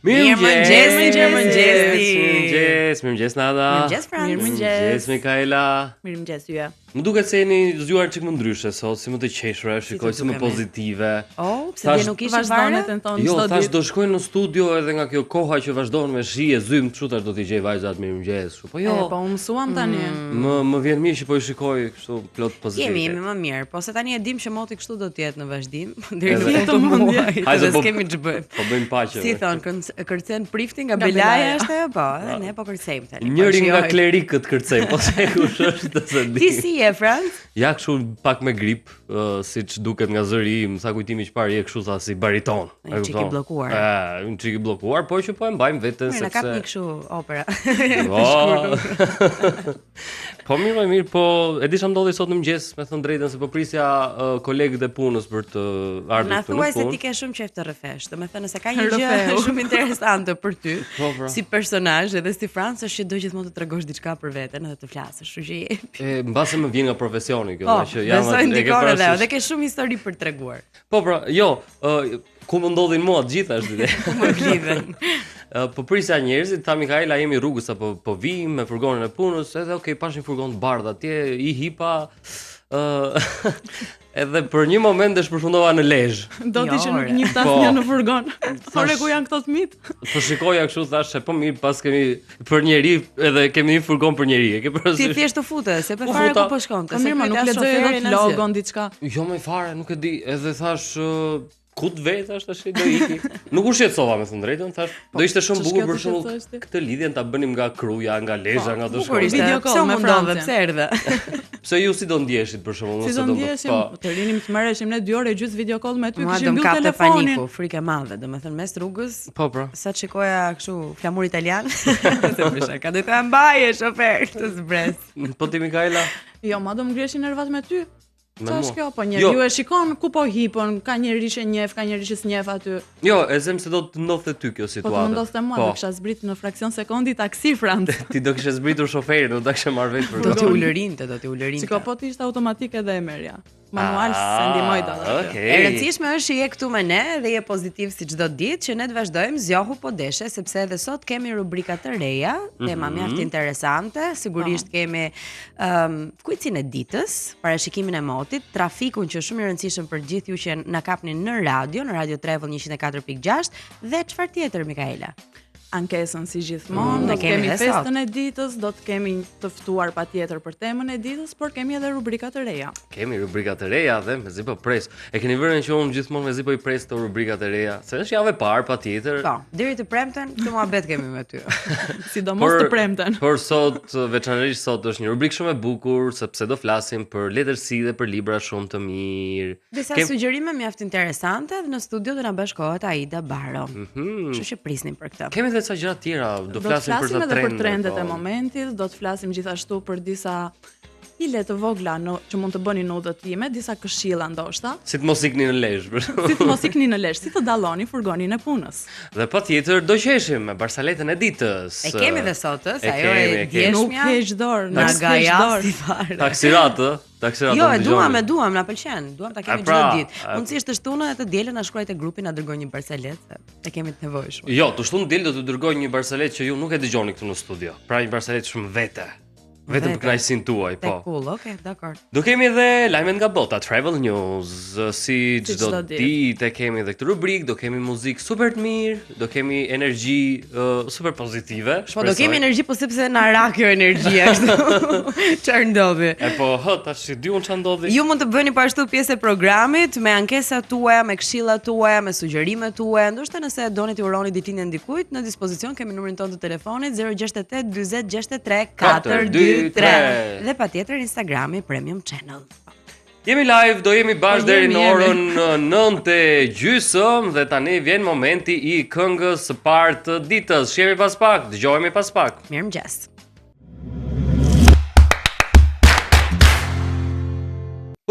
Mirëmëngjes Nada. Mirëmëngjes Frans. Mirëmëngjes Mikaela. Mirëmëngjes Yja. Më duket se jeni zgjuar çik më ndryshe sot, si më të qeshura, shikoj si më pozitive. Oh, pse dhe nuk ishin varë? Jo, thash do shkojnë në studio edhe nga kjo koha që vazhdon me shi e zymë, kështu tash do t'i gjej vajzat mirëmëngjes. Po jo. Po u mësuam tani. Më vjen mirë që po i shikoj kështu plot pozitiv. Jemi më mirë, po se tani e dim që moti kështu do të jetë në vazhdim deri në fund të muajit. Hajde po kemi ç'bëjmë. Po bëjmë paqe. Si thon, kërcen prifti nga Belaja është ajo po, edhe ne po kërcejmë tani. Njëri nga klerikët kërcejmë, po se kush është të se di. Ti si je Frans? Ja kështu pak me grip, siç duket nga zëri im, sa kujtimi çfarë je kështu sa si bariton. Një çik i bllokuar. Një çik i bllokuar, po që po e mbajmë veten sepse. Na kap një kështu opera. Po mirë, po e di çfarë ndodhi sot në mëngjes, me thënë drejtën se po prisja kolegët e punës për të ardhur këtu. Na thuaj se ti ke shumë qejf të rrefesh, domethënë se ka një gjë shumë interesante për ty. Si personazh edhe si Frans është që do gjithmonë të tregosh diçka për veten edhe të flasësh, kështu që jepi. Mbase më vjen nga profesioni kjo, që jam atë. Dhe ke shumë histori për treguar. Po pra, jo, ku më ndodhin mua të gjitha është ide. Më lidhen. Po prisja njerëzit, tha Mikaela jemi rrugës apo po vim me furgonin e punës, edhe okay, pash një furgon të bardh atje, i hipa edhe për një moment e shpërfundova në Lezhë. Do t'i që nuk njiftas një në furgon. Thore ku janë këto fëmijët? Po shikoja kështu thashë, po mirë, pas kemi për njeri edhe kemi një furgon për njeri. Ti thjesht të fute, se për fare ku po shkonte. Po mirë, ma nuk lexoj edhe logon diçka. Jo më fare, nuk e di, edhe thash ku të vetash tash do iki. Nuk u shqetësova me thënë drejtën, thash, do ishte shumë bukur për shembull këtë lidhjen ta bënim nga Kruja, nga Lezhë, nga do shkojmë. Video call me Francën. Pse erdhe? Pse ju si do ndjeshit për shembull, nëse do ndjeshim, të rinim të marrëshim ne 2 orë gjys video call me ty, kishim mbyll telefonin. Paniku, frikë e madhe, domethënë mes rrugës. Po, pra. Sa shikoja kështu flamur italian. Se prisha, ka do të mbaje shofer të zbres. Po ti Mikaela? Jo, ma do më ngreshin nervat me ty. Qa është kjo? Po njeriu e shikon ku po hipon, ka njeri që njeh, ka njeri që s'njeh aty. Jo, e them se do të ndodhte ty kjo situatë. Po të ndodhte mua, do kisha zbrit në fraksion sekundi taksi Frans. Ti do kishe zbritur shoferin, do ta kishe marrë vetë për do t'i ulërinte. Siko po ti ishte automatike dhe e merja. Manual se ndihmoj dot. E rëndësishme është që je këtu me ne dhe je pozitiv si çdo ditë që ne të vazhdojmë zgjohu po deshe sepse edhe sot kemi rubrika të reja, tema mjaft interesante, sigurisht kemi kuicin e ditës, parashikimin e motit, trafikun që është shumë i rëndësishëm për gjithë ju që na kapni në Radio Travel 104.6 dhe çfarë tjetër Mikaela? Ankesën si gjithmonë, do të kemi festën e ditës, do të kemi të ftuar patjetër për temën e ditës, por kemi edhe rubrika të reja. Kemi rubrika të reja dhe mezi po pres. E keni vënë që unë gjithmonë mezi po i pres të rubrika të reja, se është javë e parë patjetër. Po, deri të premten, këtë muhabet kemi me ty. Sidomos të premten. Por sot, veçanërisht sot është një rubrikë shumë e bukur, sepse do flasim për letërsi dhe për libra shumë të mirë. Disa sugjerime mjaft interesante dhe në studio do na bashkohet Aida Baro. Kështu që prisnim për këtë. Kemi sa gjëra tjera, do flasim për të trendet. Për trendet e momentit, do të flasim gjithashtu për disa hile të vogla që mund të bëni në udhët time, disa këshilla ndoshta. Si të mos ikni në Lezhë. Si të mos ikni në Lezhë, si të dalloni furgonin e punës. Dhe patjetër do qeshim me barsaletën e ditës. E kemi dhe sot, ajo e djeshmja. Nuk heq dorë, na gajasi fare. Taksiratë. Jo, e duam, na pëlqen. Duam ta kemi çdo ditë. Mundësisht të shtunë edhe të dielën na shkruaj te grupi, na dërgoj një barsalet, e kemi të nevojshëm. Jo, të shtunë diel do të dërgoj një barsalet që ju nuk e dëgjoni këtu në studio. Pra një barsalet shumë vete. Vetëm për kënaqësinë tuaj, po. Cool, okay, dakor. Do kemi edhe lajmet nga bota, Travel News, si çdo ditë kemi edhe këtë rubrikë, do kemi muzikë super të mirë, do kemi energji super pozitive. Po do kemi energji, po sepse na ra kjo energji ashtu. Çfarë ndodhi? Po, tash di unë çfarë ndodhi. Ju mund të bëni po ashtu pjesë e programit me ankesat tuaja, me këshillat tuaja, me sugjerimet tuaja. Ndoshta nëse doni të uroni ditëlindjen ndikujt, në dispozicion kemi numrin tonë të telefonit 068 40 63 42 dhe patjetër Instagrami Premium Channel. Jemi live, do jemi bashkë deri në orën 9:30 dhe tani vjen momenti i këngës së parë të ditës. Shihemi pas pak, dëgjohemi pas pak. Mirëmëngjes.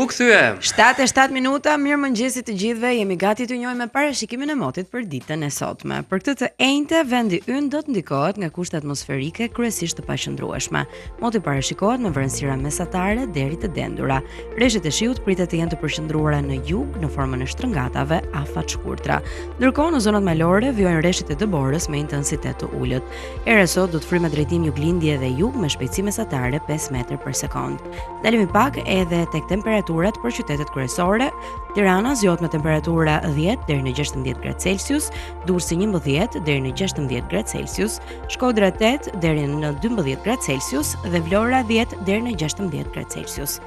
U kthye. 7:07 minuta, mirëmëngjesi të gjithëve. Jemi gati të njohim me parashikimin e motit për ditën e sotme. Për këtë të enjte, vendi ynë do të ndikohet nga kushte atmosferike kryesisht të paqëndrueshme. Moti parashikohet me vërësira mesatare deri të dendura. Rreshtet e shiut pritet të jenë të përqendruara në jug në formën e shtrëngatave afat shkurtra. Ndërkohë në zonat malore vijojnë rreshtet e dëborës me intensitet të ulët. Era sot do të fryjë me drejtim juglindje dhe jug me shpejtësi mesatare 5 metër për sekond. Dalemi pak edhe tek temperaturat për qytetet kryesore. Tirana zgjohet me temperatura 10 deri në 16 gradë Celsius, Durrësi 11 deri në 16 gradë Celsius, Shkodra 8 deri në 12 gradë Celsius dhe Vlora 10 deri në 16 gradë Celsius.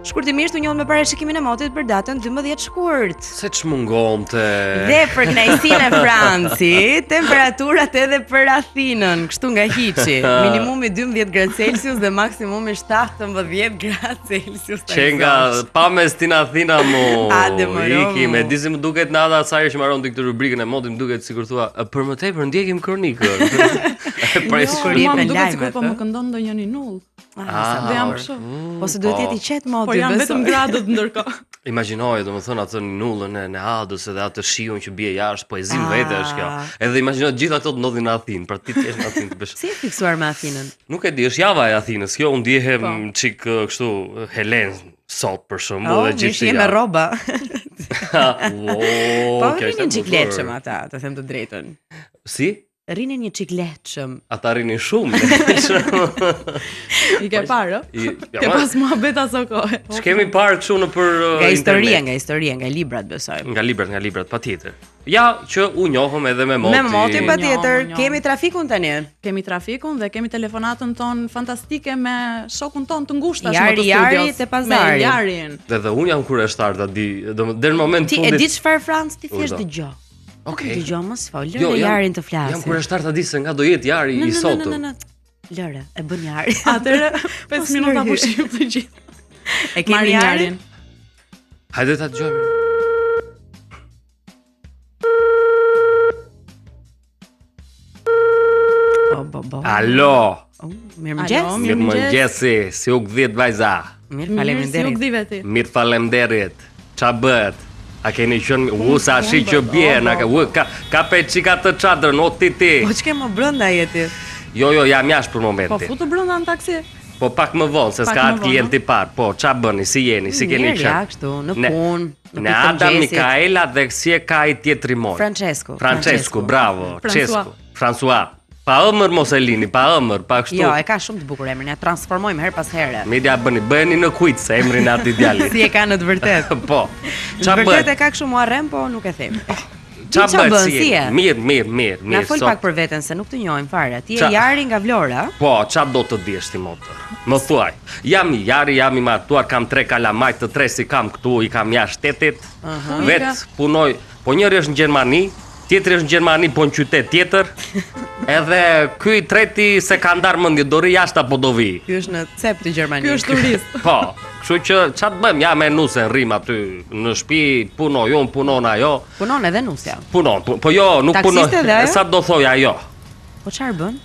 Shkurtimisht u njohën me parashikimin e motit për datën 12 shkurt. Se çmungonte. Dhe për kënaqësinë e Francit, temperaturat edhe për Athinën, kështu nga hiçi. Minimumi 12 gradë Celsius dhe maksimumi 17 gradë Celsius. Që nga Pamestin Athina iki me disi më duket në ata sa që mbaron këtë rubrikën e modit, më duket sikur thua për më tepër ndjekim kronikën. Pra më duket sikur po më këndon ndonjë ninull. Dhe jam kështu. Po se duhet jetë i qetë moti. Po janë vetëm gradët ndërkohë. Imagjinoje domethënë atë ninullën e Adës edhe atë shiun që bie jashtë, poezi vetë është kjo. Edhe imagjino gjithë ato të ndodhin në Athinë, pra ti të jesh në Athinë të bësh. Si e fiksuar me Athinën? Nuk e di, është java e Athinës. Kjo u ndjehem çik kështu Helen sot për shembull dhe gjithë. Me rroba. Po kjo është një çik lehtëshëm ata, të them të drejtën. Si? Rrinin një çik lehtëshëm. Ata rrinin shumë. I ke parë? Ke pas muhabet aso kohë. Ç'kemi parë kështu në për nga historia, nga librat besoj. Nga librat, patjetër. Ja, që u njohëm edhe me motin. Me motin patjetër. Kemi trafikun tani. Kemi trafikun dhe kemi telefonatën ton fantastike me shokun ton të ngushtë tashmë të studios. Jari te pazari. Me Jarin. Dhe unë jam kureshtar ta di, deri në moment fundit. Ti e di çfarë Franc ti thjesht dëgjoj. Okej. Dëgjoj mos fol, lëre Jarin të flasë. Jam kureshtar ta di se nga do jetë Jari i sotëm. Lëre, e bën Jari. Atëre 5 minuta pushim të gjithë. E kemi Jarin. Hajde ta dëgjojmë. Alo. Mirëmëngjesi, si u gdhiet vajza? Mirë, faleminderit. Qa bët? A keni qenë sa shi që bie, ka pe çika të çadrën, o ti. Po ç'ke më brenda jeti? Jo, jam jashtë për momentin. Po futu brenda në taksi? Po pak më vonë, se s'ka atë klient i parë. Po, qa bëni, si jeni, si keni qenë? Ja, kështu, në punë, në Adam, Mikaela dhe si e ka i tjetri moj? Francesco, bravo. François. Pa ëmër mos e lini, pa ëmër, pa kështu. Jo, e ka shumë të bukur emrin, ja transformojmë her pas here. Media bëni në kujt se emrin atë djali. Si e ka në të vërtet. Po. Në vërtet e ka kështu muarrem, po nuk e them. Qa bën si e? Mirë. Na fol pak për veten se nuk të njohim fare. Ti je Jari nga Vlora? Po, qa do të diesh ti motor? Më thuaj. Jam i Jari, jam i martuar, kam 3 kalamajt, të 3 si kam këtu, i kam jashtë shtetit. Vet punoj, po njëri është në Gjermani, tjetri është në Gjermani, po në qytet tjetër. Edhe ky i treti se ka ndar mendje do ri jashtë apo do vi. Ky është në cep të Gjermanisë. Ky është turist. Po, kështu që ç'a të bëjmë? Ja me nusën rrim aty në shtëpi, punoj unë, punon ajo. Punon edhe nusja. Punon, po jo, nuk punon. Sa do thoj ajo? Po çfarë bën?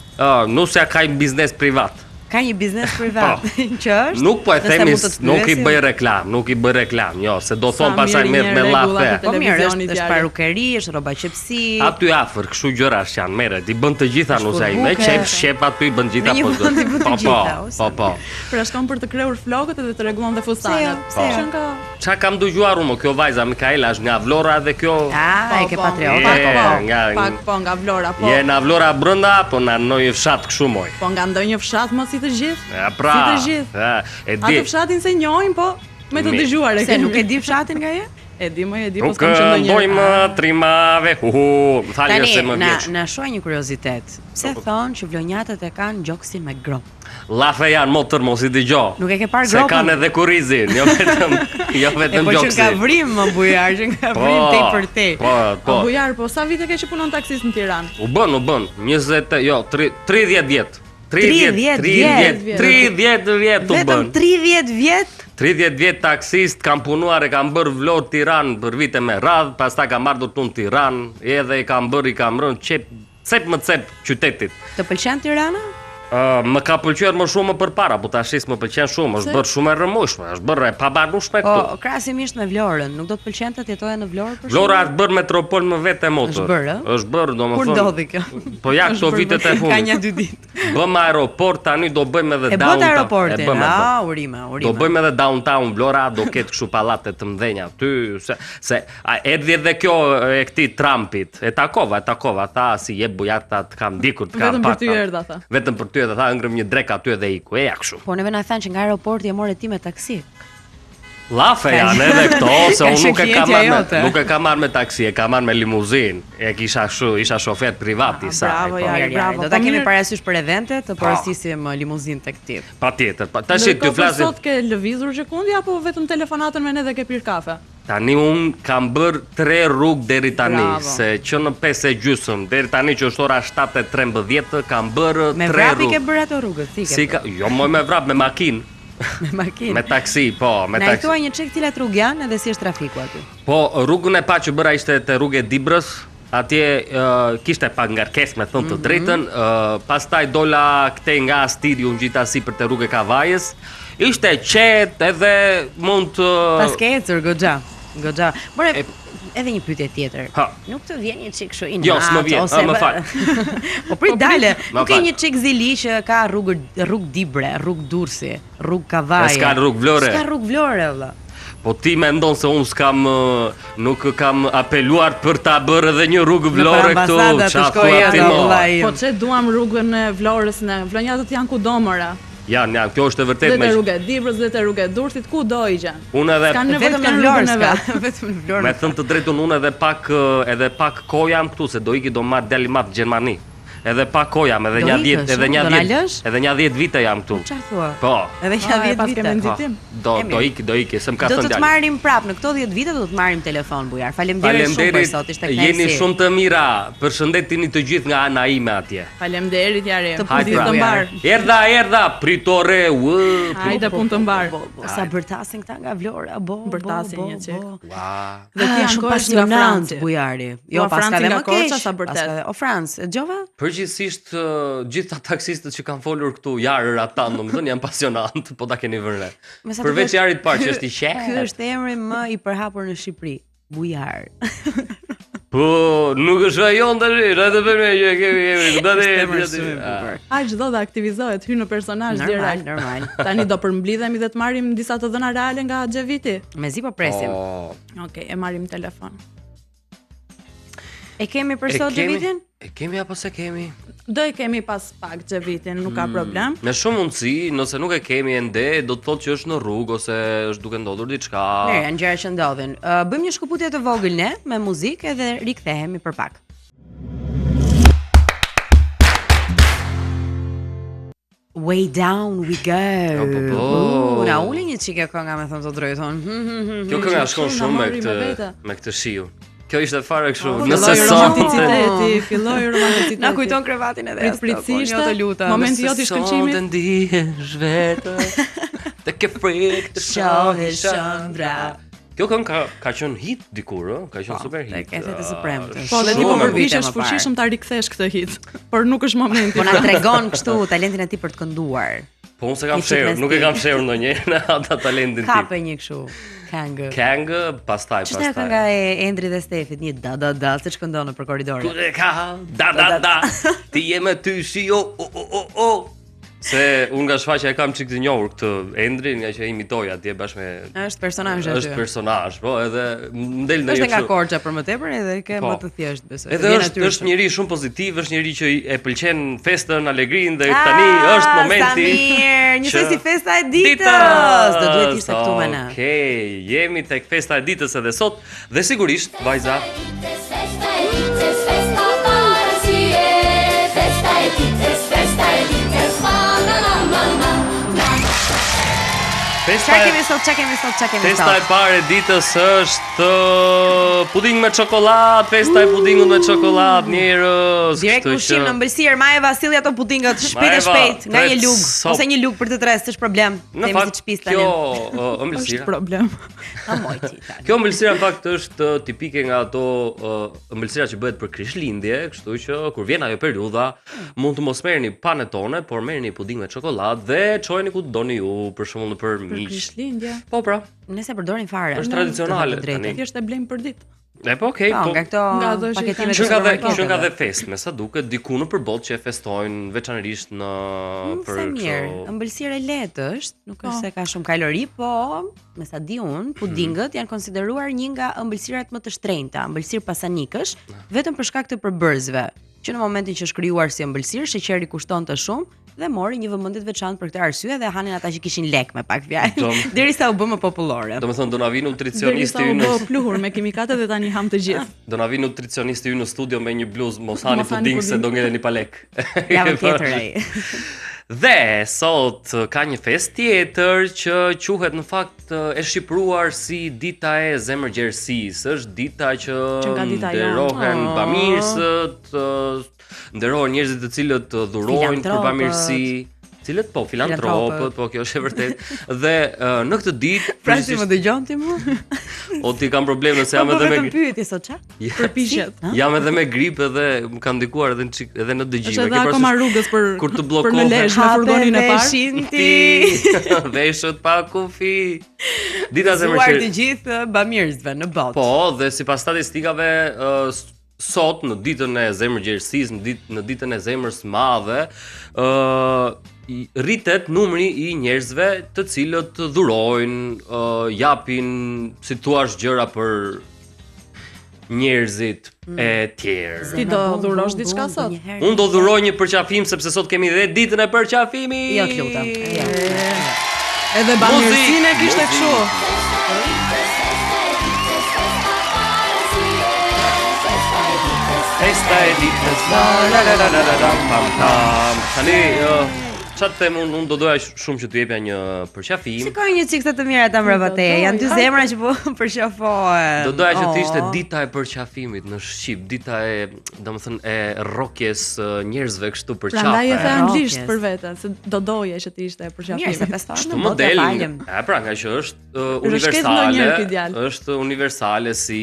Nusja ka një biznes privat. Ka një biznes privat që është? Nuk po e themi, nuk i bëj reklam, jo, se do thon pasaj merr me llafe. Po mirë, është parukeri, është rroba qepsi. Aty afër, kështu gjërash janë, merret, i bën të gjitha nusja ime, shep aty i bën gjitha po. Po. Pra shkon për të kreur flokët edhe të rregullon dhe fustanët. Çka kam dëgjuar unë, kjo vajza Mikaela është nga Vlora dhe kjo. E ke patriota. Po nga Vlora, po. Je nga Vlora brenda, po në ndonjë fshat kështu moj. Po nga ndonjë fshat mos të gjithë. Ja, pra. Si të gjithë. E di. Atë fshatin se njohin, po me të dëgjuar e se nuk e di fshatin nga je? E di, po s'kam qenë ndonjë. Nuk bojmë trimave. Më falni se më vjeç. Na shoh një kuriozitet. Pse thon që vlonjatët e kanë gjoksin me grop? Llafe janë motor mos i dëgjoj. Nuk e ke parë gropën? Se kanë edhe kurrizin, jo vetëm gjoksin. Po që ka vrim më bujar, që ka vrim tej për tej. Po. Bujar, po sa vite ke që punon taksist në Tiranë? U bën 30 vjet. 30 vjet u bën. Vetëm 30 vjet? 30 vjet taksist, kam punuar, e kam bërë Vlorë Tiranë për vite me radhë, pastaj kam ardhur në Tiranë, edhe i kam rënë cep më cep qytetit. Të pëlqen Tirana? Më ka pëlqyer më shumë më përpara, po tash më pëlqen shumë, është bërë shumë e rrëmueshme, është bërë e pabanueshme këtu. Po, krahasimisht me Vlorën, nuk do të pëlqente të jetoje në Vlorë për shkak? Vlora është bërë metropol më vetë motor. Është bërë, Është bërë, domethënë. Kur ndodhi kjo? Po ja këto vitet e fundit. Ka 1-2 ditë. Bëm aeroport, tani do bëjmë edhe E downtown. bët aeroportin, urime. Do bëjmë edhe downtown Vlora, do ketë kështu pallate të mëdhenja aty, se erdhi edhe kjo e këtij Trumpit. E takova, tha si jep bujarta të kam dikur të kam pak. Vetëm për ty erdha tha. Vetëm për ty edhe tha ngrëm një drek aty edhe iku. Ja kështu. Po neve na thanë që nga aeroporti e morë ti me taksi. Llafe janë edhe këto, se unë nuk e kam marrë me taksi, e kam marrë me limuzinë. E kisha kështu, isha shofer privat i saj. Bravo. Do ta kemi parasysh për evente të porosisim limuzinë tek ti. Patjetër. Tash ty flasim. Sot ke lëvizur gjekundi apo vetëm telefonatën me ne dhe ke pirë kafe? Tani unë kam bërë 3 rrugë deri tani, se që në 5:30 deri tani që është ora 7:13 kam bërë 3 rrugë. Me vrapi ke bërë ato rrugët, si ke? Jo, me vrap, me makinë. Me makinë. Me taksi, po, me taksi. Na i thuaj një çik cilat rrugë janë edhe si është trafiku aty. Po, rrugën e pa që bëra ishte te rrugë e Dibrës. Atje kishte pak ngarkesë me thënë të drejtën, pastaj dola këtej nga Astiri unë gjita si për te rrugë e Kavajës. Ishte qetë edhe mund të... Pas ke ecur, goxha. More, edhe një pyetje tjetër. Nuk të vjen një çik kështu i natë? Jo, s'më vjen, më fal. Po prit dale. Nuk ke një çik zili që ka rrugë Dibre, rrugë Durrësi, rrugë Kavajë. S'ka rrugë Vlore. S'ka rrugë Vlore, valla. Po ti mendon se unë nuk kam apeluar për ta bërë edhe një rrugë Vlore këtu. Po çe duam rrugën e Vlorës ne. Vlonjatët janë kudo mëra. Janë, kjo është e vërtet me rrugë e Dibrës dhe te rrugë e Durrësit, kudo i gjen. Unë edhe vetëm në Vlorë, vetëm në Vlorë. Me thënë të drejtën unë edhe pak kohë jam këtu, se do iki do marr dalimat në Gjermani. Edhe pak kohë jam, edhe një 10 vite jam këtu. Çfarë thua? Po. Edhe një 10 vite. Do iki, s'm ka thënë djalë. Do të marrim prap në këto 10 vite do të marrim telefon bujar. Faleminderit shumë për sot, ishte kënaqësi. Jeni shumë të mira. Përshëndetini të gjithë nga ana ime atje. Faleminderit Jari. Të punë të mbar. Erdha, pritore. Hajde punë të mbar. Sa bërtasin këta nga Vlora, bërtasin një çik. Wow. Dhe ti shumë pasionant bujari. Jo, paska dhe më keq. Sa bërtet. O Franc, dëgjova? Përgjithsisht gjithë taksistët që kanë folur këtu jarër ata, domethënë janë pasionant, po ta keni vënë. Përveç Jarit parë që është i qetë. Ky është emri më i përhapur në Shqipëri, Bujar. Po, nuk është ajo tash, edhe për me që kemi Ai çdo të aktivizohet, hyn në personazh direkt. Normal. Tani do përmblidhemi dhe të marrim disa të dhëna reale nga Xheviti. Mezi po presim. Okej, e marrim telefon. E kemi për sot Xhevitin? E kemi apo se kemi? Do e kemi pas pak Xhevitin, nuk ka problem. Me shumë mundësi, nëse nuk e kemi ende, do të thotë që është në rrugë ose është duke ndodhur diçka. Mirë, janë gjëra që ndodhin. Bëjmë një shkëputje të vogël ne me muzikë edhe rikthehemi për pak. Way down we go. Na uli një çike kënga me thënë të drejtën. Kjo kënga shkon shumë me këtë shiu. Kjo ishte fare kështu. Nëse romanticiteti, filloi romanticiteti. Na kujton krevatin edhe pritësisht. Momenti jot i shkëlqimit. Sonte ndihesh vetë. Të ke frikë të shohësh ëndra. Kjo këngë ka qenë hit dikur, ka qenë super hit. Tek Ethet e Supreme. Po dhe ti po përpiqesh fuqishëm ta rikthesh këtë hit, por nuk është momenti. Po na tregon kështu talentin e tij për të kënduar. Po unë se kam fshehur, nuk e kam fshehur ndonjëherë në ata talentin tim. Kape një kështu. Këngë, pastaj. Çfarë kënga e Endri dhe Stefit, një da, siç këndon nëpër korridore. Ku e ka? Da. Ti je me ty shi o. Se unë nga shfaqja e kam çik të njohur këtë Endrin, nga që imitoj atje bashkë me. Është personazh aty. Është personazh, po, edhe ndel ndonjë. Është nga Korça për më tepër edhe ke më të thjesht besoj. Edhe është njëri shumë pozitiv, është njëri që e pëlqen festën, alegrinë dhe tani është momenti. Mirë, njësoj si festa e ditës. Do duhet ishte këtu me ne. Okej, jemi tek festa e ditës edhe sot dhe sigurisht vajza. Çfarë kemi sot? Festa e parë e ditës është puding me çokoladë, festa e pudingut me çokoladë, njerëz. Direkt ushqim në ëmbëlsirë, Majeva silli ato pudingat shpejt nga një lug ose një lug për të tres, s'është problem. Në fakt kjo ëmbëlsira problem. Kjo ëmbëlsira në fakt është tipike nga ato ëmbëlsira që bëhet për Krishtlindje, kështu që kur vjen ajo periudha, mund të mos merrni panetone, por merrni puding me çokoladë dhe çojeni ku doni ju, për shembull për miq. Krishtlindje. Po pra. Nëse përdorin fare. Është tradicionale tani. Thjesht e blejmë për ditë. Ne po okay, po. Nga këto paketimet Që nga dhe fest, me sa duket diku në përballë që e festojnë veçanërisht në për mirë. Ëmbëlsira e lehtë është, nuk është se ka shumë kalori, po me sa di unë, pudingët janë konsideruar një nga ëmbëlsirat më të shtrenjta, ëmbëlsirë pasanikësh, vetëm për shkak të përbërësve, që në momentin që është krijuar si ëmbëlsirë, sheqeri kushtonte shumë dhe mori një vëmendje të veçantë për këtë arsye dhe hanin ata që kishin lek me pak fjalë, derisa u bë më popullore. Domethënë do na vi nutricionisti ynë në pluhur me kimikate dhe tani ham të gjithë. Do na vi nutricionisti ynë në studio me një bluzë mos hani puding se do ngeleni pa lek. Javën tjetër ai. Dhe sot ka një fest tjetër që quhet në fakt e shqipruar si dita e zemërgjersisë. Është dita që nderohen bamirësët, nderohen njerëzit të cilët dhurojnë për bamirësi, cilët po filantropët, po kjo është e vërtet. Dhe në këtë ditë, Franci më dëgjon ti mua? O ti kam probleme se jam edhe me pyetje sot çfarë? Përpiqet. Jam edhe me gripë dhe më ka ndikuar edhe në dëgjim. Është edhe akoma rrugës për kur të bllokohet në furgonin e parë. Veshët pa kufi. Dita e zemrës të gjithë bamirësve në botë. Po, dhe sipas statistikave sot në ditën e zemërgjersisë, në ditën e zemrës së madhe, rritet numri i njerëzve të cilët dhurojnë, japin si thua gjëra për njerëzit e tjerë. Ti do dhurosh diçka sot? Unë do dhuroj një përqafim sepse sot kemi dhe ditën e përqafimit. Jo, lutem. Edhe bamirësinë kishte kështu. Festa e ditës. Tani, çfarë them unë do doja shumë që t'u jepja një përqafim. Shikoj një çikse të mira ta mbrapa teje. Janë dy zemra që po përqafohen. Do doja që të ishte dita e përqafimit në shqip, dita e, domethënë e rrokjes njerëzve kështu për qafe. Prandaj e the anglisht për veten, se do doje që të ishte përqafim. Mirë, se festojnë në model. Pra, nga që është universale, është universale si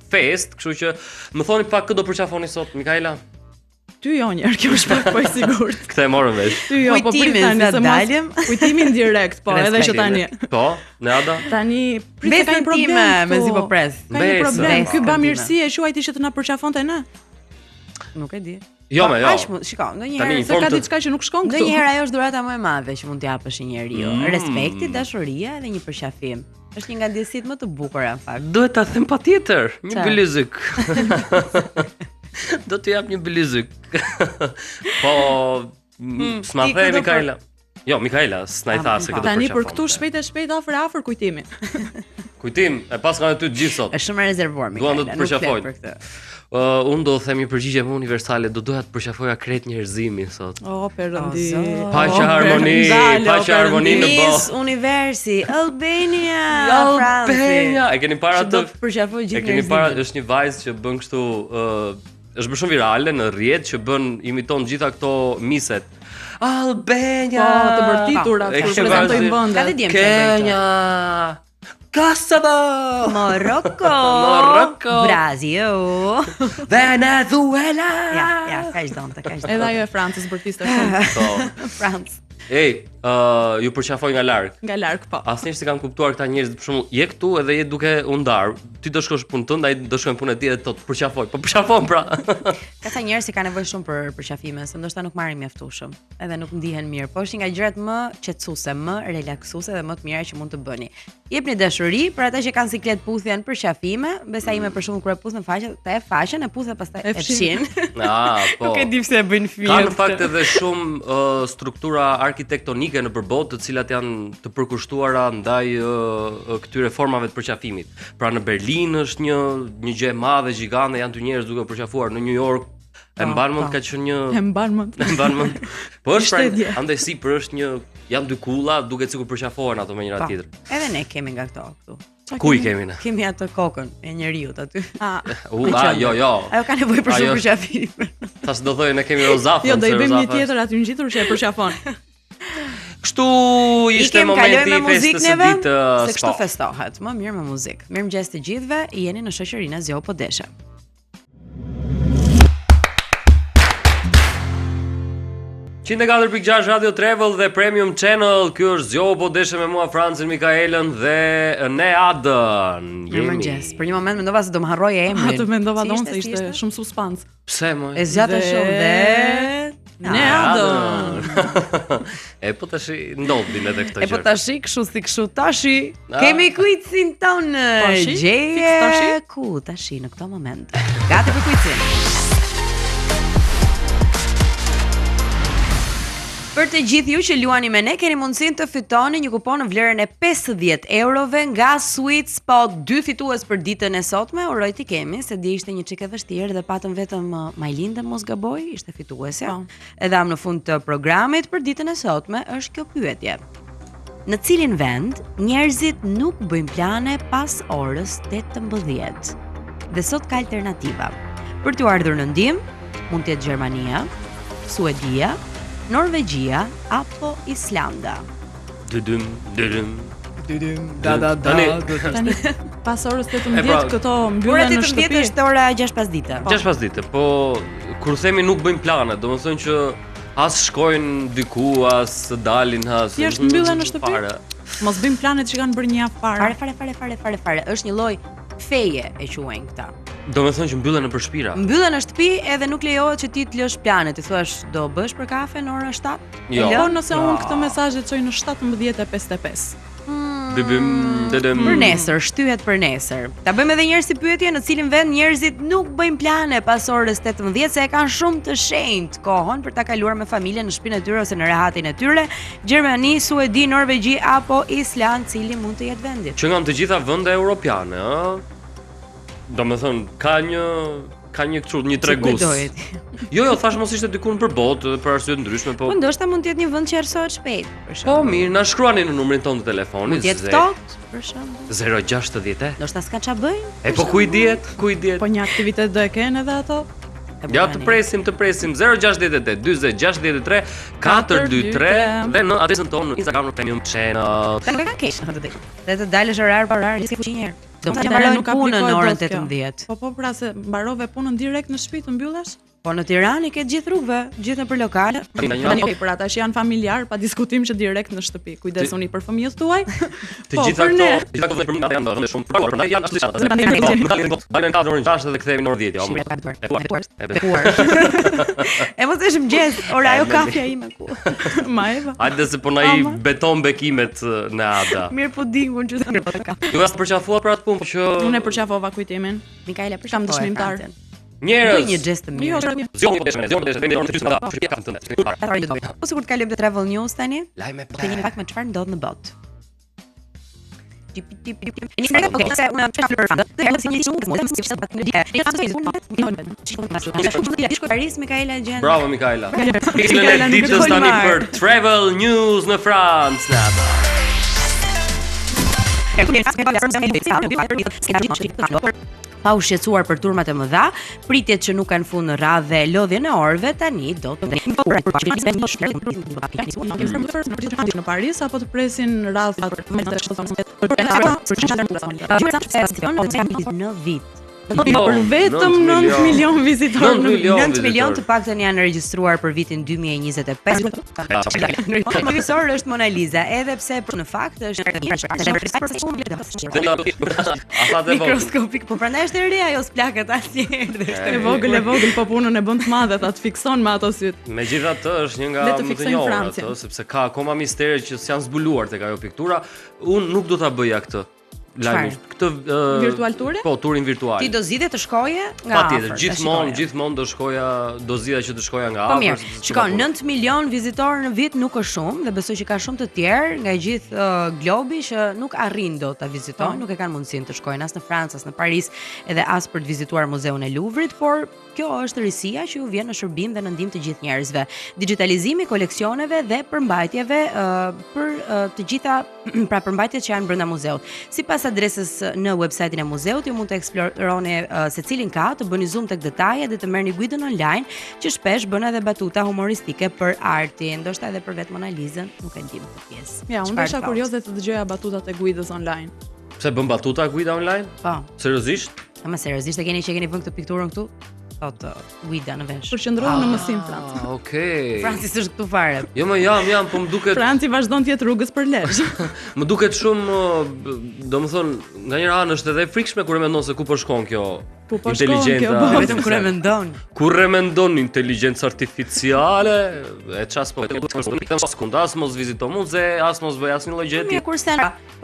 fest, kështu që më thoni pak këtë do përqafoni sot, Mikaela? Ty jo njerë, kjo është pak po e sigurt. Këtë e morëm vesh. Ty jo, po prit tani se mos. Kujtimin direkt, po, edhe që tani. Po, Neada. Tani prit ka një problem. Mezi po pres. Ka një problem. Ky bamirësi e quajti që të na përqafonte ne. Nuk e di. Jo, me jo. Shiko, ndonjëherë se ka diçka që nuk shkon këtu. Ndonjëherë ajo është dhurata më e madhe që mund t'i japësh një njeriu. Respekti, dashuria dhe një përqafim. Është një nga ndjesitë më të bukura në fakt. Duhet ta them patjetër, një bilizik. Do të jap një bilizik. Po, s'ma the Mikaela. Jo, Mikaela, s'na i tha se këtë përqafon. Tani për këtu shpejt afër kujtimin. Kujtim, e pas kanë ty të gjithë sot. Është shumë e rezervuar Mikaela. Duan të përqafojnë. Unë do të them një përgjigje më universale, do doja të përqafoja krejt njerëzimin sot. O, Perëndi. Paqja harmoni në botë. Miss Universi, Albania, Albania. E keni para të përqafoj gjithë njerëzit. E keni para, është një vajzë që bën kështu, është bërë shumë virale në rrjet që imiton gjitha këto miset. Albania. Po, të bërtitura kur prezantojnë vendet. Kenya. Kosovo, Morocco, Brazil, Venezuela. Ja, kaq donte. Edhe ajo e Francës bërtiste shumë. Francë. Ej, ju përqafoj nga larg. Nga larg, po. Asnjëherë s'e kam kuptuar këta njerëz, për shembull, je këtu edhe je duke u ndar. Ti do shkosh punë tënde, ai do shkojnë punën e tij dhe do të përqafoj. Po përqafon pra. Ka njerëz që kanë nevojë shumë për përqafime, se ndoshta nuk marrin mjaftueshëm, edhe nuk ndihen mirë. Po është nga gjërat më qetësuese, më relaksuese dhe më të mira që mund të bëni. Jepni dashuri për ata që kanë siklet puthjen përqafime, besa ime për shembull kur e puthën faqen, ta e faqen, e puthën pastaj e fshin. Po. Nuk e di pse e bëjnë fjalë. Ka në fakt edhe shumë struktura arkitektonike në përbot të cilat janë të përkushtuara ndaj këtyre formave të përqafimit. Pra në Berlin është një gjë e madhe, gjigande, janë të njerëz duke përqafuar, në New York E mban mend ka qenë një E mban mend. e mban mend. Po është Shtedje. pra, andaj sipër është një janë dy kulla, duket sikur përqafohen ato me njëra Po. tjetrën. Edhe ne kemi nga këto këtu. Ku i kemi ne? Kemi atë kokën e njeriut aty. Jo. Ajo ka nevojë për Ajo shumë përqafim. Tash do thojë ne kemi rozafën. Jo, do i se bëjmë një Rozafa- tjetër aty ngjitur që e përqafon. Kështu ishte Ikem, kalojmë momenti me i festës muzikë së neve, ditë. se kështu festohet. Më mirë me muzikë. Mirëmëngjes të gjithëve, jeni në shoqërinë e Zjo Podeshe. Qinde 4.6 Radio Travel dhe Premium Channel. Ky është Zjo Podeshe me mua Francin Mikaelën dhe ne Adën. Mirëmëngjes. Për një moment mendova se do më harroje emrin. Atë mendova Si donë ishte, se si ishte shumë suspans. Pse më? E zgjatë shumë dhe Ne Adën. E po tash ndodhin edhe këto E po gjëra. tashi, kështu si kështu tashi. Ah. Kemi quizin ton. Tashi? Gjeje Fix tashi? ku tashi në këto momente. Gati për quizin. Për të gjithë ju që luani me ne, keni mundësinë të fitoni një kupon në vlerën e 50 eurove nga Sweet Spot. 2 fitues për ditën e sotme. Uroj t'i kemi, se dje ishte një çik e vështirë dhe patëm vetëm Majlinde mos gaboj, ishte fituesja. Po. Edhe am në fund të programit për ditën e sotme është kjo pyetje. Në cilin vend njerëzit nuk bëjnë plane pas orës 18? Dhe sot ka alternativa. Për t'u ardhur në ndihmë, mund të jetë Gjermania, Suedia, Norvegjia apo Islanda. Dydym. Tani, Tani pas orës 18 pra, këto ora mbyllen në 18 shtëpi. është ora 6 pas dite. 6 pas dite, po kur themi nuk bëjmë plane, domethënë që as shkojnë diku, as dalin, as Thjesht mbyllen në shtëpi? Fare. Mos bëjmë planet që kanë bërë një javë parë. Fare. Është një lloj feje e quajnë këta. Domethënë që mbyllen nëpër shtëpira. Mbyllen në shtëpi edhe nuk lejohet që ti të lësh planet. Ti thua do bësh për kafe në orën 7? Jo. E lë? Po nëse unë këtë mesazh e çoj në 17:55. Dydym. Për nesër, shtyhet për nesër. Ta bëjmë edhe një herë si pyetje, në cilin vend njerëzit nuk bëjnë plane pas orës 18 se e kanë shumë të shenjtë kohën për ta kaluar me familjen në shtëpinë e tyre ose në rehatin e tyre. Gjermani, Suedi, Norvegji apo Island, cili mund të jetë vendi? Që nga të gjitha vende europiane, ë? Domethënë ka një kështu një tregus. Jo, thash mos ishte diku në përbot për arsye të ndryshme, po. Po ndoshta mund të jetë një vend që erësohet shpejt, për Po shembull. mirë, na shkruani në numrin tonë të telefonit. Mund të jetë ftohtë, për shembull. 060. Ndoshta s'ka ç'a bëjnë? E po ku i diet? Po një aktivitet do e kenë edhe ato? Ja të presim 068 40 63 423 dhe në adresën tonë në Instagram në Premium Channel. Ta nuk e ka keq, në të drejtë. Dhe të dalësh orar për orar, s'ke fuqi një herë. Do të Atëherë mbarojnë nuk punën në aplikohet orën dot kjo. 18. Po pra se mbarove punën direkt në shtëpi të mbyllesh? Po në Tiranë ke gjithë rrugëve, gjithë nëpër lokale. Tani për ata që janë familjar, pa diskutim që direkt në shtëpi. Kujdesuni për fëmijët tuaj. Të gjitha për këto, ne. të gjitha këto për mua janë shumë provuar, prandaj janë ashtu çfarë. Dalën 4 orën 6 dhe kthehemi në orën 10, jo. E mos është mëngjes, ora ajo kafja ime ku. Ma Eva. Hajde se po na i beton bekimet në Ada. Mirë pudingun që të ka. Ju as përqafua për atë punë, po që Unë e përqafova kujtimin. Mikaela për Kam dëshmimtar. Bëj njerëz. një gest të Jo, mirë. Zgjoni vendi orën 3 Po sikur të kalojmë te Travel News tani, Lajme të jeni pak me çfarë ndodh në botë. Paris, Mikaela Gjen. Bravo Mikaela. Pikën e ditës tani për Travel News në Francë. Nada. Pa u shqetësuar për turmat e mëdha, pritjet që nuk kanë fund në radhë dhe lodhjen e orëve tani do të Në Paris apo të presin radhë në vit. Për vetëm 9 milion vizitorë. 9 milion të paktën janë regjistruar për vitin 2025. Televisor është Mona Lisa, edhe pse në fakt është mikroskopik, po prandaj është e re ajo s'plaket asnjëherë. E vogël, po punën e bën të madhe, ta të fikson me ato syt. Megjithatë është një nga Le të më të fiksojmë njohura Francën. ato, sepse ka akoma mistere që s'janë zbuluar tek ajo piktura. Unë nuk do ta bëja këtë. lajmi. Këtë Virtual ture? Po, turin virtual. Ti do zgjidhe të shkoje nga afër. Patjetër, gjithmonë do zgjidha që të shkoja nga Po afër. mirë, shikon, 9 milion vizitorë në vit nuk është shumë dhe besoj që ka shumë të tjerë nga gjithë globi që nuk arrin dot ta vizitojnë, nuk e kanë mundësinë të shkojnë as në Francë, as në Paris, edhe as për të vizituar muzeun e Louvrit, por kjo është risia që ju vjen në shërbim dhe në ndihmë të gjithë njerëzve. Digitalizimi i koleksioneve dhe përmbajtjeve për të gjitha pra përmbajtjet që janë brenda muzeut. Sipas adresës në websajtin e muzeut, ju mund të eksploroni secilin ka, të bëni zoom tek detajet dhe të merrni guidën online, që shpesh bën edhe batuta humoristike për artin, ndoshta edhe për vetëm analizën, nuk e di më këtë pjesë. Ja, unë isha kurioze të dëgjoja batutat e guidës online. Pse bën batuta guida online? Po. Seriozisht? Ama seriozisht e keni vënë këtë pikturën këtu? Thot guida në vesh. Përqendrohen në mësim Franci. Okej. Francis është këtu fare. Jo, më jam, po më duket Franci vazhdon të jetë rrugës për lesh. më duket shumë, domethënë, nga njëra anë është edhe e frikshme kur e mendon se ku po shkon kjo inteligjenta. Vetëm kur e mendon. Kur e mendon inteligjencë artificiale, e ças po sekunda, as mos vizito muze, as mos bëj asnjë lloj gjë. Mirë, kurse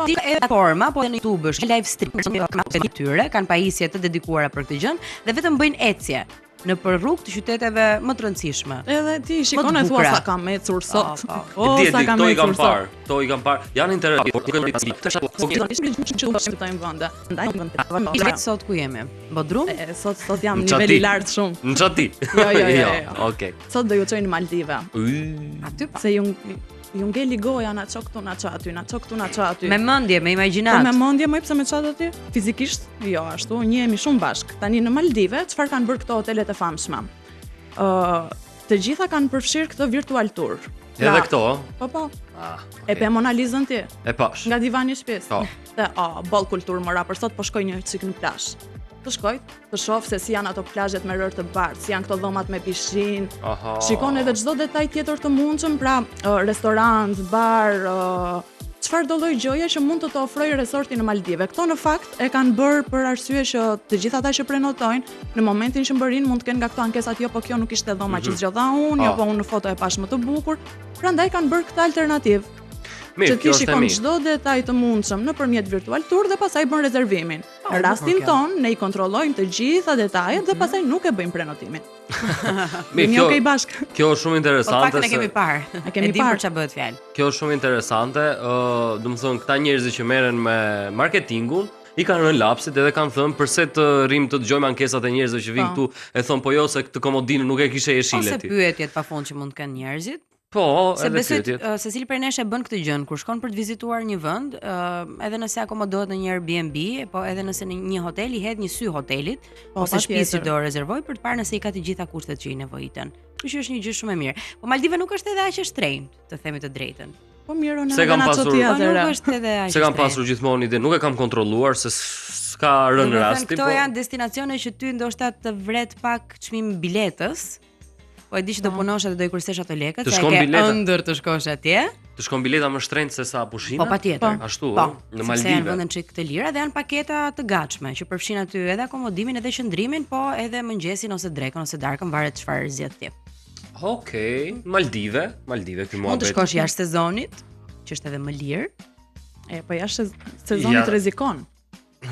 ti e forma, po në YouTube është live stream kanë tyre, kanë pajisje të dedikuara për këtë gjë dhe vetëm bëjnë ecje në për rrugë të qyteteve më të rëndësishme. Edhe ti shikon e thua sa kam ecur sot. Sa kam ecur sot. To i kam parë. Janë interesante. Sot ku jemi? Bodrum? Sot jam nivel i lartë shumë. Në Çati. Jo. Okej. Sot do ju çoj në Maldive. Aty pa. Se ju ngeli goja na ço këtu na ço aty. Me mendje, me imagjinat. Po me mendje më pse me çat aty? Fizikisht jo, ashtu njihemi shumë bashk. Tani në Maldive çfarë kanë bërë këto hotelet e famshme? Të gjitha kanë përfshirë këtë virtual tour. Edhe këto? Po. E pe Mona Lisën ti? E pash. Nga divani i shtëpisë. Po. Dhe boll kulturë mora për sot po shkoj një çik në plazh. Të shkoj, të shoh se si janë ato plazhet me rër të bardhë, si janë këto dhomat me pishin. Shikon edhe çdo detaj tjetër të mundshëm, pra restorant, bar, çfarë do lloj gjëje që mund të ofrojë resorti në Maldive. Këto në fakt e kanë bërë për arsye që të gjithë ata që prenotojnë në momentin që mbërin mund të kenë nga këto ankesat, jo po kjo nuk ishte dhoma që zgjodha unë, jo po unë në foto e pash më të bukur. Prandaj kanë bërë këtë alternativë. Mirë, që ti shikon çdo detaj të mundshëm nëpërmjet virtual tour dhe pastaj bën rezervimin. Në rastin ton ne I kontrollojmë të gjitha detajet dhe pastaj nuk e bëjmë prenotimin. Mirë, kjo bashk. Kjo është shumë interesante. Po pak ne kemi parë. E kemi parë çfarë bëhet fjalë. Kjo është shumë interesante. Domethënë këta njerëz që merren me marketingun I kanë rënë lapsit edhe kanë thënë përse të rrim të dëgjojmë ankesat e njerëzve që vinë këtu e thon po jo se këtë komodinë nuk e kishe jeshile ti. Ose pyetjet pafund që mund të kenë njerëzit. Po, se edhe pyetjet. Secili prej nesh e bën këtë gjën kur shkon për të vizituar një vend, edhe nëse akomodohet në një Airbnb, po edhe nëse në një hotel I hedh një sy hotelit, ose shtëpisë do rezervoj për të parë nëse I ka të gjitha kushtet që I nevojiten. Kështu që është një gjë shumë e mirë. Po Maldive nuk është edhe aq e shtrenjtë, të themi të drejtën. Po mirë, se kam pasur, nuk është edhe aq. Se kam pasur gjithmonë ide, nuk e kam kontrolluar se s'ka rënë rasti, Këto janë destinacione që ty ndoshta të vret pak çmim biletës. Po e di që do punosh edhe do I kursesh ato lekët, se ke ëndër të shkosh atje. Të shkon bileta më shtrenjtë se sa pushime? Po patjetër. Ashtu, në Se Maldive. janë vende çik të lira dhe janë paketa të gatshme që përfshin aty edhe akomodimin edhe qëndrimin, po edhe mëngjesin ose drekën ose darkën, varet çfarë zgjedh ti. Okej, Maldive ky muhabet. Mund të shkosh jashtë sezonit, që është edhe më lirë. Po jashtë sezonit rrezikon.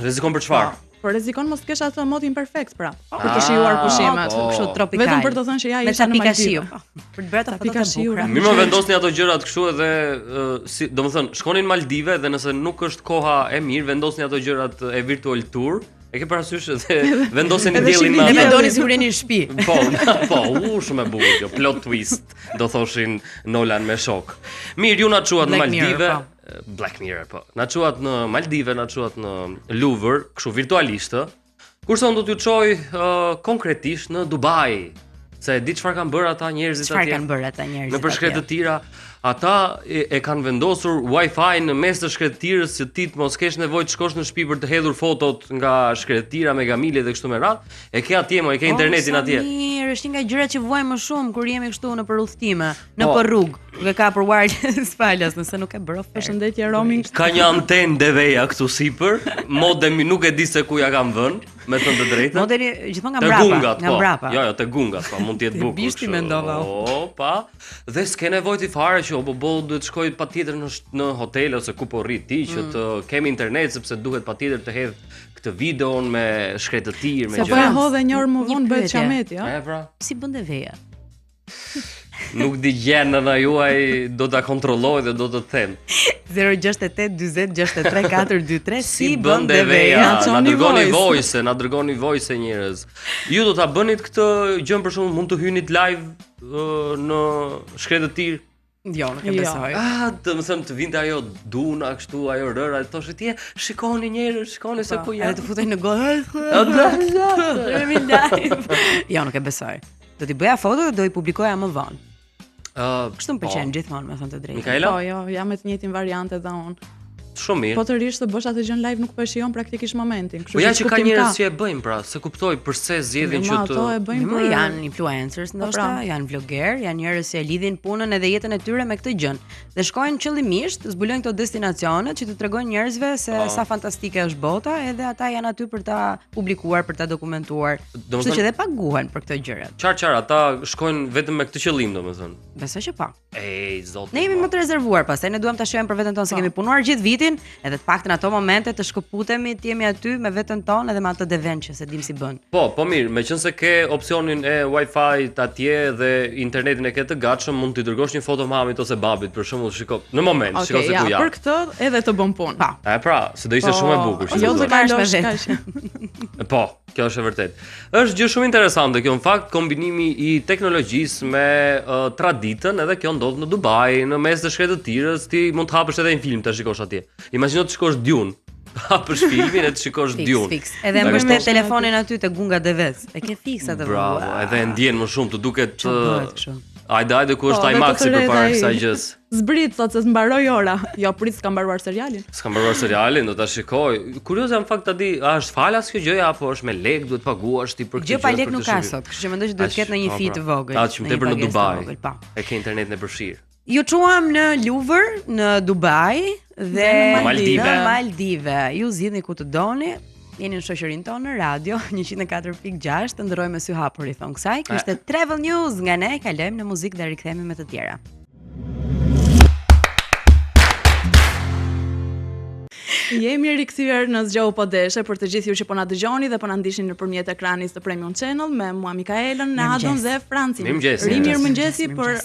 Rrezikon për çfarë? Po rrezikon mos kesh atë modin perfekt pra. Për të shijuar pushimet, kështu tropikal. Vetëm për të thënë që ja isha në Maldive. Për të bërë ato foto të bukura. Mirë, më vendosni ato gjërat kështu edhe domethënë shkonin në Maldive dhe nëse nuk është koha e mirë, vendosni ato gjërat e virtual tour. E ke parasysh edhe vendoseni diellin me atë. Ne mendoni sikur jeni në shtëpi. Po, shumë e bukur kjo, plot twist, do thoshin Nolan me shok. Mirë, ju na çuat në Maldive. Black Mirror, po. Na çuat në Maldive, na çuat në Louvre, kështu virtualisht. Kurse unë do t'ju çoj konkretisht në Dubai. Se e di çfarë kanë bërë ata njerëzit atje. Çfarë kanë bërë ata njerëzit? Në shkretë të tira, ata e kanë vendosur Wi-Fi në mes të shkretëtirës që ti mos kesh nevojë të shkosh në shtëpi për të hedhur fotot nga shkretëtira, megamile dhe kështu me radhë. E ke atje, e ke internetin atje. Mirë, është nga gjërat që vuajmë më shumë kur jemi kështu në udhëtime, në rrugë. Nuk ka për wireless falas, nëse nuk e bërë. Përshëndetje roaming. Ka një antenë deveja këtu sipër, modemi nuk e di se ku ja kam vënë. Me të drejtën. Modeli gjithmonë nga mbrapa. Jo, te gungat, po mund të jetë bukur. Bishti mendova. Opa. Dhe s'ke nevojë ti fare që duhet shkoj patjetër në hotel ose ku po rrit ti që të kemi internet sepse duhet patjetër të hedh këtë videon me shkretëtir, me gjëra. Se po e hodhe një orë më vonë bëhet qameti, ja? Pra. Si bënde veja? Nuk di gjenë në juaj, do të kontrolloj dhe do të them 068 20 63 423. Si bënde veja? Na dërgoni voice njerëz. Ju do ta bënit këtë gjën për shembull, mund të hynit live në shkretëtir? Jo, nuk e besoj. Të më thëmë të vinte ajo duna, kështu, ajo rëra, të thoshë tje, shikoni njerëz, shikoni se ku janë. Të futej në gojë. Jo, nuk e besoj. Do t'i bëja foto dhe do i publikoja më vonë. Kështu më pëlqen gjithmonë, me thënë të drejtë. Mikaela? Po, jo, jam me të njëjtin variant edhe unë. Shumë mirë. Po të rish të bësh atë gjën live nuk po e shijon praktikisht momentin. Po ja që ka njerëz që e bëjnë pra, se kuptoj pse zgjedhin që të. Ato e bëjnë për janë influencers ndoshta, janë vlogger, janë njerëz që e lidhin punën edhe jetën e tyre me këtë gjën. Dhe shkojnë qëllimisht, zbulojnë këto destinacione që të tregojnë njerëzve se sa fantastike është bota, edhe ata janë aty për ta publikuar, për ta dokumentuar. Kështu që dhe paguhen për këto gjëra. Çfarë, ata shkojnë vetëm me këtë qëllim, domethënë. Besoj që po. Ej, zot. Ne jemi më të rezervuar, pastaj ne duam ta shojmë për veten tonë se kemi punuar gjithë vitin, edhe të paktën ato momente të shkëputemi, të jemi aty me veten tonë edhe me ato devën që se dim si bën. Po mirë, meqense ke opsionin e Wi-Fi atje dhe internetin e ke të gatshëm, mund t'i dërgosh një foto mamit ose babit, për shembull, shiko, në moment, shiko se ku janë. Për këtë edhe të bën punë. Pra, se do ishte shumë e bukur, jo të kalosh me vetë. Po, kjo është e vërtet. Është gjë shumë interesante kjo, në fakt, kombinimi i teknologjisë me traditën, edhe kjo ndodh në Dubai, në mes të shkretëtirës, ti mund të hapësh edhe një film të shikosh atje. Imagjino të shikosh Dune. Hapësh filmin e të shikosh Dune. Fix. Edhe mbështet telefonin aty te gunga devec. E ke fix atë. Bravo, edhe e ndjen më shumë, të duket Hajde ku është IMAX-i përpara kësaj gjës. Zbrit sot se mbaroi ora. Jo, prit s'ka mbaruar serialin. S'ka mbaruar serialin, do ta shikoj. Kurioz jam fakt ta di, a është falas kjo gjëja apo është me lek, duhet paguash ti për këtë gjë. Gjë pa lek nuk ka sot, kështu që mendoj që duhet të ketë në një fee të vogël. Atë që më tepër në Dubai. E ke internetin e përfshirë. Ju çuam në Louvre, në Dubai dhe në Maldive. Ju zgjidhni ku të doni. Jeni në shoqërinë tonë në radio 104.6, të ndërrojmë me sy hapur i thon kësaj. Kjo është Travel News nga ne, kalojmë në muzikë dhe rikthehemi me të tjera. Jemi rikthyer në Zgjohu po deshe për të gjithë ju që po na dëgjoni dhe po na ndiqni nëpërmjet ekranit të Premium Channel me mua Mikaelën, Nadon dhe Francin. Mirëmëngjesi për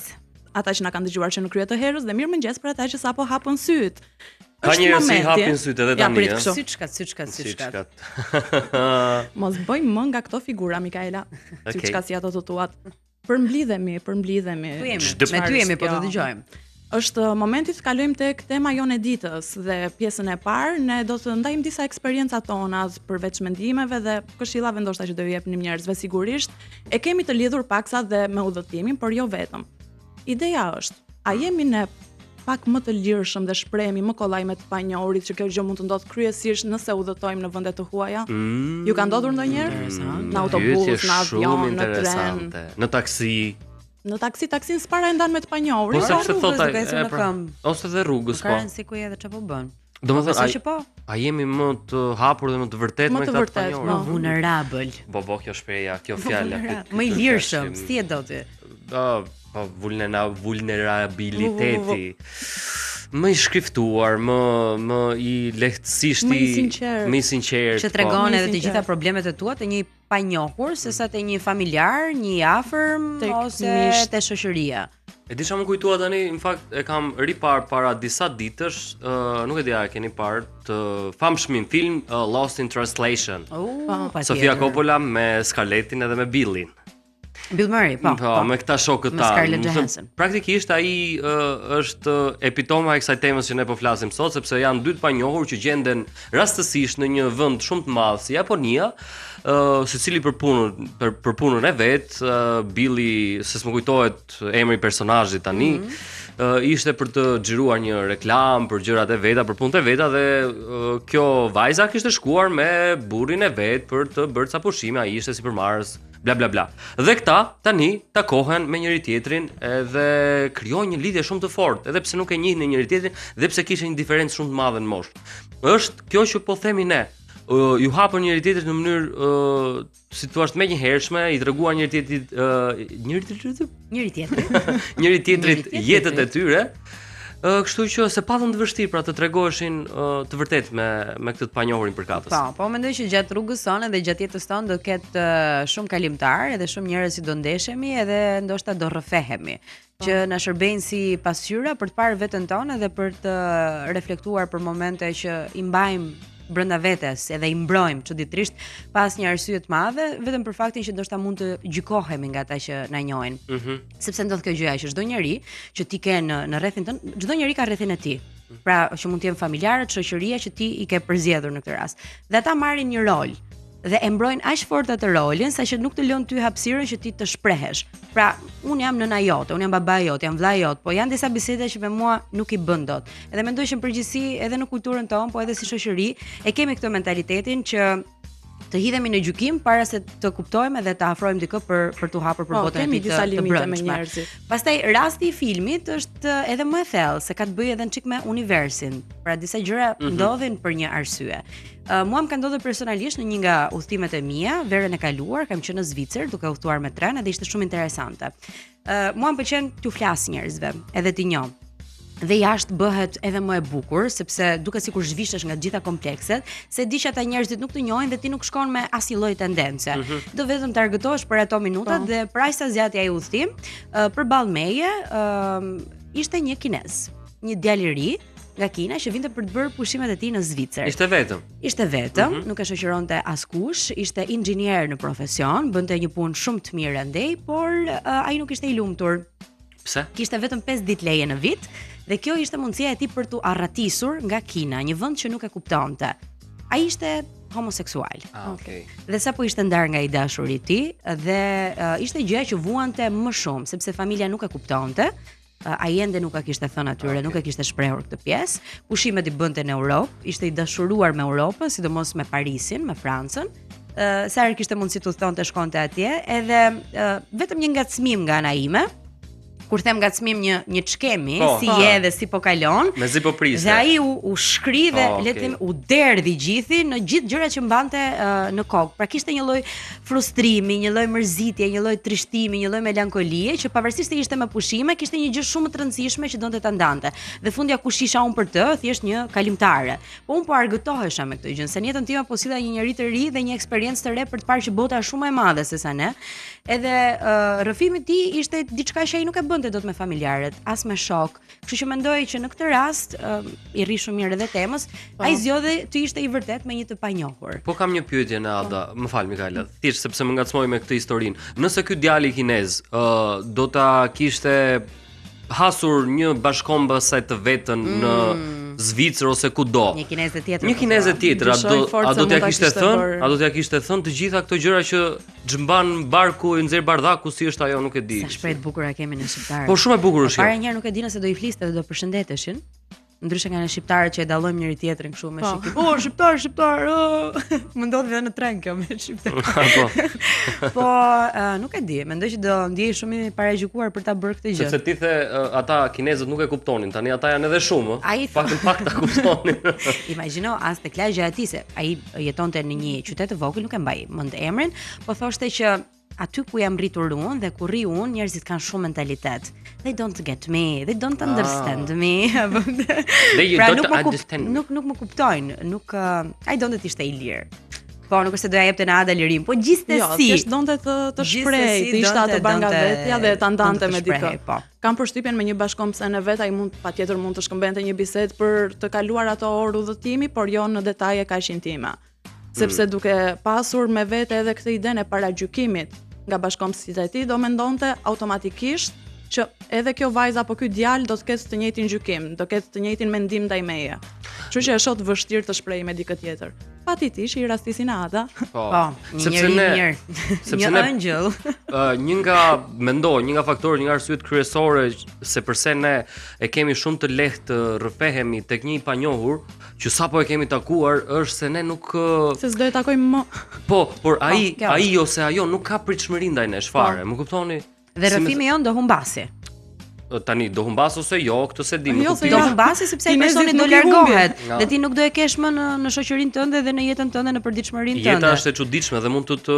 ata që na kanë dëgjuar që në krye të herës dhe mirëmëngjes për ata që sapo hapën syt. Ka njerëz që hapin syt edhe tani. Syçkat. Mos bëj më nga këto figura Mikaela. Syçkat si ato të tuat. Përmblidhemi. Me ty jemi po të dëgjojmë. Është momenti të kalojmë tek tema jonë e ditës dhe pjesën e parë ne do të ndajmë disa eksperiencat tona përveç mendimeve dhe këshillave ndoshta që do i jepnim njerëzve sigurisht. E kemi të lidhur paksa dhe me udhëtimin, por jo vetëm. Ideja është, a jemi ne pak më të lirshëm dhe shprehemi më kollaj me të panjohurit që kjo gjë mund të ndodhë kryesisht nëse udhëtojmë në vende të huaja? Ju ka ndodhur ndonjëherë? Në autobus, në avion, në tren, në taksi. Në taksin s'para e ndan me të panjohurit. Po sepse thotë ose dhe rrugës po. Ka rëndësi ku je dhe çfarë po bën. Domethënë, a jemi më të hapur dhe më të vërtetë me këta të panjohur? Më vulnerabël. Po, kjo shpreha, kjo fjalë. Më i lirshëm, si e do ti? Vulnerabiliteti. Më i shkriftuar, më i lehtësisht më i sinqert. Që tregon edhe të gjitha problemet e tua të një panjohur sesa të një familjar, një i afërm ose te shoqëria. E di çfarë më kujtua tani, në fakt e kam ripar para disa ditësh, nuk e di a e keni parë të famshmin film Lost in Translation. Sofia Coppola me Scarlettin edhe me Billin. Bill Murray, po, me këta shokët ta. Praktikisht ai është epitoma e kësaj temës që ne po flasim sot, sepse janë dy të panjohur që gjenden rastësisht në një vend shumë të madh si Japonia, secili për punën e vet. Billy, se s'më kujtohet emri i personazhit tani, ishte për të xhiruar një reklam për gjërat e veta, për punët e veta dhe kjo vajza kishte shkuar me burrin e vet për të bërë ca pushime, ai ishte sipërmarrës, bla bla bla. Dhe këta tani takohen me njëri tjetrin edhe krijojnë një lidhje shumë të fortë, edhe pse nuk e njihnin njëri tjetrin dhe pse kishin një diferencë shumë të madhe në moshë. Është kjo që po themi ne. ju hapën njëri tjetrit në mënyrë si thua me një hershme, i treguar njëri tjetrit jetët e tyre. Kështu që se patën të vështirë pra të tregoheshin të vërtet me këtë të panjohurin përkatës. Po mendoj që gjatë rrugës sonë dhe gjatë jetës tonë do ketë shumë kalimtar edhe shumë njerëz që do ndeshemi edhe ndoshta do rrëfehemi që na shërbejnë si pasqyra për të parë veten tonë edhe për të reflektuar për momente që i mbajmë brenda vetes edhe i mbrojmë çuditërisht pas një arsye të madhe vetëm për faktin që ndoshta mund të gjykohemi nga ata që na njohin. Sepse ndodh kjo gjëja që çdo njeri që ti ke në rrethin tënd, çdo njeri ka rrethin e tij. Pra që mund të jenë familjarët, shoqëria që ti i ke përzgjedhur në këtë rast. Dhe ata marrin një rol dhe e mbrojnë aq fort atë rolin saqë nuk të lën ty hapësirën që ti të shprehesh. Pra, un jam nëna jote, un jam baba jote, jam vlla jot, po janë disa biseda që me mua nuk i bën dot. Edhe mendoj që në përgjithësi edhe në kulturën tonë, po edhe si shoqëri, e kemi këtë mentalitetin që të hidhemi në gjykim para se të kuptojmë dhe të afrojmë dikë për t'u hapur për botën e tij të brendshme. Pastaj rasti i filmit është edhe më e thellë se ka të bëjë edhe çik me universin. Pra disa gjëra ndodhin për një arsye. Mua më ka ndodhur personalisht në një nga udhëtimet e mia, verën e kaluar, kam qenë në Zvicër duke udhëtuar me tren dhe ishte shumë interesante. Mua më pëlqen t'u flas njerëzve, edhe ti njoh. Dhe jashtë bëhet edhe më e bukur sepse duket sikur zhvishesh nga të gjitha komplekset, se di që ata njerëzit nuk të njohin dhe ti nuk shkon me asnjë lloj tendence. Do vetëm të argëtohesh për ato minuta dhe për aq sa zgjati ai udhtim, përballë meje ishte një kinez, një djalë i ri nga Kina që vinte për të bërë pushimet e tij në Zvicër. Ishte vetëm, nuk e shoqëronte askush, ishte inxhinier në profesion, bënte një punë shumë të mirë andej, por ai nuk ishte i lumtur. Pse? Kishte vetëm 5 ditë leje në vit dhe kjo ishte mundësia e tij për t'u arratisur nga Kina, një vend që nuk e kuptonte. Ai ishte homoseksual. Dhe sapo ishte ndar nga i dashuri i tij dhe ishte gjë që vuante më shumë sepse familja nuk e kuptonte. Ai ende nuk e kishte thënë atyre, nuk e kishte shprehur këtë pjesë. Pushimet i bënte në Europë, ishte i dashuruar me Europën, sidomos me Parisin, me Francën. Sa herë kishte mundësi të udhtonte shkonte atje, edhe vetëm një ngacmim nga ana ime. Kur them ngacmim një çkemi, si je dhe si po kalon. Mezi po priste. Dhe ai u shkri dhe le të them u derdhi gjithi në gjithë gjërat që mbante në kokë. Pra kishte një lloj frustrimi, një lloj mërzitje, një lloj trishtimi, një lloj melankolie që pavarësisht se ishte me pushime, kishte një gjë shumë të rëndësishme që donte ta ndante. Dhe fundja kush isha unë për të, thjesht një kalimtare. Po unë po argëtohesha me këtë gjë, se në jetën time po silla një njerëz të ri dhe një eksperiencë të re për të parë që bota është shumë e madhe se sa ne. Edhe rrëfimi i tij ishte diçka që ai nuk e bënte dot me familjarët, as me shok. Kështu që mendoj që në këtë rast i rri shumë mirë edhe temës, ai zgjodhi të ishte i vërtet me një të panjohur. Po kam një pyetje në Ada, më fal Mikaela, thjesht sepse më ngacmoj me këtë historinë. Nëse ky djalë kinez do ta kishte hasur një bashkëkombëse të vetën në Zvicër ose kudo. Një kineze tjetër. Një kineze tjetër, a do t'ja kishte thënë? A do t'ja kishte thënë të gjitha këto gjëra që xhmban barku i nxjerr bardhaku si është ajo, nuk e di. Sa shpreh bukur a kemi në shqiptar. Po shumë e bukur është. Para një herë nuk e di nëse do i fliste dhe do përshëndeteshin. Ndryshe nga ne shqiptarët që e dallojmë njëri tjetrin kështu me shikim. Shqiptar. Më ndodh edhe në tren kjo me shqiptar. Po, nuk e di, mendoj që do ndjej shumë i paragjykuar për ta bërë këtë gjë. Sepse ti the ata kinezët nuk e kuptonin, tani ata janë edhe shumë, pak ta kuptonin. Imagjino as tek lagja e tij se ai jetonte në një qytet të vogël, nuk e mbaj mend emrin, po thoshte që aty ku jam rritur unë dhe ku rri unë, njerëzit kanë shumë mentalitet. They don't get me, they don't understand me. Nuk më kuptojnë, ai donte të ishte i lirë. Po nuk është se doja jepte në Ada lirim, po gjithsesi. Jo, thjesht donte të shprehej, të ishte atë bën nga vetja dhe ta ndante me dikë. Kam përshtypjen me një bashkëkombëse në vet, ai patjetër mund të shkëmbente një bisedë për të kaluar ato orë udhëtimi, por jo në detaje kaq intime. Sepse duke pasur me vete edhe këtë idenë e paragjykimit nga bashkëkombësit e tij, do mendonte automatikisht që edhe kjo vajza apo ky djalë do të ketë të njëjtin gjykim, do ketë të njëjtin mendim ndaj meje. Kështu që është shumë vështirë të shprehej me dikë tjetër. Patiti i rastisin Ada. Po, një njerëz i mirë. Një angjëll. Një nga faktorët, një nga arsyet kryesore se pse ne e kemi shumë të lehtë të rrëfehemi tek një i panjohur, që sapo e kemi takuar, është se ne nuk se s'do e takojmë më. Po, por ai ose ajo nuk ka pritshmëri ndaj nesh fare, më kuptoni? Dhe rrëfimi jon do humbasi. tani do humbas ose jo, këtë se di, do humbasi sepse ai personi do largohet dhe ti nuk do e kesh më në shoqërinë tënde dhe në jetën tënde në përditshmërinë tënde. Jeta është e çuditshme dhe mund të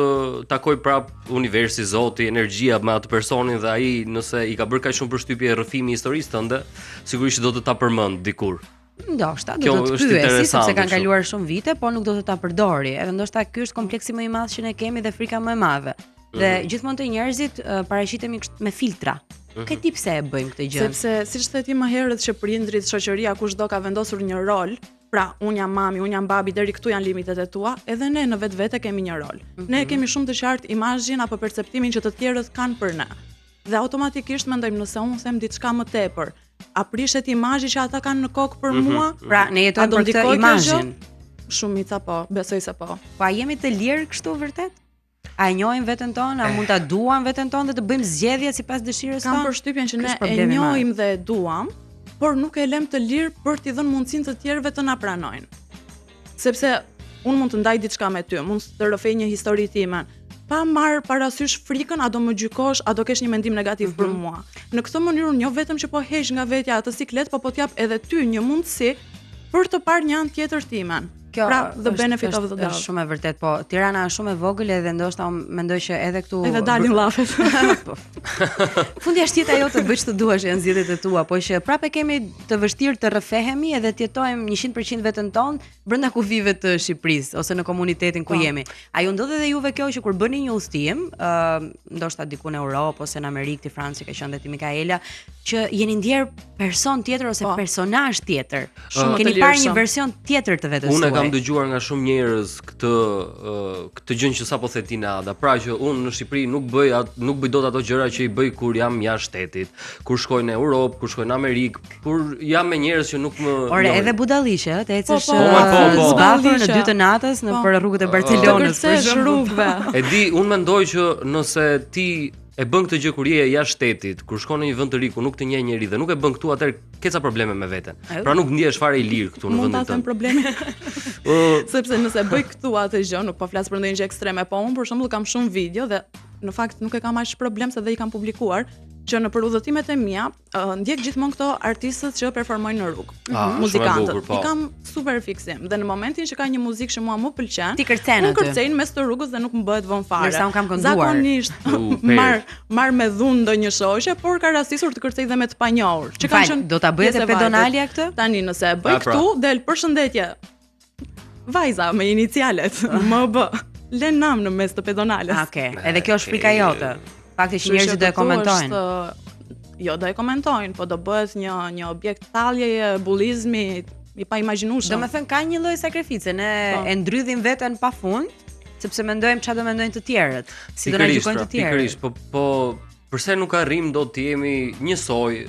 takoj prap universi, Zoti, energjia me atë personin dhe ai nëse i ka bërë kaq shumë përshtypje rrëfimi i historisë tënde, sigurisht do të ta përmend dikur. Ndoshta do të pyesi sepse kanë kaluar shumë vite, po nuk do të ta përdori. Edhe ndoshta ky është kompleksi më i madh që ne kemi dhe frika më e madhe. Dhe gjithmonë të njerëzit paraqitemi me filtra. Këtë tip pse e bëjmë këtë gjë? Sepse siç the ti më herët që prindrit, shoqëria, kushdo ka vendosur një rol. Pra, unë jam mami, unë jam babi, deri këtu janë limitet e tua, edhe ne në vetvete kemi një rol. Ne kemi shumë të qartë imazhin apo perceptimin që të tjerët kanë për ne. Dhe automatikisht mendojmë nëse unë them diçka më tepër, a prishet imazhi që ata kanë në kokë për mua? Pra, ne jetojmë për këtë imazhin. Shumica po, besoj se po. Po a jemi të lirë kështu vërtet? A e njohim veten tonë, a mund ta duam veten tonë dhe të bëjmë zgjedhje sipas dëshirës tonë? Kam përshtypjen që ne e njohim dhe e duam, por nuk e lëm të lirë për t'i dhënë mundësinë të tjerëve të na pranojnë. Sepse unë mund të ndaj diçka me ty, mund të rrëfej një histori time, pa marr parasysh frikën, a do më gjykosh, a do kesh një mendim negativ për mua. Në këtë mënyrë unë jo vetëm që po heq nga vetja atë siklet, po t'jap edhe ty një mundësi për të parë një anë tjetër timen. Pra, the benefit of the doubt. Është shumë e vërtet, po Tirana është shumë e vogël edhe ndoshta unë mendoj që edhe këtu edhe dalin llafet. Fundi është jeta jote, bëj ç'të duash, janë zgjedhjet e tua, po që prapë kemi të vështirë të rrëfehemi edhe të jetojmë 100% veten tonë brenda kufive të Shqipërisë ose në komunitetin ku jemi. A ju ndodh edhe juve kjo që kur bëni një udhtim, ndoshta diku në Europë ose në Amerikë, ti Franci ka qenë dhe ti Mikaela, që jeni ndjer person tjetër ose personazh tjetër. Keni parë një version tjetër të vetes suaj. Kam dëgjuar nga shumë njerëz këtë gjë që sapo the ti Ada. Pra që unë në Shqipëri nuk bëj dot ato gjëra që i bëj kur jam jashtë shtetit, kur shkoj në Europë, kur shkoj në Amerikë, kur jam me njerëz që nuk më Ore, edhe budalliqe, të ecësh zbafur në 2 të natës për rrugët e Barcelonës, për rrugëve. E di, unë mendoj që nëse ti e bën këtë gjë kur je jashtë shtetit, kur shkon në një vend të ri ku nuk të njeh njeri dhe nuk e bën këtu, atëherë ke ca probleme me veten. Pra nuk ndihesh fare i lirë këtu në vendin tënd. Mund ta them probleme. Sepse nëse bëj këtu atë gjë, nuk po flas për ndonjë gjë ekstreme, po unë për shembull kam shumë video dhe në fakt nuk e kam aq problem se dhe i kam publikuar që në udhëtimet e mia ndjek gjithmonë këto artistët që performojnë në rrugë, muzikantët. I kam super fiksim dhe në momentin që ka një muzikë që mua më pëlqen, ti kërcen aty. Unë kërcej në mes të rrugës dhe nuk më bëhet vonë fare. Ndërsa unë kam kënduar. Zakonisht marr me dhunë ndonjë shoqe, por ka rastisur të kërcej dhe me të panjohur. Që kanë qenë do ta bëjë te pedonalja këtë? Tani nëse e bëj këtu, del përshëndetje. Vajza me inicialet MB. Lën nam në mes të pedonales. Okej. Edhe kjo është frika jote. Fakti që njerëzit do e komentojnë. Jo, do e komentojnë, po do bëhet një objekt talljeje, bullizmi i pa imagjinueshëm. Domethënë ka një lloj sakrifice, ne e ndrydhim veten pafund, sepse mendojmë çfarë do mendojnë të tjerët, si do na gjykojnë të tjerët. Pikërisht, po pse nuk arrim dot të jemi njësoj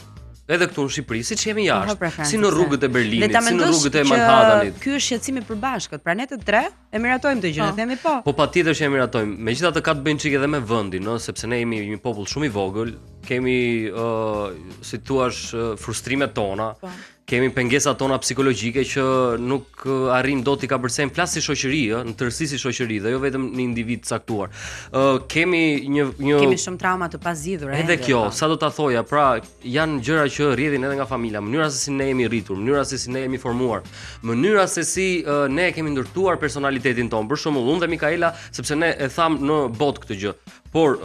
edhe këtu në Shqipëri, siç jemi jashtë, si në rrugët e Berlinit, si në rrugët e Manhattanit. Ky është shqetësimi përbashkët. Pra ne të tre e miratojmë të gjë, ne themi po. Po patjetër që e miratojmë. Megjithatë ka të bëjë çike edhe me vendin, ëh, sepse ne jemi një popull shumë i vogël, kemi si thua frustrimet tona. Kemi pengesat tona psikologjike që nuk arrim dot i kapërcejmë flas si shoqëri, në tërësi si shoqëri dhe jo vetëm në individ caktuar. Kemi kemi shumë trauma të pazgjidhura. Edhe kjo, sa do ta thoja, pra janë gjëra që rrjedhin edhe nga familja, mënyra se si ne jemi rritur, mënyra se si ne jemi formuar, mënyra se si ne kemi ndërtuar personalitetin ton. Për shembull, unë dhe Mikaela, sepse ne e tham në botë këtë gjë, por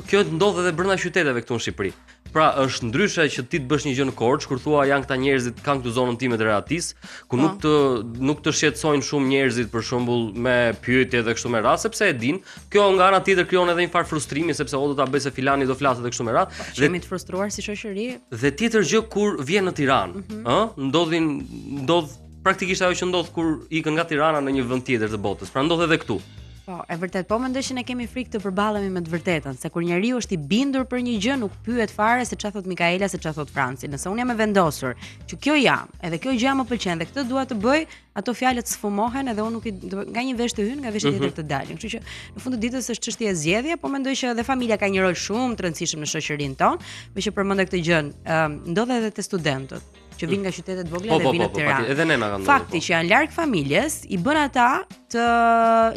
kjo ndodh edhe brenda qyteteve këtu në Shqipëri. Pra është ndryshe që ti të bësh një gjë në Korçë kur thua janë këta njerëzit kanë këtu zonën time të Rehatis, ku nuk të shqetësojnë shumë njerëzit për shembull me pyetje dhe kështu me radhë, sepse e din, kjo nga ana tjetër krijon edhe një farë frustrimi sepse o do ta bëj se filani do flasë dhe kështu me radhë. Jemi të frustruar si shoqëri. Dhe tjetër gjë kur vjen në Tiranë, ndodh praktikisht ajo që ndodh kur ikën nga Tirana në një vend tjetër të botës. Pra ndodh edhe këtu. Po, e vërtet, po mendoj që ne kemi frikë të përballemi me të vërtetën, se kur njeriu është i bindur për një gjë, nuk pyet fare se çfarë thot Mikaela, se çfarë thot Franci. Nëse unë jam e vendosur që kjo jam, edhe kjo gjë më pëlqen dhe këtë dua të bëj, ato fjalët sfumohen edhe unë nuk nga një vesh të hyn, nga vesh tjetër të dalin. Kështu që në fund të ditës është çështje e zgjedhje, po mendoj që edhe familja ka një rol shumë të rëndësishëm në shoqërinë tonë, me që përmendë këtë gjë, ndodh edhe te studentët. që vinë nga qytetet vogla dhe vinë në Tiranë. Edhe ne na kanë ndodhur. Fakti që janë larg familjes i bën ata të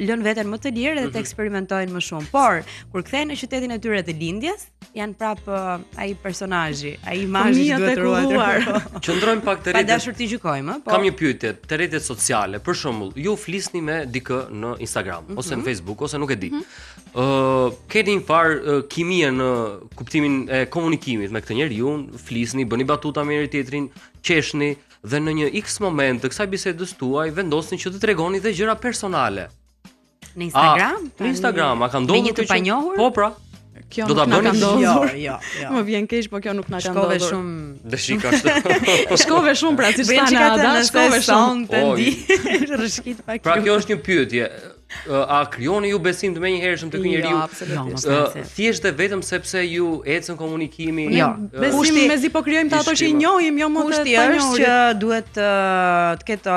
lënë veten më të lirë dhe të eksperimentojnë më shumë. Por kur kthehen në qytetin e tyre të lindjes, janë prapë ai personazhi, ai imazhi që duhet të ruajtur. Qëndrojmë pak te Pa dashur të gjykojmë, po. Kam një pyetje, te rrjetet sociale, për shembull, ju flisni me dikë në Instagram ose në Facebook ose nuk e di. Keni një farë kimie në kuptimin e komunikimit me këtë njeriu, flisni, bëni batuta me njëri tjetrin, qeshni dhe në një X moment të kësaj bisedës tuaj vendosni që të tregoni dhe gjëra personale. Në Instagram? Në Instagram, a ka ndodhur me një të panjohur? Po pra. Kjo Do ta nuk na ka bëni? ndodhur. Jo. Më vjen keq, po kjo nuk na ka Shkove ndodhur. shumë Dëshik ashtu. Shkove shumë pra, siç Bëjnë tani çika të Ada, shkove shumë. të ndi. Rrshkit pak. Pra kjo është një pyetje. A krijoni ju besim të menjëhershëm tek ky njeriu? Jo, absolutisht. Thjesht dhe vetëm sepse ju ecën komunikimi. Jo. Besim mezi po krijojmë të ato që i njohim, jo më të Kushti është që duhet të ketë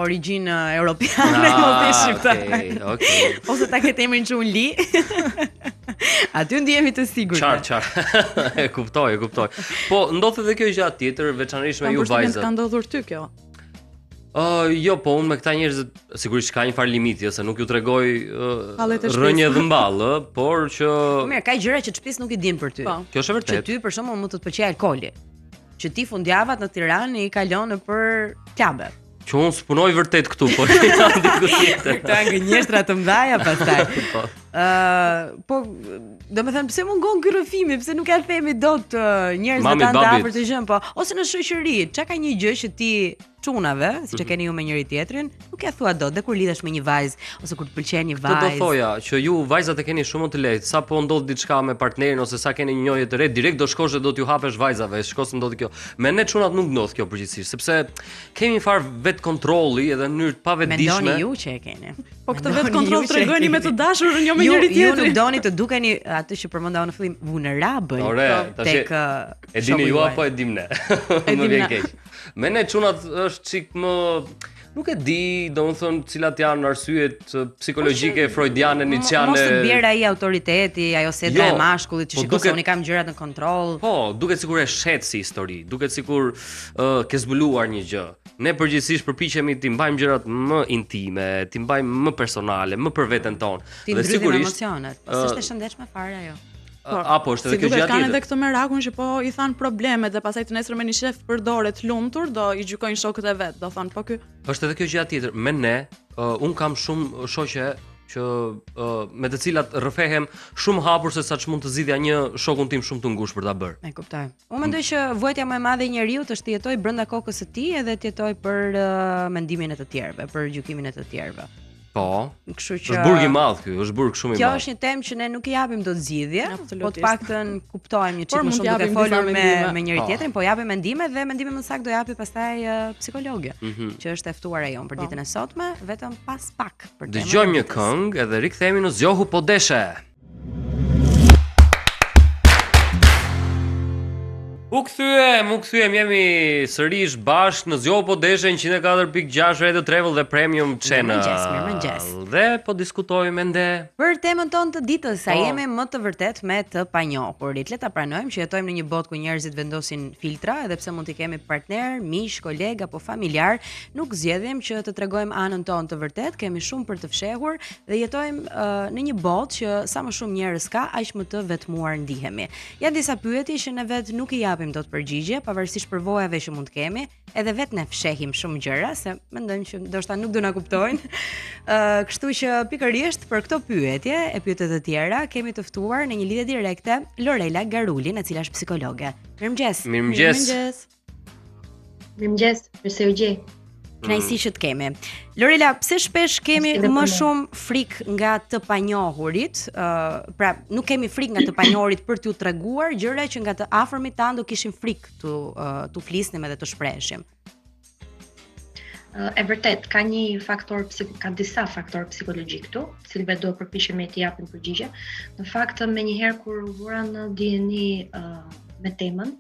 origjinë europiane, mos e shqiptare. Okej. Ose ta ketë emrin që unë li. Aty ndihemi të sigurt. Çar. E kuptoj. Po ndodhet edhe kjo gjë tjetër, veçanërisht me ju vajzat. Ka ndodhur ty kjo. Jo, po unë me këta njerëz sigurisht ka një farë limiti, se nuk ju tregoj Hallet e shtëpisë. rënje dhe mballë, por që Mirë, ka gjëra që shtëpis nuk i din për ty. Po. kjo është e Që vërtetë. ty për shembull mund të të pëlqejë alkooli. Që ti fundjavat në Tiranë i kalon nëpër klabe. Që unë s'punoj vërtet këtu, po jam diku tjetër. Këto janë gënjeshtra të mëdha pastaj. Po. Po, domethënë pse mungon ky rrëfimi, pse nuk ja themi dot njerëzve Mamit, tan babit. afër të gjën, po, ose në shoqëri, çka ka një gjë që ti çunave, siç e keni ju me njëri tjetrin, nuk ja thua dot, dhe kur lidhesh me një vajzë ose kur të pëlqen një Këtë do vajzë. thoja që ju vajzat e keni shumë më të lehtë, sa po ndodh diçka me partnerin ose sa keni një njohje të re, direkt do shkosh dhe do t'ju hapesh vajzave, shkos ndodhi kjo. Me ne çunat nuk ndodh kjo përgjithsisht, sepse kemi një farë vet kontrolli edhe në mënyrë të pavetdijshme. Mendoni ju që e keni. Po këtë Mendoni vetë kontroll ju që tregoni e me keni. të dashur, jo me Ju njëri nuk tjetrin. doni të dukeni atë që përmenda unë në fillim vulnerable. Ore, tash tek e dini ju apo e dim ne? Më vjen keq. Me ne çunat është çik më nuk e di, domethënë cilat janë arsyet psikologjike, freudiane, nietzscheane. Mos të bjerë ai autoriteti, ajo sedra Jo, e mashkullit që po shikon se duket- unë kam gjërat në kontroll. Po, duket sikur e shet si histori, duket sikur ke zbuluar një gjë. Ne përgjithsisht përpiqemi ti mbajmë gjërat më intime, ti mbajmë më personale, më për veten tonë. Ti ndryshim emocionet. Po s'është e shëndetshme fare ajo. Apo është edhe Si kjo duket gjë kanë edhe tjetër. këtë merakun që po i than problemet dhe pastaj të nesër me një shef përdoret lumtur, do i gjykojnë shokët e vet, do thonë po ky. Është edhe kjo gjë tjetër. Me ne, un kam shumë shoqe që me të cilat rrëfehem shumë hapur se sa ç'mund të zgjidhja një shokun tim shumë të ngushtë për ta bërë. E kuptoj. Unë mendoj që vuajtja më e madhe e njeriu është të jetojë brenda kokës së tij edhe të jetojë për mendimin e të tjerëve, për gjykimin e të tjerëve. Po. Kështu që Është burg i madh ky, është burg shumë i kjo madh. është një temë që ne nuk i japim dot zgjidhje, po të Absolutisht. paktën kuptojmë një çik Por më mund shumë duke t'japim folur disa me mendime. me njëri Po. tjetrin, po japim mendime dhe mendime më saktë do japi pastaj psikologe, që është e ftuar ajo për ditën e sotme, vetëm pas pak për temën. Dëgjojmë një këngë edhe rikthehemi në Zgjohu po deshe. U kthyem, jemi sërish bashkë në Zgjohu po deshe 104.6 Radio Travel dhe Premium Channel. Mirëmëngjes. Dhe po diskutojmë ende. Për temën tonë të ditës, sa Po. jemi më të vërtet me të panjohurit. Le ta pranojmë që jetojmë në një botë ku njerëzit vendosin filtra, edhe pse mund të kemi partner, miq, koleg apo familjar, nuk zgjedhim që të tregojmë anën tonë të vërtet, kemi shumë për të fshehur dhe jetojmë në një botë që sa më shumë njerëz ka, aq më të vetmuar ndihemi. Janë disa pyetje që ne vet nuk i japim dot përgjigje, pavarësisht përvojave që mund të kemi, edhe vet ne fshehim shumë gjëra se mendojmë që ndoshta nuk do na kuptojnë. Kështu që pikërisht për këto pyetje e pyetjet e tjera kemi të ftuar në një lidhje direkte Lorela Garulin, e cila është psikologe. Mirëmëngjes. Mirëmëngjes. Mirëmëngjes, mirë se u gjej. Kënaqësi që të kemi. Lorela, pse shpesh kemi Është edhe më për ne. shumë frikë nga të panjohurit? Pra, nuk kemi frikë nga të panjohurit për t'u treguar gjëra që nga të afërmit tan do kishim frikë tu flisnim edhe të shpreheshim. E vërtet, ka disa faktor psikologjik këtu, cilëve do përpiqemi t'i japim përgjigje. Në fakt, menjëherë kur u vura në dieni me temën,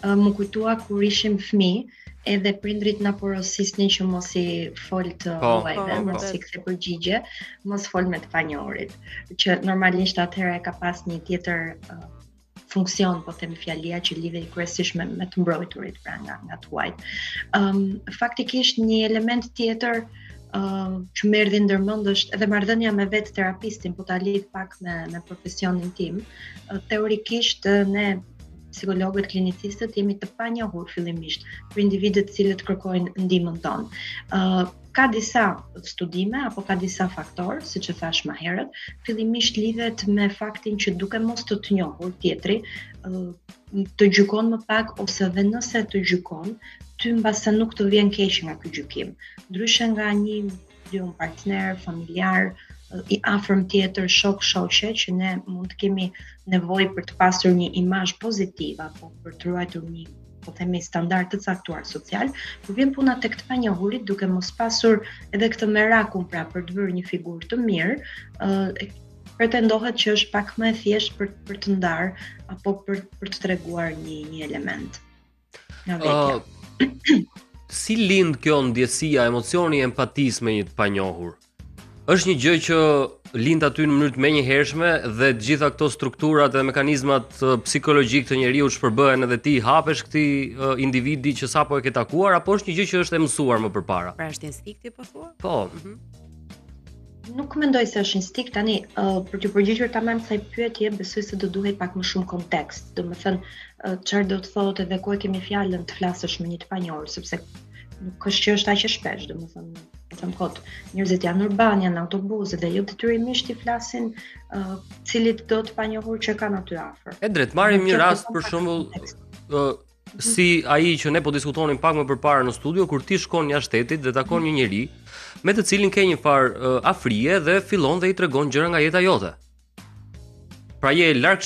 më kujtua kur ishim fëmijë, edhe prindrit na porosisnin që mos i fol të huajve, mos i kthe përgjigje, mos fol me të panjohurit, që normalisht atëherë ka pas një tjetër funksion, po themi fjalia që lidhej kryesisht me të mbrojturit, pra nga të huajt. Faktikisht një element tjetër që më erdhi ndërmend është edhe marrëdhënia me vetë terapistin, po ta lidh pak me profesionin tim. Teorikisht ne psikologët klinicistët jemi të panjohur fillimisht për individët të cilët kërkojnë ndihmën tonë. Ka disa studime apo ka disa faktorë, siç e thash më herët, fillimisht lidhet me faktin që duke mos të njohur tjetri, të gjykon më pak ose edhe nëse të gjykon, ty mbase nuk të vjen keq nga ky gjykim. Ndryshe nga një partner, familjar, i afërm tjetër, shok, shoqe, që ne mund të kemi nevojë për të pasur një imazh pozitiv apo për të ruajtur një, po themi, standard të caktuar social, por vjen puna tek të panjohurit duke mos pasur edhe këtë merakun pra për të bërë një figurë të mirë, pretendohet që është pak më e thjeshtë për të ndarë apo për të treguar një element nga vetja. Si lind kjo ndjesia, emocioni, empatisë me një të panjohur? Është një gjë që lind aty në mënyrë të menjëhershme dhe të gjitha këto strukturat dhe mekanizmat psikologjik të njeriut shpërbëhen edhe ti hapesh këtij individi që sapo e ke takuar, apo është një gjë që është e mësuar më përpara? Pra është instikti po thua? Po. Nuk mendoj se është instinkt, tani për të përgjigjur tamam kësaj pyetje, besoj se do duhet pak më shumë kontekst. Domethënë çfarë do të thotë edhe ku e kemi fjalën të flasësh me një të panjohur, sepse nuk është që është aq e shpesh, domethënë kot, njerëzit janë urban, janë autobuse dhe jo detyrimisht i flasin cilit do të panjohur që kanë aty afër. E drejt, marrim një rast për shembull si ai që ne po diskutonin pak më përpara në studio, kur ti shkon jashtë shtetit dhe takon një njeri me të cilin ke një farë afrie dhe fillon dhe i tregon gjëra nga jeta jote. Pra je larg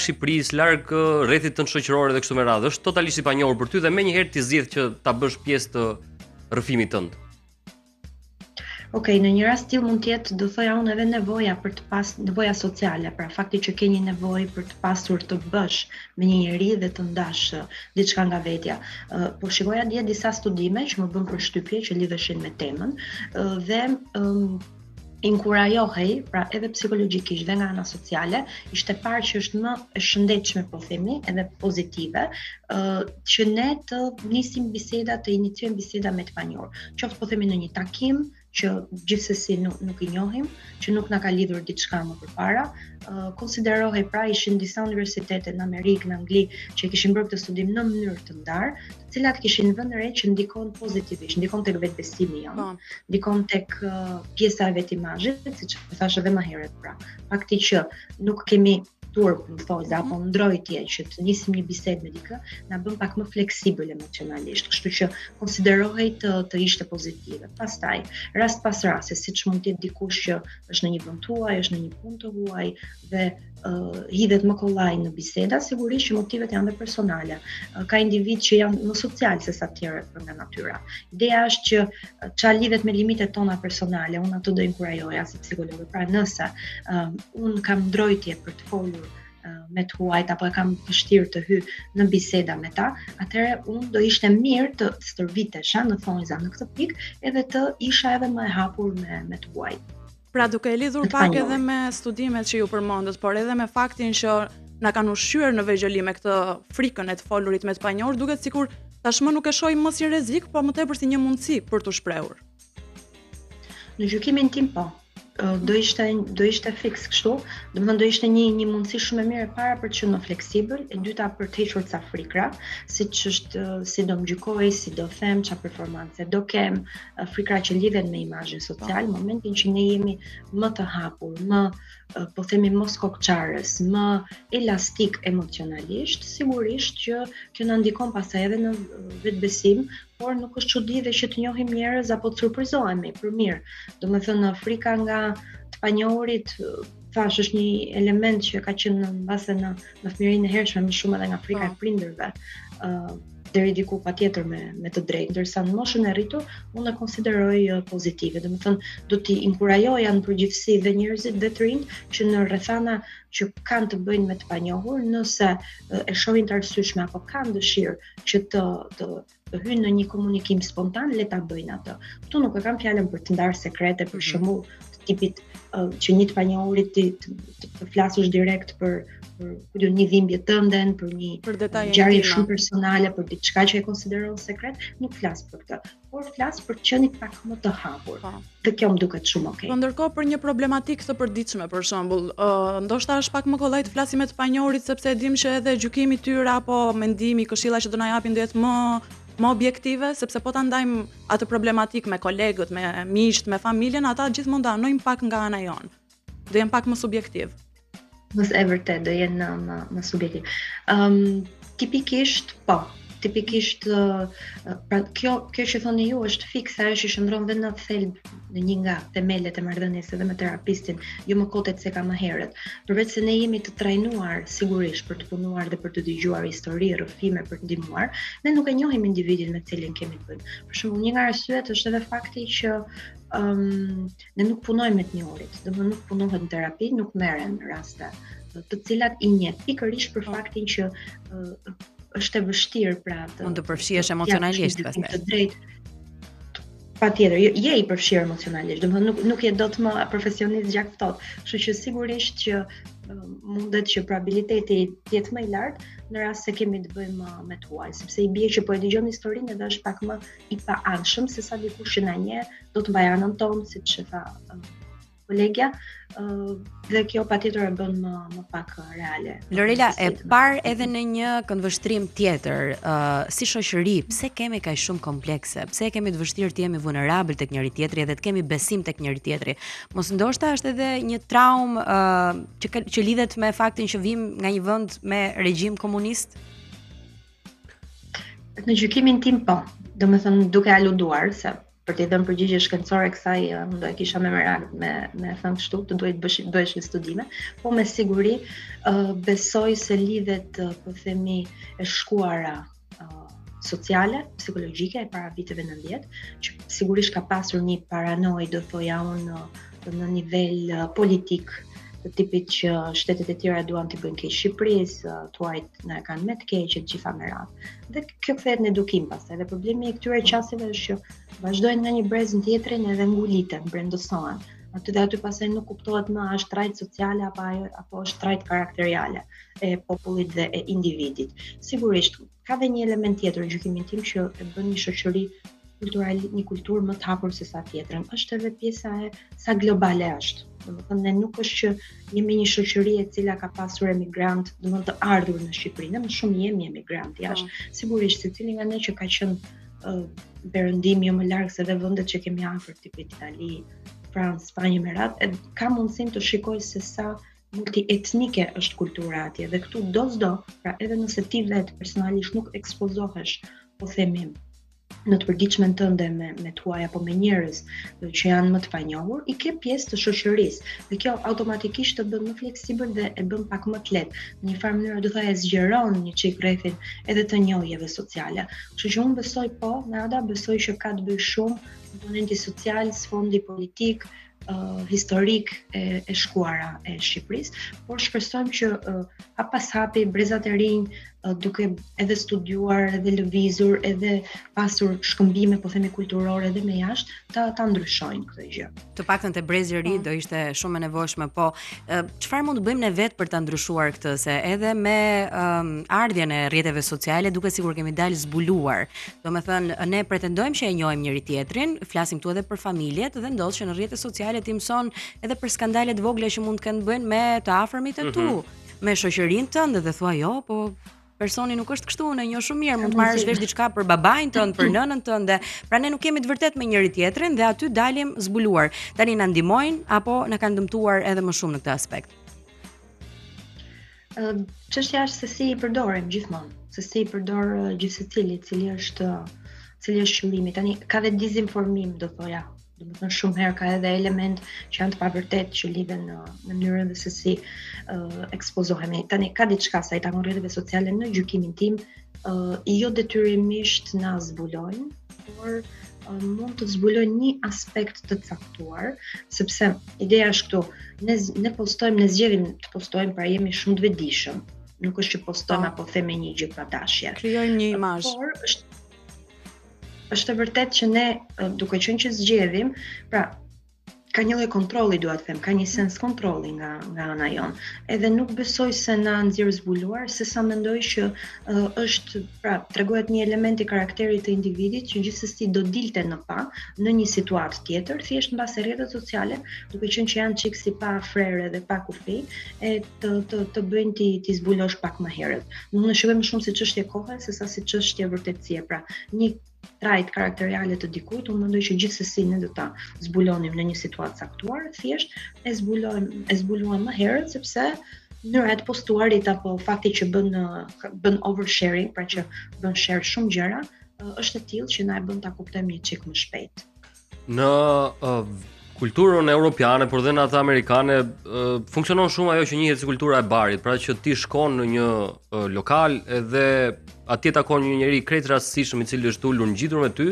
Shqipërisë, larg rrethit tënd shoqëror dhe kështu me radhë, është totalisht i panjohur për ty dhe menjëherë ti zgjidh që ta bësh pjesë të rrëfimit tënd. Okej, në një rast tillë mund të jetë, do thoja unë, edhe nevoja për të nevoja sociale, pra fakti që ke një nevojë për të pasur të bësh me një njerëz dhe të ndash diçka nga vetja. Po shikoja dje disa studime që më bën përshtypje që lidheshin me temën dhe inkurajohej, pra edhe psikologjikisht dhe nga ana sociale, ishte parë që është më e shëndetshme, po themi, edhe pozitive, që ne të nisim biseda, të iniciojmë biseda me të panjohur. Qoftë po themi në një takim që gjithsesi nuk i njohim, që nuk na ka lidhur diçka më përpara, konsiderohej, pra ishin disa universitete në Amerikë, në Angli, që kishin bërë këtë studim në mënyrë të ndarë, të cilat kishin vënë re që ndikon pozitivisht, ndikon tek vetbesimi jonë, ndikon tek pjesa e vetimazhit, siç e thash edhe më herët, pra. Fakti që nuk kemi turp në thojza apo ndrojtje që të nisim një bisedë me dikë, na bën pak më fleksibël emocionalisht, kështu që konsiderohej të ishte pozitive. Pastaj, rast pas rasti, siç mund të jetë dikush që është në një vend tuaj, është në një punë të huaj dhe hidhet më kollaj në biseda, sigurisht që motivet janë dhe personale. Ka individ që janë më social se sa të tjerët nga natyra. Ideja është që çfarë lidhet me limitet tona personale, unë ato do inkurajoja si psikologe. Pra nëse unë kam ndrojtje për të folur me të huajt apo e kam vështirë të hy në biseda me ta, atëherë unë do ishte mirë të stërvitesha në thonjza në këtë pikë edhe të isha edhe më e hapur me të huajt. Pra duke e lidhur pak edhe me studimet që ju përmendët, por edhe me faktin që na kanë ushqyer në vegjëli me këtë frikën e të folurit me të panjohur, duket sikur tashmë nuk e shohim më si rrezik, por më tepër si një mundësi për të shprehur. Në gjykimin tim po. Do ishte fiks kështu, domethënë do ishte një mundësi shumë e mirë e para për të qenë fleksibël, e dyta për të hequr ca frikra, siç është si do më gjykoj, si do them, çfarë performance do kem, frikra që lidhen me imazhin social, në momentin që ne jemi më të hapur, më po themi mos kokçarës, më elastik emocionalisht, sigurisht që kjo na ndikon pastaj edhe në vetbesim, por nuk është çudi dhe që të njohim njerëz apo të surprizohemi për mirë. Domethënë frika nga të panjohurit, thash, është një element që ka qenë mbase në fëmijërinë e hershme, më shumë edhe nga frika e prindërve. Deri diku patjetër me të drejtë, ndërsa në moshën e rritur unë e konsideroj pozitive. Domethënë do t'i inkurajoja në përgjithësi dhe njerëzit dhe të rinj që në rrethana që kanë të bëjnë me të panjohur, nëse e shohin të arsyeshme apo kanë dëshirë që të hyjnë në një komunikim spontan, le ta bëjnë atë. Ktu nuk e kam fjalën për të ndarë sekrete, për shembull, të tipit që një të panjohurit të flasësh direkt për një dhimbje tënden, për një ngjarje shumë personale, për diçka që e konsideron sekret, nuk flas për këtë, por flas për të qenë pak më të hapur. Dhe kjo më duket shumë okay. Po ndërkohë për një problematikë të përditshme, për shembull, ndoshta është pak më kollaj të flasim me të panjohurit sepse e dim që edhe gjykimi i tyre apo mendimi, këshilla që do na japin do jetë më objektive, sepse po ta ndajmë atë problematikë me kolegët, me miqt, me familjen, ata gjithmonë do anojnë pak nga ana jon. Do jenë pak më subjektiv. Mos e vërtet, do jenë më subjektiv. Tipikisht, po. Tipikisht, pra kjo që thoni ju është fikse, ajo që shndron vetëm në thelb në një nga themelet e marrëdhënies edhe me terapistin, jo më kotet se ka më herët. Përveç se ne jemi të trajnuar sigurisht për të punuar dhe për të dëgjuar histori, rrëfime për të ndihmuar, ne nuk e njohim individin me të cilin kemi të bëjmë. Për shembull, një nga arsyet është edhe fakti që ne nuk punojmë me të njohurit, domethënë nuk punohet në terapi, nuk merren raste të cilat i njeh pikërisht për faktin që është e vështirë pra mund të përfshihesh emocionalisht pastaj. Të drejtë. Patjetër, je i përfshirë emocionalisht, domethënë nuk je dot më profesionist gjatë ftohtë. Kështu që sigurisht që mundet që probabiliteti të jetë më i lartë në rast se kemi të bëjmë me tuaj, sepse i bie që po e dëgjon historinë edhe është pak më i pa-anshëm se sa dikush që na njeh, do të mbaj anën tonë, siç e tha kolegja, dhe kjo patjetër e bën më pak reale. Lorela, e par edhe në një këndvështrim tjetër, si shoqëri, pse kemi kaq shumë komplekse? Pse kemi të vështirë të jemi vulnerabël tek njëri tjetri edhe të kemi besim tek njëri tjetri? Mos ndoshta është edhe një traumë që lidhet me faktin që vim nga një vend me regjim komunist? Në gjykimin tim po, domethënë duke aluduar se për të dhënë përgjigje shkencore kësaj, do e kisha me merak me thënë kështu, të duhet bëhesh një studime, po me siguri besoj se lidhet, po themi, e shkuara sociale, psikologjike e para viteve 90, që sigurisht ka pasur një paranoj, do thoja unë, në nivel politik, të tipit që shtetet e tjera duan t'i bëjnë keq Shqipërisë, tuajt na e kanë me të keqe gjitha me radhë. Dhe kjo kthehet në edukim pastaj. Dhe problemi i këtyre qasjeve është që vazhdojnë nga një brez në tjetrin edhe nguliten, brendësohen. Aty pastaj nuk kuptohet më a është trajt sociale apo është trajt karakteriale e popullit dhe e individit. Sigurisht ka dhe një element tjetër në gjykimin tim që e bën një shoqëri një kulturë më të hapur se sa tjetrën. Është edhe pjesa e sa globale është. Domethënë ne nuk është që jemi një shoqëri e cila ka pasur emigrant, domethënë të ardhur në Shqipëri, ne më shumë jemi emigrant jashtë. Sigurisht secili nga ne që ka qenë perëndim jo më larg se dhe vendet që kemi afër, tipi Itali, Francë, Spanjë me radhë, ka mundësinë të shikoj se sa multietnike është kultura atje dhe këtu do, pra edhe nëse ti vetë personalisht nuk ekspozohesh, po themi, në të përditshmën tënde me tuaj apo me njerëz që janë më të panjohur, i ke pjesë të shoqërisë. Dhe kjo automatikisht të bën më fleksibël dhe e bën pak më të lehtë. Në një farë mënyrë do thënë e zgjeron një çik rrethin edhe të njohjeve sociale. Kështu që unë besoj po, Nada, besoj që ka të bëjë shumë komponenti social, sfondi politik, historik e shkuara e Shqipërisë, por shpresojmë që hap pas hapi brezat e rinj duke edhe studiuar, edhe lëvizur, edhe pasur shkëmbime, po themi kulturore edhe me jashtë, ta ndryshojnë këtë gjë. Të paktën te brezi i ri do ishte shumë e nevojshme, po çfarë mund të bëjmë ne vetë për ta ndryshuar këtë, se edhe me ardhjen e rrjeteve sociale duke sigur kemi dalë zbuluar. Domethënë ne pretendojmë që e njohim njëri tjetrin, flasim këtu edhe për familjet dhe ndodh që në rrjetet sociale ti mëson edhe për skandalet vogla që mund të kenë të bëjnë me të afërmit e tu, me shoqërinë tënde dhe thua jo, po personi nuk është kështu, ne njoh shumë mirë, mund të marrësh vesh diçka për babain tënd, për nënën tënde. Pra ne nuk kemi të vërtetë me njëri tjetrin dhe aty dalim zbuluar. Tani na ndihmojnë apo na kanë dëmtuar edhe më shumë në këtë aspekt? Çështja është se si i përdorim gjithmonë, se si i përdor gjithsecili, cili është qëllimi. Tani ka dhe dezinformim, do thoja. Domethënë shumë herë ka edhe element që janë të pavërtetë që lidhen në mënyrën dhe se si ekspozohemi. Tani ka diçka sa i takon rrjeteve sociale në gjykimin tim, jo detyrimisht na zbulojnë, por mund të zbulojnë një aspekt të caktuar, sepse ideja është këtu, ne postojmë, ne zgjedhim të postojmë, pra jemi shumë të vetëdijshëm. Nuk është që postojmë apo themi një gjë pa dashje. Krijojmë një imazh. Por është e vërtet që ne, duke qenë që zgjedhim, pra ka një lloj kontrolli, dua të them, ka një sens kontrolli nga ana jon. Edhe nuk besoj se na nxjerr zbuluar, sesa mendoj që është, pra, tregohet një element i karakterit të individit që gjithsesi do dilte në në një situatë tjetër, thjesht mbas rrjetet sociale, duke qenë që janë çik si pa frere dhe pa kufi, e të bëjnë ti zbulosh pak më herët. Nuk në shikoj më shumë si çështje kohe, sesa si çështje vërtetësie. Pra, një trajt karakteriale të dikujt, unë mendoj që gjithsesi ne do ta zbulonim në një situatë caktuar, thjesht e zbuluam më herët sepse mënyra e postuarit apo fakti që bën oversharing, pra që bën share shumë gjëra, është e tillë që na e bën ta kuptojmë një çik më shpejt. Në kulturën europiane, por dhe në atë amerikane, funksionon shumë ajo që njihet si kultura e barit, pra që ti shkon në një lokal edhe atje takon një njeri krejt rastësishëm i cili është ulur ngjitur me ty.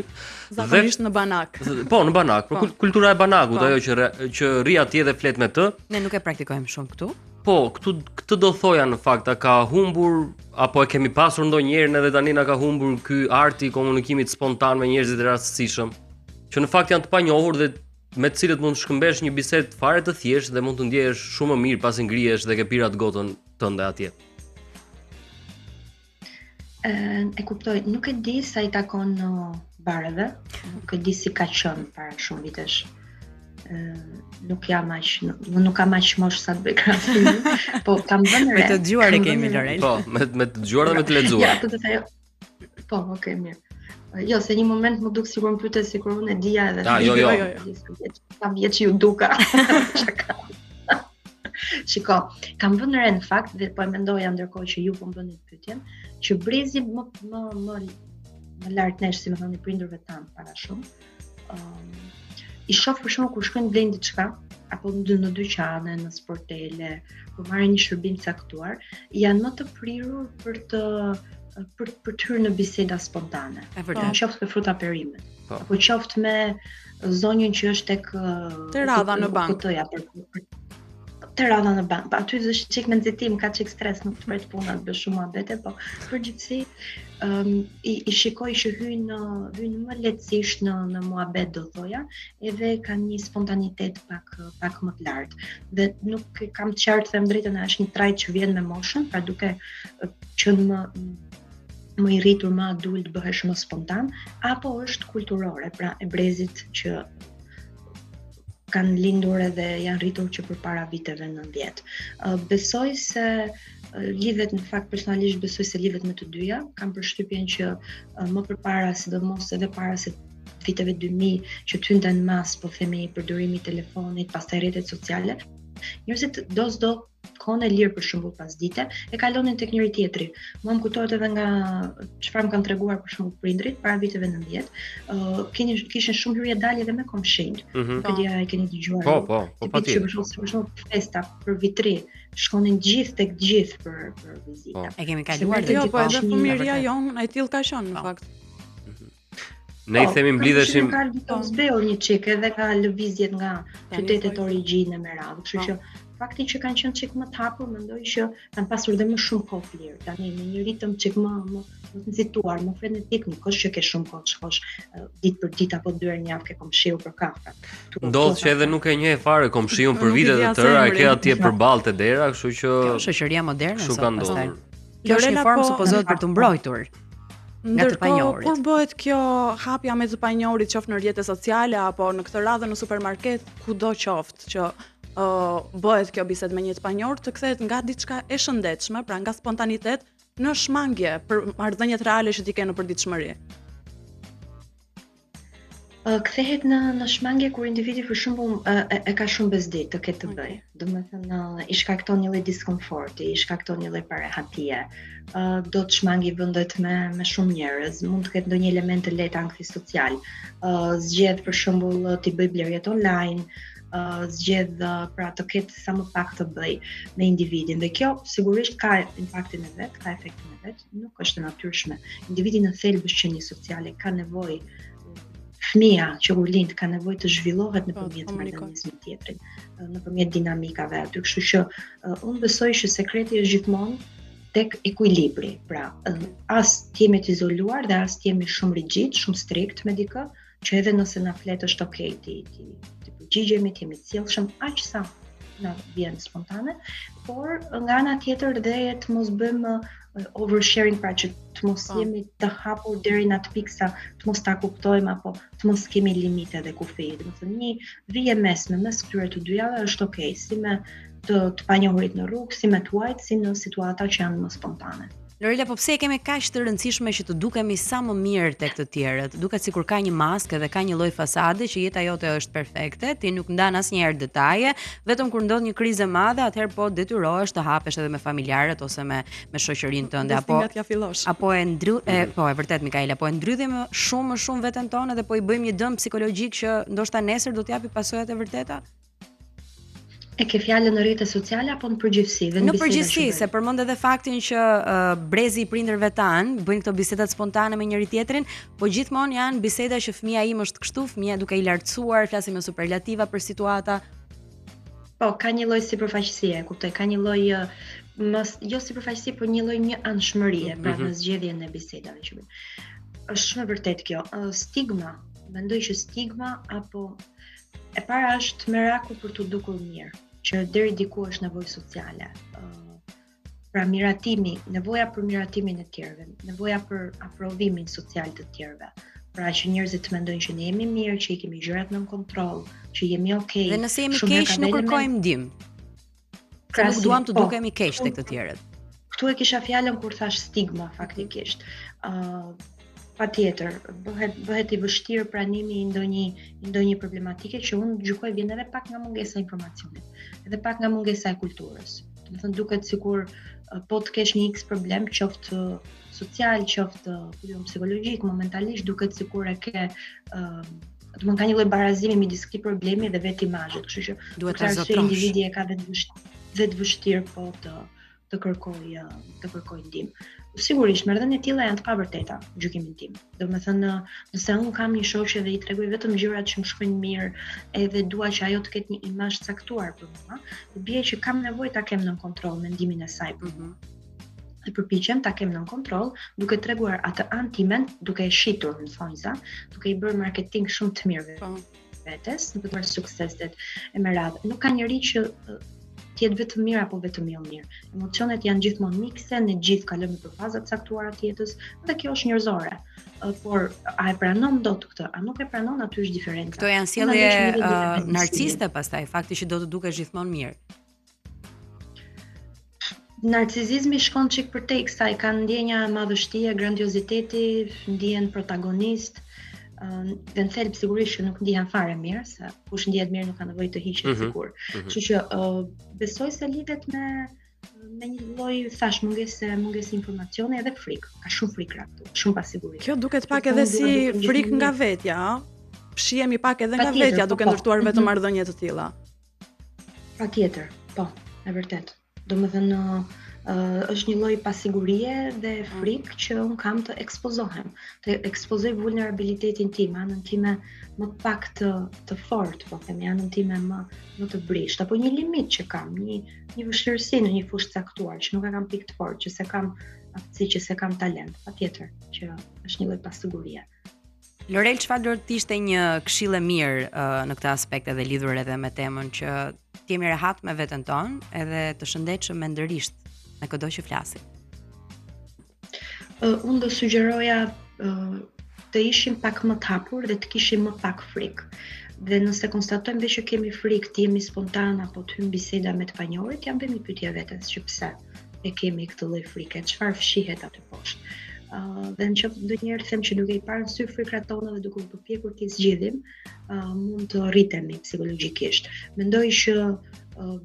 Zakonisht në banak. Po, në banak, por kultura e banakut, ajo që rri atje dhe flet me të. Ne nuk e praktikojmë shumë këtu. Po, këtë do thoja në fakt, a ka humbur apo e kemi pasur ndonjëherë edhe tani na ka humbur ky arti i komunikimit spontan me njerëzit e rastësishëm, që në fakt janë të panjohur dhe me të cilët mund të shkëmbesh një bisedë fare të thjeshtë dhe mund të ndjehesh shumë më mirë pasi ngrihesh dhe ke pirë atë gotën tënde atje. E kuptoj, nuk e di sa i takon bareve, nuk e di si ka qenë para shumë vitesh. Nuk kam aq mosh sa të bëj krahasimin, po kam vënë re. Me të dëgjuar e kemi Lorel. Po, me të dëgjuar dhe me të lexuar. Ja, të thaj. Po, okay, mirë. Jo, se një moment më duk sikur më pyete sikur unë e dija edhe. Jo. Sa vjeç ju duka. Shiko, kam vënë re në fakt dhe po e mendoja ndërkohë që ju po më bëni pyetjen, që brezi më lart nesh, si më thonë prindërve tan para shumë. I shoh për shembull kur shkojnë blejnë diçka, apo në dyqane, në sportele, kur marrin një shërbim caktuar, janë më të prirur për të hyrë në biseda spontane. Qoftë me fruta perime, apo qoftë me zonjën që është tek radha në bank. Te radha në bank. Aty është çik me nxitim, ka çik stres, nuk të pret puna të bësh shumë muhabete, po përgjithësi i shikoj që hyn më lehtësisht në muhabet, do thoja, edhe kanë një spontanitet pak më të lartë. Dhe nuk kam të qartë them drejtën, është një trajt që vjen me moshën, pra duke qenë më i rritur, më adult, bëhesh më spontan, apo është kulturore, pra e brezit që kanë lindur edhe janë rritur që përpara viteve 90. Besoj se lidhet, në fakt personalisht besoj se lidhet me të dyja. Kam përshtypjen që më përpara, sidomos edhe para se viteve 2000, që të hynden mas, po themi, përdorimi i telefonit, pastaj rrjetet sociale, njerëzit do kohën e lirë për shembull pas dite e kalonin tek njëri tjetri. Mua më kujtohet edhe nga çfarë më kanë treguar për shembull prindrit para viteve 90, kishin shumë hyrje dalje edhe me komshinj. Nuk e di a e keni dëgjuar. Po, patjetër. Për shembull festa për vitri, shkonin gjithë tek gjithë për vizita. E kemi kaluar Jo, po edhe fëmijëria jon ai till ka qenë në fakt. Ne i themi mblidheshim. Ka zbeur një çik edhe ka lëvizjet nga qytetet origjine me radhë, kështu që fakti që kanë qenë çik më të hapur, mendoj që kanë pasur dhe më shumë kohë lirë. Tani në një ritëm çik më nxituar, më frenetik, nuk është që ke shumë kohë të shkosh ditë për ditë apo 2 herë në javë ke komshiu për kafe. Ndodh që edhe nuk e njeh fare komshiun për vite të tëra, e ke atje përballë te dera, kështu që kjo shoqëria moderne sot pastaj. Kjo është një formë supozohet për të mbrojtur. Ndërkohë, kur bëhet kjo hapja me të panjohurit, qoftë në rrjete sociale apo në këtë radhë në supermarket, kudo qoftë që bëhet kjo bisedë me një të panjohur, të kthehet nga diçka e shëndetshme, pra nga spontanitet, në shmangje për marrëdhëniet reale që ti ke në përditshmëri. Kthehet në shmangje kur individi për shembull e ka shumë bezditë të ketë të bëj. Domethënë i shkakton një lloj diskomforti, i shkakton një lloj parehatie. Do të shmangi vendet me shumë njerëz, mund të ketë ndonjë element të lehtë ankthi social. Zgjedh për shembull të bëj blerjet online, zgjedh pra të ketë sa më pak të bëj me individin. Dhe kjo sigurisht ka impaktin e vet, ka efektin e vet, nuk është e natyrshme. Individi në thelb është qenie sociale, ka nevojë. Fëmia që kur lind ka nevojë të zhvillohet nëpërmjet marrëdhënies me tjetrin, nëpërmjet dinamikave aty. Kështu që unë besoj që sekreti është gjithmonë tek ekuilibri. Pra, as të jemi të izoluar dhe as të jemi shumë rigjid, shumë strikt me dikë, që edhe nëse na flet është okay ti përgjigjemi, të jemi të sjellshëm aq sa na vjen spontane, por nga ana tjetër dhe të mos bëjmë oversharing, pra që të mos jemi të hapur deri në atë pikë sa të mos ta kuptojmë apo të mos kemi limite dhe kufi. Domethënë një vije mesme mes këtyre të dyjave është okay, si me të panjohurit në rrugë, si me të huajt, si në situata që janë më spontane. Lorela, po pse e kemi kaq të rëndësishme që të dukemi sa më mirë tek të tjerët? Duket sikur ka një maskë dhe ka një lloj fasade që jeta jote është perfekte, ti nuk ndan asnjëherë detaje, vetëm kur ndodh një krizë e madhe, atëherë po detyrohesh të hapesh edhe me familjarët ose me shoqërinë tënde apo e vërtet Mikaela, po e ndrydhim shumë më shumë veten tonë dhe po i bëjmë një dëm psikologjik që ndoshta nesër do t'japi pasojat e vërteta? E ke fjalën në rrjetet sociale apo në përgjithësi? Në përgjithësi, se përmend edhe faktin që brezi i prindërve tan bëjnë këto bisedat spontane me njëri tjetrin, po gjithmonë janë biseda që fëmia im është kështu, fëmia duke i lartësuar, flasim me superlativa për situata. Po, ka një lloj sipërfaqësie, kuptoj, ka një lloj jo sipërfaqësi, por një lloj një anshmërie pra në zgjedhjen e bisedave që bëjmë. Është shumë e vërtet kjo. Stigma, mendoj që stigma apo e para është merakull për të dukur mirë, që deri diku është nevojë sociale. Pra miratimi, nevoja për miratimin e tjerëve, nevoja për aprovimin social të tjerëve. Pra që njerëzit të mendojnë që ne jemi mirë, që i kemi gjërat nën kontroll, që jemi okay. Dhe nëse jemi keq nuk kërkojmë ndihmë. Se nuk duam të dukemi keq tek të tjerët. Ktu e kisha fjalën kur thash stigma faktikisht. Patjetër, bëhet i vështirë pranimi i ndonjë problematike që unë gjykoj vjen edhe pak nga mungesa e informacionit, edhe pak nga mungesa e kulturës. Do të thënë duket sikur po të kesh një X problem, qoftë social, qoftë psikologjik, momentalisht duket sikur e ke do të ka një lloj barazimi midis këtij problemi dhe vetë imazhit, kështu që duhet të arsye individi e ka vetë vështirë po të kërkoj ndihmë. Sigurisht, marrëdhëniet e tilla janë të pavërteta, gjykimin tim. Domethënë, nëse unë kam një shoqe dhe i tregoj vetëm gjërat që më shkojnë mirë, edhe dua që ajo të ketë një imazh caktuar për mua, bie që kam nevojë ta kem nën kontroll mendimin e saj për mua. Dhe përpiqem ta kem nën kontroll, duke treguar atë anë timen, duke e shitur në thonjza, duke i bërë marketing shumë të mirë vetes, duke bërë sukseset e me radhë. Nuk ka njeri që jetë vetëm mirë apo vetëm jo mirë. Emocionet janë gjithmonë mikse, ne gjithë kalojmë për faza të caktuara të jetës, dhe kjo është njerëzore. Por a e pranon dot këtë? A nuk e pranon, aty është diferenca. Këto janë sjellje narciste pastaj, fakti që do të dukesh gjithmonë mirë. Narcisizmi shkon çik përtej kësaj, kanë ndjenja madhështie, grandioziteti, ndihen protagonist. Dhe në thelb sigurisht që nuk ndihen fare mirë, se kush ndihet mirë nuk ka nevojë të hiqet sikur. Kështu që besoj se lidhet me një lloj thash mungesë informacioni edhe frikë. Ka shumë frikë këtu, shumë pasiguri. Kjo duket pak edhe si frikë nga vetja, a? Shihemi pak edhe nga vetja duke ndërtuar vetëm marrëdhënie të tilla. Patjetër, po, e vërtet. Domethënë është një lloj pasigurie dhe frikë që un kam të ekspozohem, të ekspozoj vulnerabilitetin tim, anën time më pak të fortë, po themi, anën time më të brisht, apo një limit që kam, një vështirësi në një fushë caktuar, që nuk e kam pikë të fortë, që se kam aftësi, që se kam talent, patjetër, që është një lloj pasigurie. Lorel, çfarë do të ishte një këshill e mirë në këtë aspekt edhe lidhur edhe me temën që të jemi rehat me veten tonë edhe të shëndetshëm mendërisht me çdo që flasim? Unë do sugjeroja të ishim pak më të hapur dhe të kishim më pak frikë. Dhe nëse konstatojmë që kemi frikë të jemi spontan apo të hyjmë biseda me të panjohurit, jam bëjmë një pyetje vetes që pse e kemi këtë lloj frike, çfarë fshihet aty poshtë. Dhe në qoftë ndonjëherë them që duke i parë në sy frikrat tona dhe duke u përpjekur t'i zgjidhim, mund të rritemi psikologjikisht. Mendoj që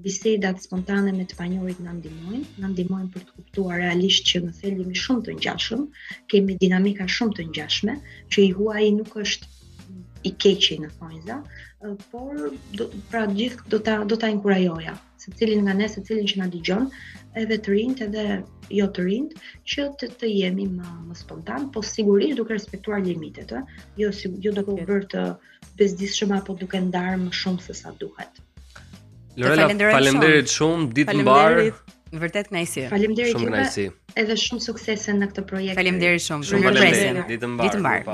bisedat spontane me të panjohurit na ndihmojnë për të kuptuar realisht që në thelb jemi shumë të ngjashëm, kemi dinamika shumë të ngjashme, që i huaji nuk është i keqi në thonjza, por pra gjithë do ta inkurajoja secilin nga ne, secilin që na dëgjon, edhe të rinjt edhe jo të rinjt, që të jemi më spontan, po sigurisht duke respektuar limitet, jo duke u bërë të bezdisshëm apo duke ndarë më shumë se sa duhet. Lorela, faleminderit shumë, ditë mbar. Vërtet kënaqësi. Faleminderit juve. Edhe shumë suksese në këtë projekt. Faleminderit shumë. Shumë faleminderit. Ditë mbar.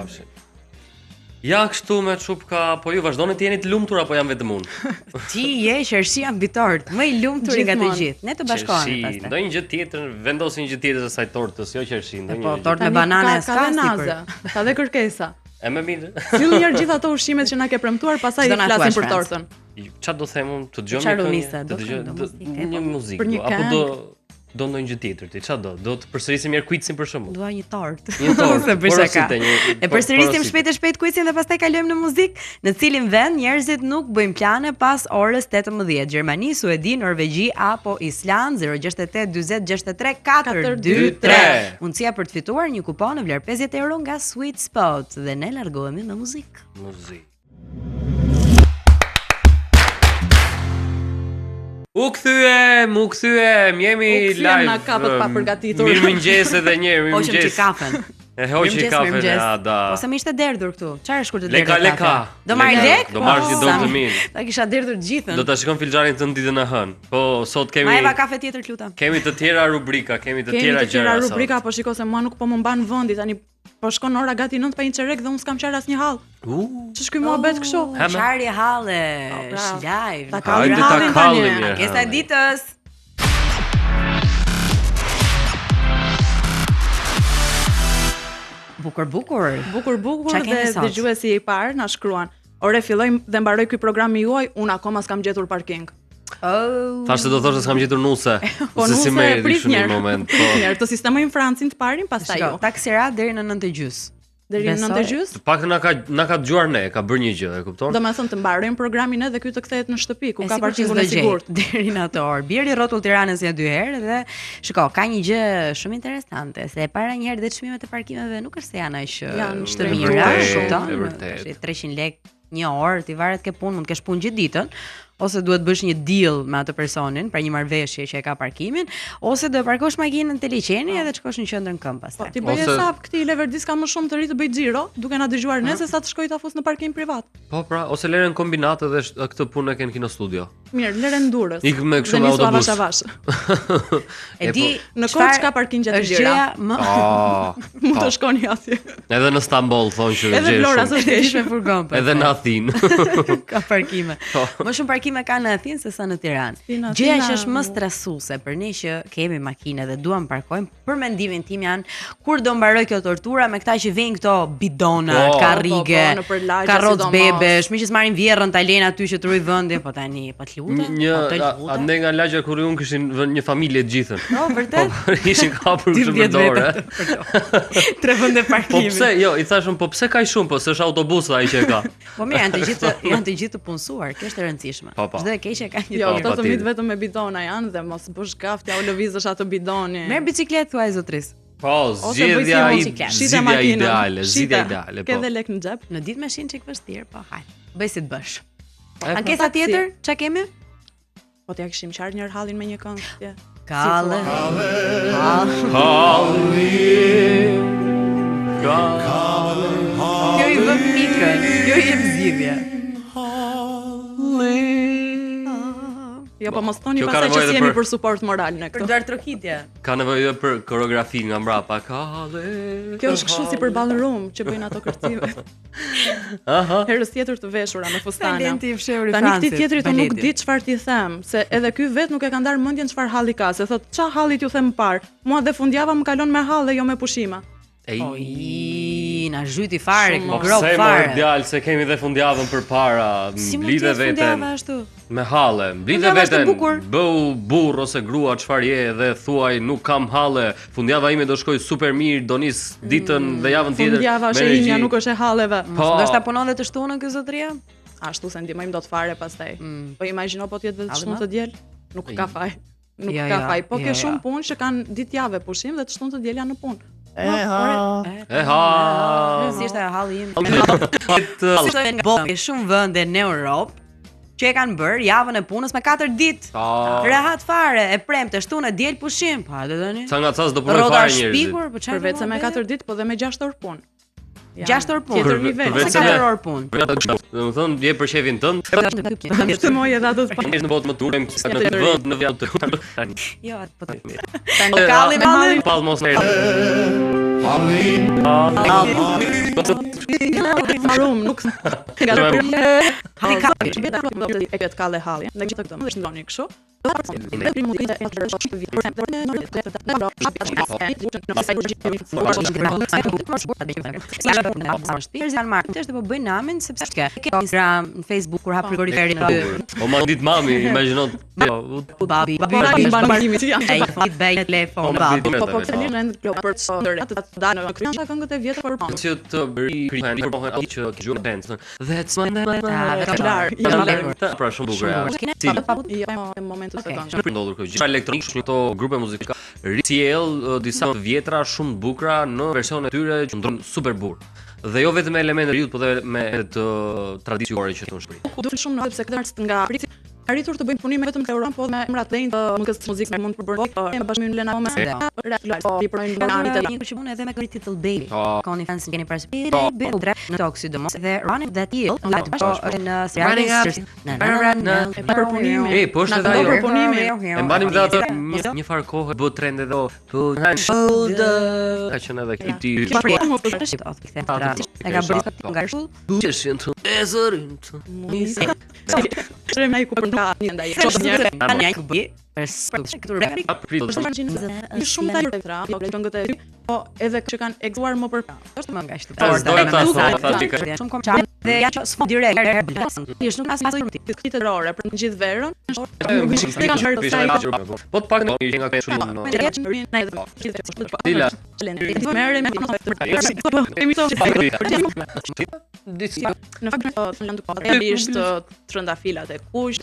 Ja kështu me çupka, po ju vazhdoni të jeni të lumtur apo jam vetëm unë? Ti je qershia mbi tort, më i lumtur nga të gjithë. Ne të bashkohemi Qershi, ndonjë gjë tjetër, vendosin një gjë tjetër se saj tortës, jo qershi, ndonjë. Po tort me banane ka s'ka dhe naze, sipër. ka dhe kërkesa. E më mirë. Sill njerë gjithë ato ushqimet që na ke premtuar, pastaj Çdo na flasim thuash, për tortën. Çfarë do them unë, të dëgjoj Çfarë një unisa, këngë, do të të dëgjoj do muzikë, një muzikë, Për një apo këngë. do ndonjë gjë tjetër ti, çfarë do? Do të përsërisim mirë quizin për shembull. Dua një tort. Një tort, Se bëj shaka. porosite, një- E përsërisim porosite. shpejt quizin dhe pastaj kalojmë në muzikë, në cilin vend njerëzit nuk bëjnë plane pas orës 18. Gjermani, Suedi, Norvegji apo Island. 068 40 63 423. Mundësia për të fituar një kupon në vlerë 50 euro nga Sweet Spot dhe ne largohemi me muzikë. Muzikë. U kthyem, jemi U kthyem live. na kapët pa përgatitur. Mirëmëngjes edhe një herë, Hoqëm mirëmëngjes. që kafen. E hoqi kafen, ja, da. Po sa më ishte derdhur këtu. Çfarë është kur të derdhur? Leka. Do marr lek? Do marrësh një dorë të Sa- mirë. Ta kisha derdhur të gjithën. Do ta shikon filxhanin të ditën e hënë. Po sot kemi Ma eva kafe tjetër lutem. kemi të tjera rubrika, kemi të Kemi tjera të tjera gjëra. rubrika, po shiko se mua nuk po më mban vendi tani. Po shkon ora gati 9 pa një çerek dhe unë s'kam qarë asnjë hall. Ç'është ky muhabet kështu? Ha, me- Çfarë halle? pra, Live. ta Hajde ta hallin kallim tani. një Ankesa e herë. ditës. Bukur. Bukur Qa dhe kemi sot? dëgjuesi i parë na shkruan. Ore filloj dhe mbaroj ky programi juaj, unë akoma s'kam gjetur parking. Oh. Thashë do thoshë s'kam gjetur nuse. Po Se nuse si më erdhi prit shumë një njerë. moment. Prit Po. njerë, të sistemojmë Francin të parin, pastaj Shiko, ju. taksirat deri në 9:30. Deri në besoj. 9:30. Pak na ka dëgjuar ne, ka bërë një gjë, e kupton? Do me thënë të mbarojmë programin edhe ky të kthehet në shtëpi, ku E ka sigur që parkingun s'do e gjej sigurt. deri në atë orë. Bjeri rrotull Tiranës ja 2 herë dhe shiko, ka një gjë shumë interesante, se e para një herë dhe çmimet e parkimeve nuk është se janë aq Janë të shtrembur, mira, vërtet, kupton? e vërtet. Tash 300 lekë një orë, ti varet ke punë, mund të kesh punë gjithë ditën, ose duhet bësh një deal me atë personin, pra një marrëveshje që e ka parkimin, ose do e parkosh makinën te liçeni edhe të shkosh në qendrën këmbë Po pastaj. ti bëj Ose- hesap këtij Leverdis ka më shumë të ri të bëj xhiro, duke na dëgjuar ne se sa të shkoj ta fus në parkim privat. Po pra, ose leren kombinat edhe këtë punë e ken kino studio. Mirë, leren durës. Ik me kështu Dhe me nisu autobus. avash. E di Në çfarë Korçë ka parking gjatë është gjëra. gjëja më Ah, Mund të shkoni atje. edhe në Stamboll thonë që Edhe gjej Vlora shumë. s'është Kesh me keq. furgon po. Edhe në Athinë. Ka parkime. Po. Më shumë parkime ka në Athinë se sa në Tiranë. Në Gjëja Athina, që është më stresuese për ne që kemi makine dhe duam parkojmë, për mendimin tim janë kur do mbaroj kjo tortura me këta që vijnë këto bidona, Po, karrige, po, nëpër lagje karrocë sidomos. bebesh, mi që s'marrin vjerrën ta lejnë aty që të ruaj vendi, po tani, po të lutem. Një po të lutem. ande nga lagja kur unë kishin vënë një familje të gjithën. Po, vërtet. Po ishin kapur kështu 12 për dorë. vete. 3 vende Po parkimi. pse? Jo, i thashun, po pse kaq shumë? Po s'është autobusi ai që e ka. Po mirë, janë të gjithë të punësuar, kjo është e rëndësishme. Po, po. Çdo e keqe ka një Jo, tjetër. këto të patjetër. mit vetëm me bidona janë dhe mos bësh gaftë ja u lëvizësh atë bidoni. Merr biçikletë thuaj zotris. Po, Ose bëj si zgjedhja motocikletë. shite zgjidhja makinën. ideale, Shite, zgjidhja ideale, Ke po. dhe lek në xhep. Në ditë me shinë çik vështirë, po hajde. Bëj si të bësh. E, po. Ankesa tjetër, ç'a kemi? Po t'ja kishim qarë njërë hallin me një këngë tje. Kalle. Kjo i vëm mikën, kjo i jep zgjidhje. Jo, po mos thoni Kjo ka pastaj që nevojë si edhe jemi për- për suport moral në Për këtu. duar trokitje. Ka nevojë edhe për koreografi nga mbrapa. Kalle. Kjo është kështu si për ballroom që bëjnë ato kërcimet. Aha. Herës tjetër të veshura me fustana. Talenti i fshehur i Tani Francit. këti tjetri të nuk baleti. di çfarë t'i them, se edhe ky vet nuk e ka ndarë mendjen çfarë halli ka, se thot ça hallit ju them parë. Mua dhe fundjava më kalon me hall dhe jo me pushime. Ej. Oj, na zhyti fare, Shumë, Po grop pse më fare. djalë se kemi dhe fundjavën përpara, Si mund të mblidhe jetë veten fundjava ashtu? me halle, mblidhe Fundjava është e veten, bukur. bëu burr ose grua çfarë je dhe thuaj nuk kam halle, fundjava ime do shkoj super mirë, do nis ditën dhe javën tjetër. Fundjava është me e imja, energji. nuk është e halleve. Po. Do shta punon dhe të shtunën ky zotria? Ashtu se ndihmojmë dot fare pastaj. Po imagjino po të jetë vetë Halli shtunë ma? të diel, nuk ka faj. Nuk Jo, ka jo, faj, po jo, ke jo. shumë punë që kanë ditë javë pushim dhe të shtunë të diel janë në punë. E ha. Si ishte halli im? Këtë- Ke shumë vende në Europë që e kanë bërë javën e punës me 4 ditë. Ah. Rehat fare, e premte, shtunë, diel pushim. Po, hajde tani. Ca nga cas do punoj Rrota fare njerëzit. shpikur, po çfarë? Përveç se me 4 ditë, po dhe me 6 orë punë. 6 orë punë. Tjetër nivel. Përveç Ose se 4 me- orë punë. Domethënë je për shefin tënd, Shtemoj edhe ato të në botë më turëm në vend në vend të. Jo, po të. tani. Kalli, Halli, Pall mos Marum, nuk nga Shumë- e këtë kalle halje. Ne gjithë këtë më është ndoni kështu. Është po bëjnë namin sepse ke Instagram, në Facebook kur hap frigoriferin O ma dit mami, imagjinon. babi Banorimi që janë. ai fit bëj telefon babi. Po fjalin rend për të dalë në kryqëza këngët e vjetra për pam. Që të bëri krihen për pohën që ke gjuhën dance. That's my pra shumë bukur. Jo, në momentin se këngë. Ndodhur kjo gjë. Elektronik shumë këto grupe muzikale RTL disa të vjetra shumë të bukura në versionet e tyre që ndron super burr. Dhe jo vetëm me elemente riut, por edhe me të tradiciore që tonë shpëri. Ku dul shumë në sepse këtë nga Briti arritur të bëjmë punime vetëm në Europë, po me emrat dhënë të muzikës muzikë mund të përbërë me bashkëmim Lena me i projnë banit e një shumë edhe me Little Baby. Koni fans keni parë në Talk sidomos dhe Running That Hill në serialin përpunimi. Po është edhe ajo. E mbanim dhe atë një farë kohë bë trend edhe ka qenë edhe kiti. E ka bërë nga shul. Çeshin të ezorin. Shrem ai ku për nga një ndaj. Ani ku bëj. Shumë të letra, këngët e po edhe që kanë egzuar më për është më nga shtëpia. Shumë komerciale dhe ja që s'fond direkt. Është nuk as këtë terrore për të gjithë verën. Po të pak nga shumë. Dila. Në fakt janë të realisht trëndafilat e kuq,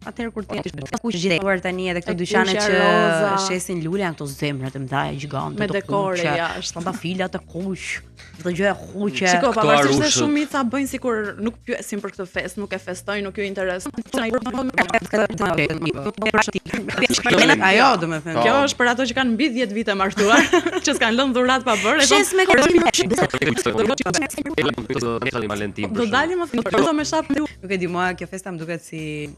atëherë kur ti kush gjithë tani edhe këto dyqane që shesin lule janë këto zemrat e mëdha gjigante me dekore jashtë, trëndafila të kuq, çdo gjë e kuqe. Shiko, pavarësisht se shumica bëjnë sikur nuk pyesin për këtë festë, nuk e festojnë, nuk ju intereson. Ajo, domethënë. Kjo është për ato që kanë mbi 10 vite martuar, që s'kan lënë dhurat pa bërë. Shes me Do dalim më me shap. Nuk e di, mua kjo festa më duket si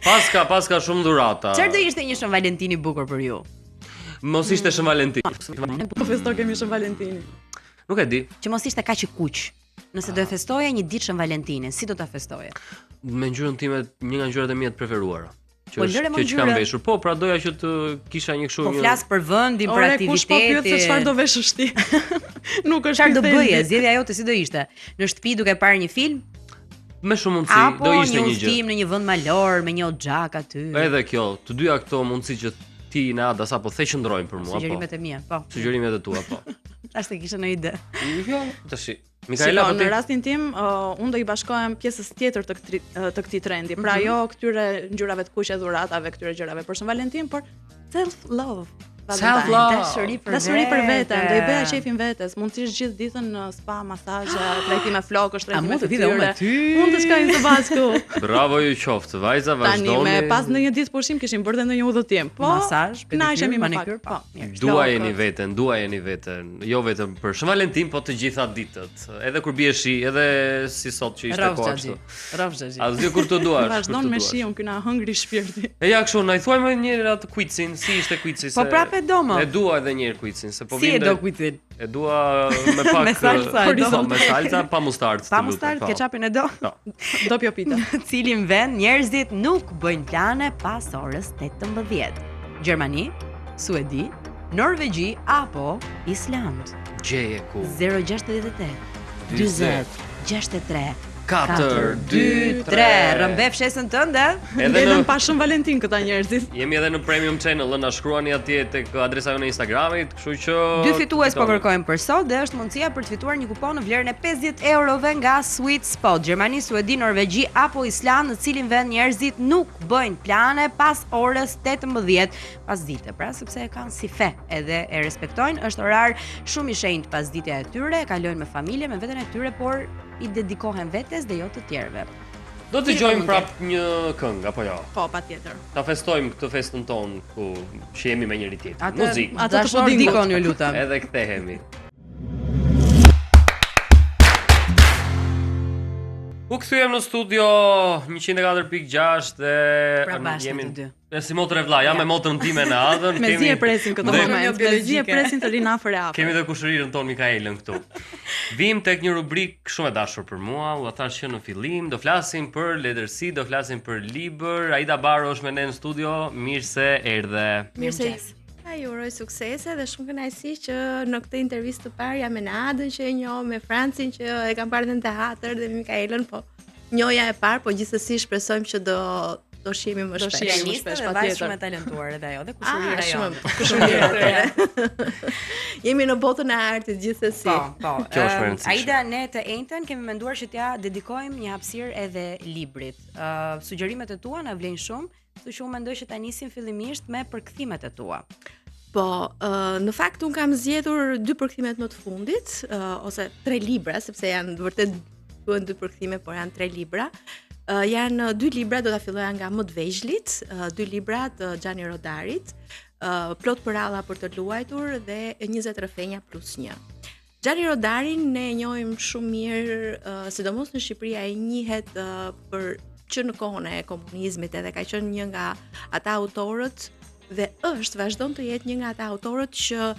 Paska shumë dhurata. Çfarë do ishte një Shën Valentini bukur për ju? Mos ishte Shën Valentin. Po festo kemi Shën Valentini. Nuk e di. Që mos ishte kaq i kuq. Nëse do e festoje një ditë Shën Valentinin, si do ta festoje? Me ngjyrën time, një nga ngjyrat e mia të preferuara. Po lëre më që kam veshur. Po, pra doja që të kisha një kështu. Po flas për vendin, për aktivitetin. Kush po pyet se çfarë do veshësh ti? Nuk është çfarë do bëje? Zgjedhja jote si do ishte? Në shtëpi duke parë një film? Me shumë mundësi, do ishte një gjë. Apo një udhtim në një vend malor me një xhak aty. Edhe kjo, të dyja këto mundësi që ti në Ada sapo the qëndrojnë për mua, po. Sugjerimet e mia, po. Sugjerimet e tua, po. Tash të kisha në ide. Jo, tash. Mikaela, po në rastin tim, unë do i bashkohem pjesës tjetër të këtij trendi. Pra jo këtyre ngjyrave të kuqe dhuratave, këtyre gjërave për Shën Valentin, por self-love. Dashuri për veten, do i bëja qefin vetes. Mund të ish gjithë ditën në spa, masazhe, trajtime flokësh, trajtime fytyre. Mund të shkojmë së bashku. Bravo ju qoftë, vajza, vazhdoni. Tani me pas në një ditë pushim kishim bërë ndonjë udhëtim. Po, masazh, pedikür, manikür, po. Duajeni veten. Jo vetëm për Shën Valentin, po të gjitha ditët. Edhe kur bie shi, edhe si sot që ishte kohë kështu. Rrofxhaxhi. Asgjë kur të duash. Vazhdon me shiun, ky na hëngri shpirti. E ja kështu, na i thuaj më një herë atë quizin, si ishte quizi se. Po prapë do më. E dua edhe një herë quizin, se po vjen. Si e do quizin? E dua me pak me salsa, pa mustardë. Pa mustardë, ketchupin e do. Do pjopita. Në cilin vend njerëzit nuk bëjnë plane pas orës 18? Gjermani, Suedi, Norvegji apo Island? Gjeje ku. 068 40 63 4, 2, 3. Rëmbef shesën tënde. Edhe pa Shën Valentin këta njerëzit. Jemi edhe në Premium Channel, na shkruani atje tek adresa jonë e Instagramit, kështu që 2 fitues po kërkojmë për sot dhe është mundësia për të fituar një kupon në vlerën e 50 eurove nga Sweet Spot. Gjermani, Suedi, Norvegji apo Island, në cilin vend njerëzit nuk bëjnë plane pas orës 18 pas dite. Pra sepse e kanë si fe, edhe e respektojnë, është orar shumë i shenjtë pas ditës e tyre, kalojnë me familje, me veten e tyre, por i dedikohen vetes dhe jo të tjerëve. Do të dëgjojmë prapë një këngë apo jo? Po, patjetër. Ta festojmë këtë festën tonë ku jemi me njëri tjetrin. Muzikë. Atë të dikon ju lutem. Edhe kthehemi. U kthyem në studio 104.6 dhe Pra bashkë jemi të dy. Si motër e vlla, jam me motrën time në adhën. Me zi e presin këtë moment, me zi e presin të rinë afër e afër. Kemi dhe kushërirën tonë Mikaelën këtu. Vim tek një rubrikë shumë e dashur për mua, u thash që në fillim do flasim për letërsi, do flasim për libër. Aida Baro është me ne në studio, mirë se erdhe. Mirë se ju uroj suksese dhe shumë kënaqësi që në këtë intervistë të parë jam me Nadën që e njoh, me Francin që e kam parë në teatr dhe me Mikaelën, po njohja e parë, po gjithsesi shpresojmë që do shihemi më shpesh. Do shihemi më shpesh, patjetër. patjetër. Shumë e talentuar edhe ajo, dhe kushërira jonë. Kushërira atë. Jemi në botën e artit gjithsesi. Po. Kjo është rëndësishme. Aida, ne të njëjtën kemi menduar që t'ja dedikojmë një hapësirë edhe librit. Sugjerimet e tua na vlen shumë, kështu që unë mendoj që ta nisim fillimisht me përkthimet e tua. Po, në fakt un kam zgjedhur 2 përkthimet më të fundit, ose 3 libra, sepse janë vërtet duhen 2 përkthime, por janë 3 libra. Janë 2 libra, do ta filloja nga më të vegjëlit, 2 libra të Gianni Rodarit, Plot përralla për të luajtur dhe 20 rrëfenja plus 1. Gianni Rodarin ne e njohim shumë mirë, sidomos në Shqipëri ai njihet për që në kohën e komunizmit edhe ka qenë një nga ata autorët dhe vazhdon të jetë një nga ata autorët që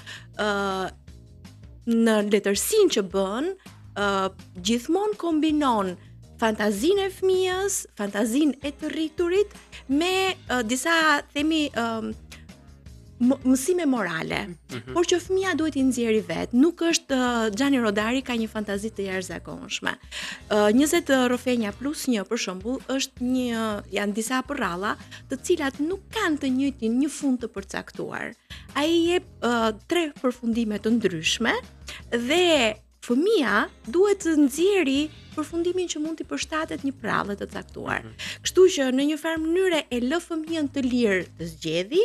në letërsinë që bën gjithmonë kombinon fantazinë e fëmijës, fantazinë e të rriturit me disa themi mësime morale, por që fëmia duhet i nxjerrë vetë. Nuk është Gianni Rodari ka një fantazi të jashtëzakonshme. 20 rrëfenja plus 1 për shembull janë disa përralla të cilat nuk kanë të njëjtin një fund të përcaktuar. Ai jep 3 përfundime të ndryshme dhe fëmia duhet të nxjerrë përfundimin që mund t'i përshtatet një prallë të caktuar. Kështu që në një farë mënyrë e lë fëmijën të lirë të zgjedhë,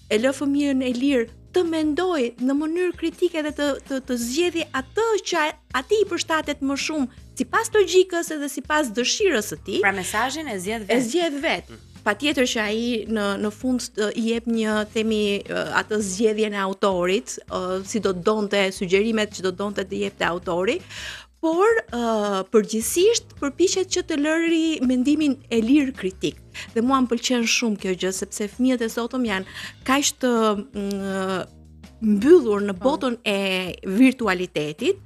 e lë fëmijën e lirë të mendojë në mënyrë kritike dhe të zgjedhë atë që atij i përshtatet më shumë sipas logjikës edhe sipas dëshirës së tij. Pra mesazhin e zgjedh vetë. E zgjedh vetë. Patjetër që ai në fund i jep një atë zgjedhjen e autorit, si do donte sugjerimet që do donte të jepte autori, por përgjithsisht përpiqet që të lëri mendimin e lirë kritik. Dhe mua më pëlqen shumë kjo gjë sepse fëmijët e sotëm janë kaq të mbyllur në botën e virtualitetit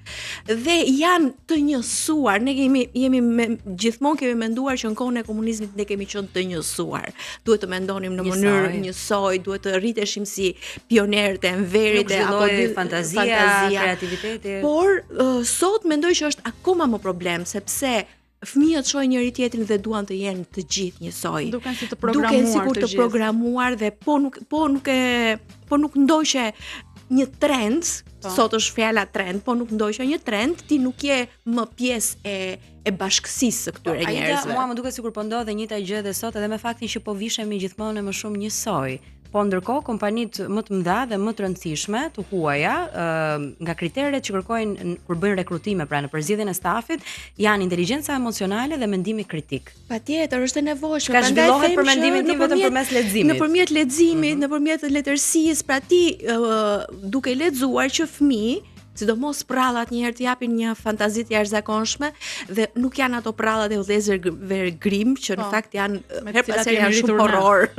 dhe janë të njësuar. Ne gjithmonë kemi menduar që në kohën e komunizmit ne kemi qenë të njësuar. Duhet të mendonim në mënyrë njësoj, duhet të rriteshim si pionerët e enverit apo fantazia, kreativiteti. Por sot mendoj që është akoma më problem sepse fëmijët shohin njëri tjetrin dhe duan të jenë të gjithë njësoj. Duken si të programuar. Duken sikur të programuar dhe po nuk ndoqe një trend, sot është fjala trend, po nuk ndoqe një trend, ti nuk je më pjesë e bashkësisë së këtyre njerëzve. Mua më duket sikur po ndodhe njëjta gjë edhe sot, edhe me faktin që po vishemi gjithmonë më shumë njësoj. Po ndërkohë kompanitë më të mëdha dhe më të rëndësishme të huaja, nga kriteret që kërkojnë kur bëjnë rekrutime, pra në përzgjedhjen e stafit, janë inteligjenca emocionale dhe mendimi kritik. Patjetër, është e nevojshme. Ka zhvillohet për mendimin tim vetëm përmes leximit. Nëpërmjet leximit, nëpërmjet letërsisë, pra ti duke lexuar që fëmijë sidomos prallat një herë të japin një fantazi të jashtëzakonshme dhe nuk janë ato prallat e Udhëheqër Grimm që në fakt janë her pas here janë shumë horror.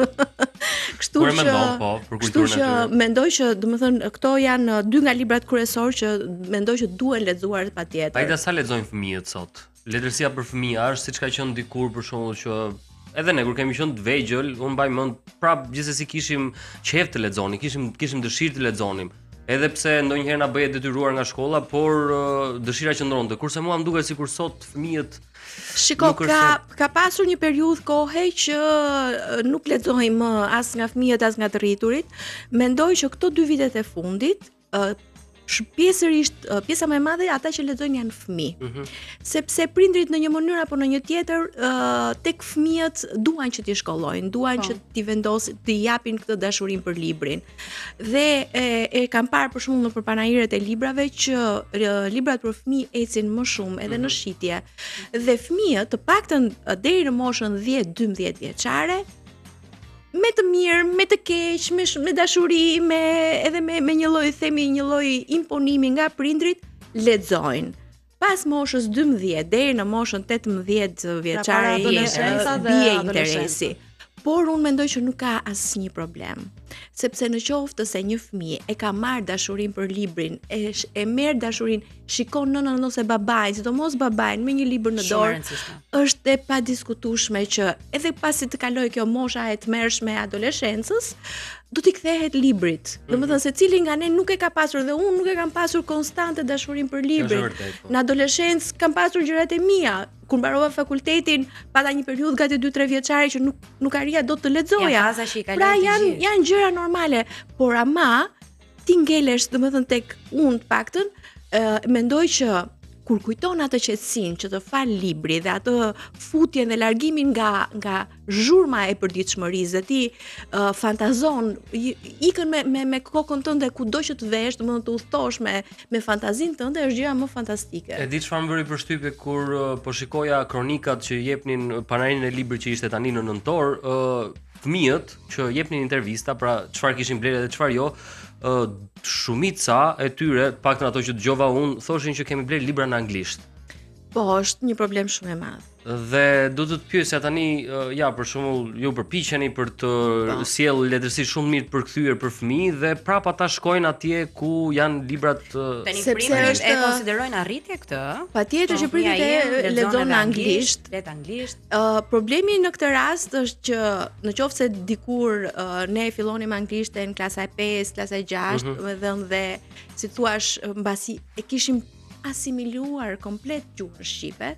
Kështu që mendoj që domethënë këto janë 2 nga librat kryesorë që mendoj që duhen lexuar patjetër. Aida, sa lexojnë fëmijët sot? Letërsia për fëmijë është siç ka qenë dikur për shembull që edhe ne kur kemi qenë të vegjël, unë mbaj mend prap gjithsesi kishim qejf të lexonim, kishim dëshirë të lexonim. Edhe pse ndonjëherë na bëhet detyruar nga shkolla, por dëshira qëndronte. Kurse mua më duket sikur sot fëmijët Shiko, ka pasur një periudhë kohe që nuk lexohej më as nga fëmijët as nga të rriturit. Mendoj që këto 2 vitet e fundit pjesërisht pjesa më e madhe ata që lexojnë janë fëmijë. Sepse prindrit në një mënyrë apo në një tjetër tek fëmijët duan që t'i shkollojnë, duan që t'i vendosin, t'i japin këtë dashurinë për librin. Dhe e kam parë për shembull në përpanajiret e librave që librat për fëmijë ecin më shumë edhe në shitje. Dhe fëmijët, të paktën deri në moshën 10-12 vjeçare, me të mirë, me të keq, me dashuri, edhe me një lloj imponimi nga prindrit, lexojnë. pas moshës 12 deri në moshën 18 vjeçare adoleshenca dhe bie adoleshenca. interesi. Por unë mendoj që nuk ka asnjë problem, sepse në qoftë se një fëmijë e ka marrë dashurinë për librin, e merr dashurinë, shikon nënën ose babain, sidomos babain me një libër në Shumë e dorë, rëndësishme. është e padiskutueshme që edhe pasi të kaloj kjo mosha e tmerrshme e adoleshencës, do t'i kthehet librit. Domethënë secili nga ne nuk e ka pasur dhe unë nuk e kam pasur konstante dashurinë për librin. vërtet, po. Në adoleshencë kam pasur gjërat e mia. Kur mbarova fakultetin, pata një periudhë gati 2-3 vjeçare që nuk arrija dot të lexoja. Ja, faza që i kalon Pra të gjithë. janë gjëra normale, por ama ti ngelesh, domethënë tek unë të paktën, mendoj që kur kujton atë qetësinë që të fal libri dhe atë futjen dhe largimin nga zhurma e përditshmërisë dhe ti fantazon, ikën me kokën tënde kudo që të vesh, domethënë të udhtosh me fantazinë tënde, është gjëja më fantastike. E di çfarë më bëri përshtypje kur po shikoja kronikat që jepnin panarinë e librit që ishte tani në nëntor, fëmijët që jepnin intervista, pra çfarë kishin blerë dhe çfarë jo, shumica e tyre, paktën ato që dëgjova unë, thoshin që kemi blerë libra në anglisht. Po, është një problem shumë i madh. Dhe do të pyesja tani, ja, për shembull, ju përpiqeni për të sjellë letërsi shumë mirë të përkthyer për fëmijë dhe prapa ata shkojnë atje ku janë librat Tani Sepse prindërit është- e konsiderojnë arritje këtë. Patjetër që prindërit e lexon në anglisht. Flet anglisht. Problemi në këtë rast është që në qoftë se dikur ne fillonim anglishtën klasa e 5, klasa e 6, dhe si thua mbasi e kishim asimiluar komplet gjuhën shqipe,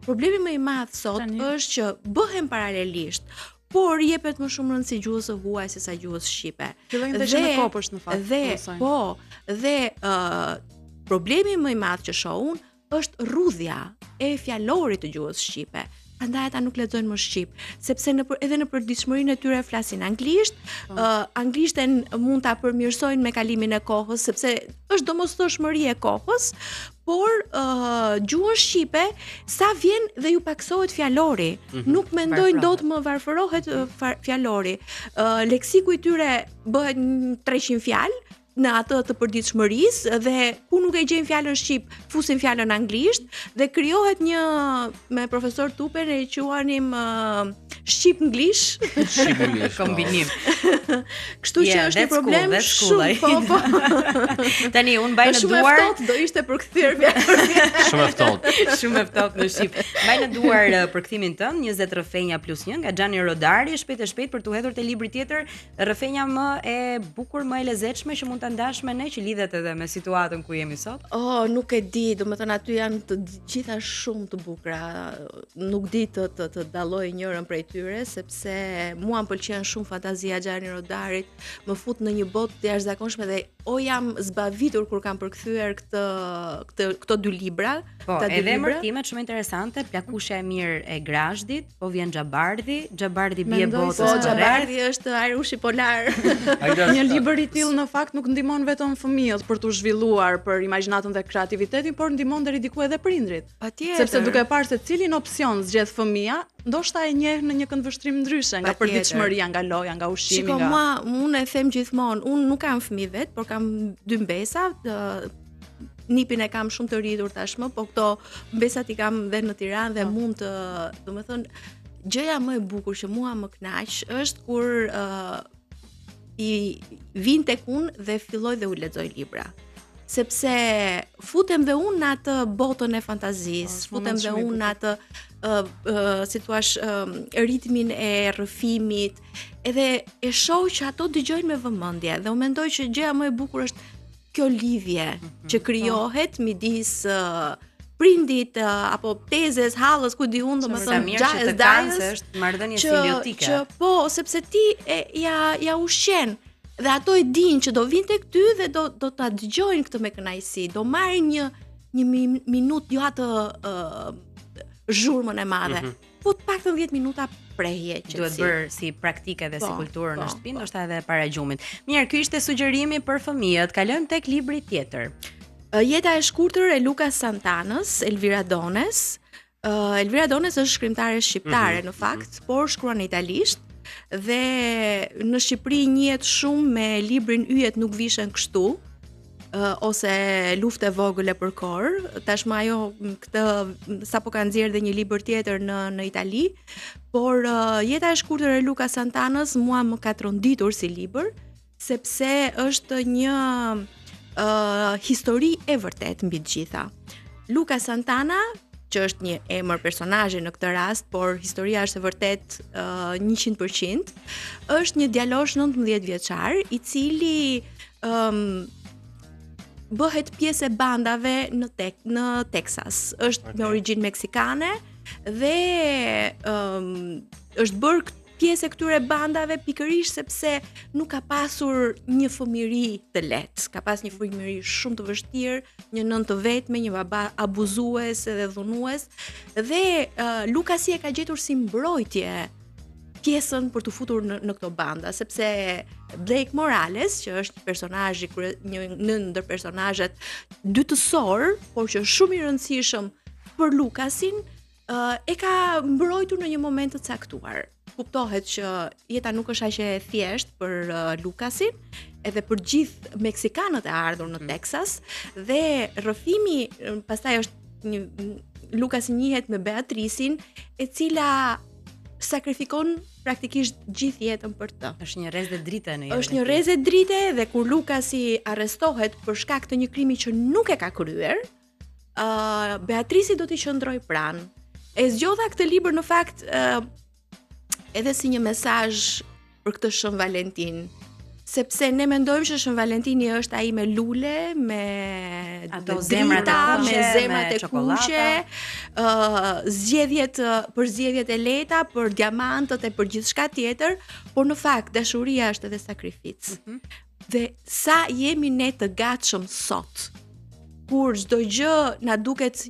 problemi më i madh sot është që bëhen paralelisht, por jepet më shumë rëndësi gjuhës së huaj se sa gjuhës shqipe. Fillojnë të që në kopësht në fakt. Dhe problemi më i madh që shoh unë është rrudhja e fjalorit të gjuhës shqipe. Prandaj ata nuk lexojnë më shqip, sepse edhe në përditshmërinë e tyre flasin anglisht, anglishten mund ta përmirësojnë me kalimin e kohës, sepse është domosdoshmëri e kohës, por gjuhën shqipe sa vjen dhe ju paksohet fjalori, nuk mendojnë dot më varfërohet fjalori. Leksiku i tyre bëhet 300 fjalë në atë të përditshmërisë dhe ku nuk e gjejnë fjalën shqip, fusin fjalën anglisht dhe krijohet një, me profesor Tupen e quanim shqip-nglish. Kombinim. Kështu që është një problem shumë. Po. Tani unë mbaj në Shumë duar. ftohtë do ishte përkthyer fjalën. shumë e ftohtë. Shumë e ftohtë në shqip. Mbaj në duar përkthimin tënd 20 rrëfenja plus 1 nga Xhani Rodari, shpejt e shpejt për t'u hedhur te libri tjetër, rrëfenja më e bukur, më e lezetshme që mund ta ndash me ne, që lidhet edhe me situatën ku jemi sot. Nuk e di, domethënë aty janë të gjitha shumë të bukura. Nuk di të dalloj njërën prej tyre, sepse mua m'pëlqen shumë fantazia e Xhani Rodarit, më fut në një botë të jashtëzakonshme dhe jam zbavitur kur kam përkthyer këto dy libra. Po, edhe emërtimet shumë interesante, Plakushja e mirë e Grazhdit, po vjen Xhabardhi bie botës. Po, Xhabardhi është Arushi Polar. Një libër i tillë në fakt nuk ndihmon vetëm fëmijët për t'u zhvilluar për imagjinatën dhe kreativitetin, por ndihmon deri diku edhe prindrit. Patjetër. Sepse duke parë se cilin opsion zgjedh fëmia, ndoshta e njeh në një këndvështrim ndryshe, nga përditshmëria, nga loja, nga ushqimi, Shiko, unë e them gjithmonë, unë nuk kam fëmijë vet, por kam 2 mbesa, nipin e kam shumë të rritur tashmë, po këto mbesat i kam dhe në Tiranë dhe mund të, domethënë, gjëja më e bukur që mua më kënaq është kur i vin tek unë dhe filloj dhe u lexoj libra. Sepse futem dhe unë në atë botën e fantazisë, futem dhe unë në atë si thua ritmin e rrëfimit, edhe e shoh që ato dëgjojnë me vëmendje dhe u mendoj që gjëja më e bukur është kjo lidhje që krijohet midis prindit apo tezes, hallës, ku di unë, domethënë gjajës dajës, është marrëdhënie simbiotike. Që po, sepse ti ja ushqen dhe ato e dinë që do vinë tek ty dhe do ta dëgjojnë këtë me kënaqësi. Do marrin një minutë jo atë zhurmën e madhe. Po të paktën 10 minuta prehje që duhet bërë si praktike dhe si kulturë në shtëpi, ndoshta edhe para gjumit. Mirë, ky ishte sugjerimi për fëmijët. Kalojmë tek libri tjetër. Jeta e shkurtër e Lukas Santanës, Elvira Dones. Elvira Dones është shkrimtare shqiptare në fakt, por shkruan në italisht dhe në Shqipëri njihet shumë me librin Yjet nuk vishen kështu. ose Luftë e vogël e përkor. Tashmë ajo këtë sapo ka nxjerrë dhe një libër tjetër në Itali, por Jeta e shkurtër e Luca Santanës mua më ka tronditur si libër, sepse është një histori e vërtet mbi të gjitha. Luca Santana, që është një emër personazhi në këtë rast, por historia është e vërtet 100%, është një djalosh 19 vjeçar i cili bëhet pjesë e bandave në Texas. Është me origjinë meksikane dhe është bërë pjesë e këtyre bandave pikërisht sepse nuk ka pasur një fëmijëri të lehtë. Ka pas një fëmijëri shumë të vështirë, një nënë të vetme, një baba abuzues edhe dhunues, dhe Lukasi e ka gjetur si mbrojtje pjesën për të futur në këto banda, sepse Blake Morales, që është një personazh, një ndër personazhet dytësor, por që shumë i rëndësishëm për Lukasin, e ka mbrojtur në një moment të caktuar. Kuptohet që jeta nuk është aq e thjeshtë për Lukasin, edhe për gjithë meksikanët e ardhur në Texas, dhe rrëfimi pastaj është Lukasi njihet me Beatricin, e cila sakrifikon praktikisht gjithë jetën për të. Është një rrezë drite në jetën. Është një rrezë drite dhe kur Lukasi arrestohet për shkak të një krimi që nuk e ka kryer, Beatrici do t'i qëndroj pranë. E zgjodha këtë libër në fakt edhe si një mesazh për këtë Shën Valentin, sepse ne mendojmë që Shën Valentini është ai me lule, me ato zemrat e kuqe, zgjedhjet e lehta, për diamantët e për gjithçka tjetër, por në fakt dashuria është edhe sakrificë. Dhe sa jemi ne të gatshëm sot, kur çdo gjë na duket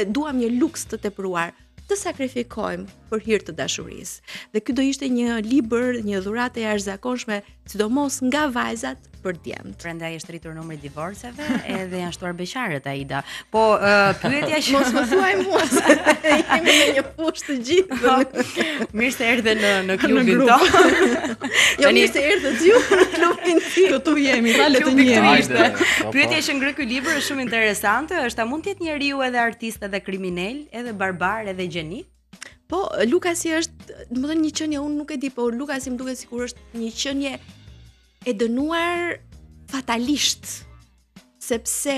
duam një luks të tepruar, të sakrifikojmë për hir të dashurisë. Dhe ky do ishte një libër, një dhuratë e jashtëzakonshme, sidomos nga vajzat për djemt. Prandaj është rritur numri i divorceve edhe janë shtuar beqarët, Aida. Po pyetja që mos më thuaj mua se jemi në një fushë të gjithë. Mirë se erdhe në klubin tonë. Jo, mirë se erdhët ju në klubin tim. Këtu jemi, valet të njëjtë. Pyetja që ngre ky libër është shumë interesante, është a mund të jetë njeriu edhe artist edhe kriminal, edhe barbar edhe gjeni? Po, Lukasi është, domethënë një qenie, unë nuk e di, po Lukasi më duket sikur është një qenie e dënuar fatalisht, sepse